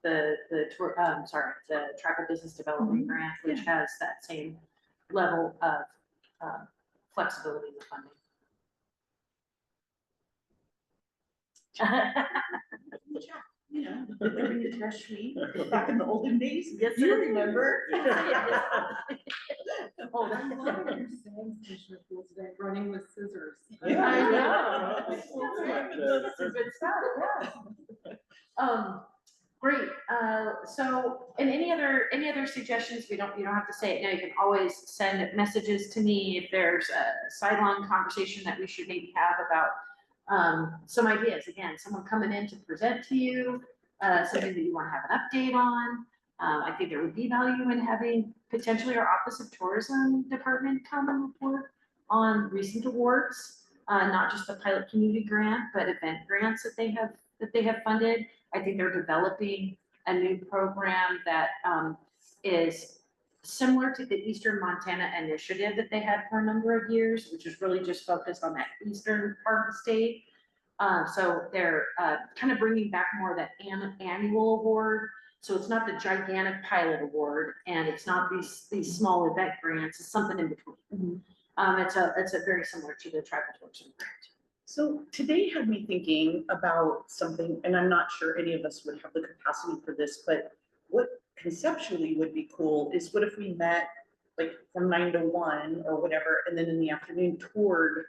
the tribal business development grant, which has that same level of flexibility with funding. Living the fresh wheat back in the olden days. Yes, you remember. Oh, that's a lot of your saying, Commissioner Poole, today, running with scissors. Yeah, I know. That's good stuff, yeah. Great, so, and any other suggestions, you don't have to say it now, you can always send messages to me if there's a sideline conversation that we should maybe have about some ideas, again, someone coming in to present to you, something that you wanna have an update on. I think there would be value in having potentially our Office of Tourism Department come and report on recent awards, not just the pilot community grant, but event grants that they have funded. I think they're developing a new program that is similar to the Eastern Montana Initiative that they had for a number of years, which is really just focused on that eastern part of the state. So they're kind of bringing back more of that annual award. So it's not the gigantic pilot award, and it's not these small event grants. It's something in between. It's a very similar to the tribal tourism grant. So today had me thinking about something, and I'm not sure any of us would have the capacity for this, but what conceptually would be cool is what if we met like from 9 to 1 or whatever, and then in the afternoon toured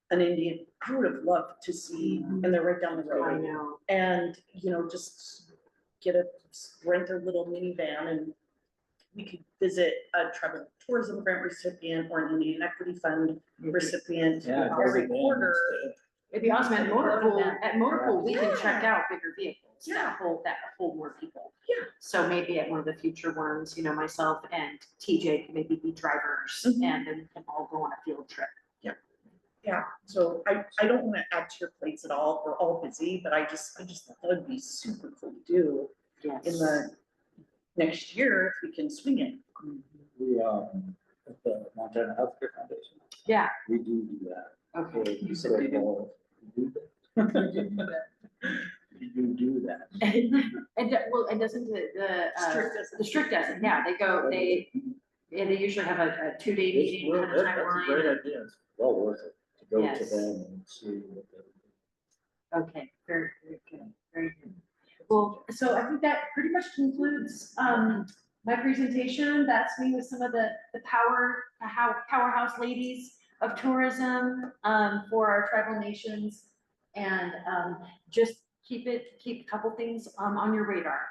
an Indian. I would have loved to see, and they're right down the road. I know. And, just rent a little minivan, and we could visit a tribal tourism grant recipient or an Indian Equity Fund recipient every quarter. It'd be awesome at motor pool. Yeah. At motor pool, we can Yeah. check out bigger vehicles Yeah. that hold more people. Yeah. So maybe at one of the future ones, myself and TJ can maybe be drivers, Mhm. and then we can all go on a field trip. Yeah, so I don't want to add to your plates at all. We're all busy, but I just thought that would be super cool to do in the next year if we can swing it. We, at the Montana Healthcare Foundation, Yeah. we do that. Okay. You said you do that. You do that. And doesn't the strict doesn't, yeah, they usually have a 2-day meeting kind of That's a great timeline. idea. It's well worth it to go to Yes. them and see what they. Okay, very good, very good. Well, so I think that pretty much concludes my presentation. That's me with some of the powerhouse ladies of tourism for our tribal nations. And just keep a couple things on your radar.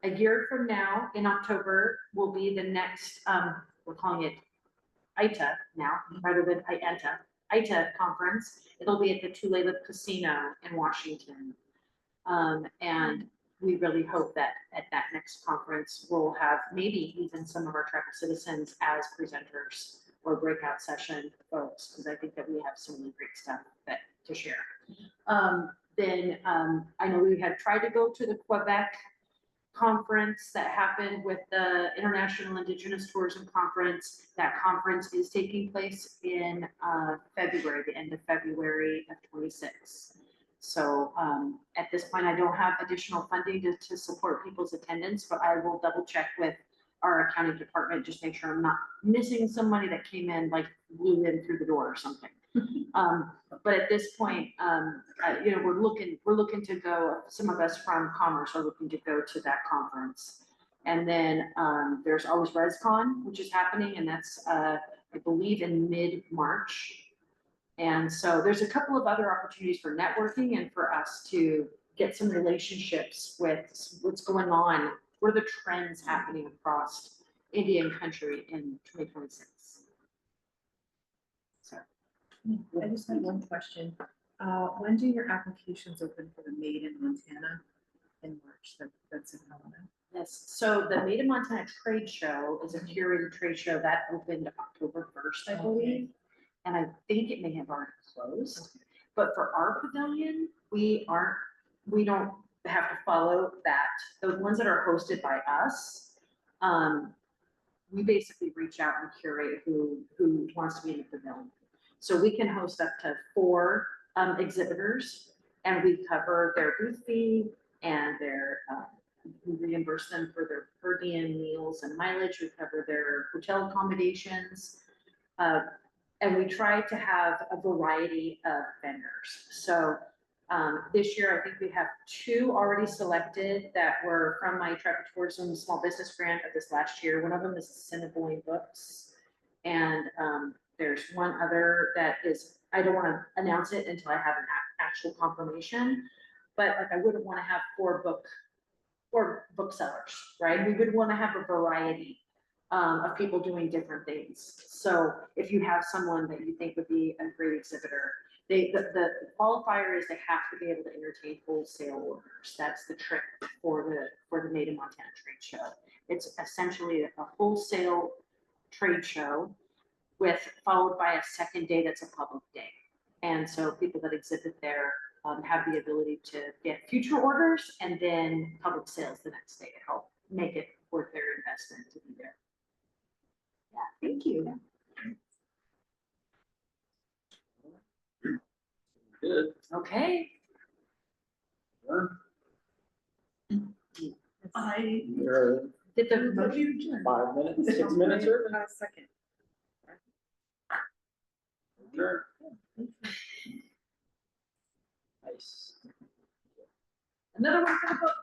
A year from now, in October, will be the next, we're calling it ITA now, rather than ITA conference. It'll be at the Tulalip Casino in Washington. And we really hope that at that next conference, we'll have maybe even some of our tribal citizens as presenters or breakout session folks, because I think that we have so many great stuff to share. Then I know we had tried to go to the Quebec conference that happened with the International Indigenous Tourism Conference. That conference is taking place in February, the end of February of 26. So at this point, I don't have additional funding to support people's attendance, but I will double check with our accounting department, just make sure I'm not missing somebody that came in, like blew in through the door or something. But at this point, we're looking to go, some of us from Commerce are looking to go to that conference. And then there's always ResCon, which is happening, and that's, I believe, in mid-March. And so there's a couple of other opportunities for networking and for us to get some relationships with what's going on, what are the trends happening across Indian country in 2026. So. I just had one question. When do your applications open for the Made in Montana in March? That's in Helena. Yes, so the Made in Montana trade show is a curated trade show that opened October 1st, I believe. And I think it may have already closed. But for our pavilion, we don't have to follow that. The ones that are hosted by us, we basically reach out and curate who wants to be in the pavilion. So we can host up to 4 exhibitors, and we cover their booth fee and we reimburse them for their per diem meals and mileage. We cover their hotel accommodations. And we try to have a variety of vendors. So this year, I think we have 2 already selected that were from my Tribal Tourism Small Business Grant of this last year. One of them is Assiniboine Books. And there's one other that is, I don't want to announce it until I have an actual confirmation, but like I wouldn't want to have four booksellers, right? We would want to have a variety of people doing different things. So if you have someone that you think would be a great exhibitor, the qualifier is they have to be able to entertain wholesale orders. That's the trick for the Made in Montana trade show. It's essentially a wholesale trade show followed by a second day that's a public day. And so people that exhibit there have the ability to get future orders and then public sales the next day to help make it worth their investment to be there. Yeah, thank you. Good. Okay. You're Did the motion? 5 minutes, 6 minutes early. Second. Sure. Nice. Another one for the book.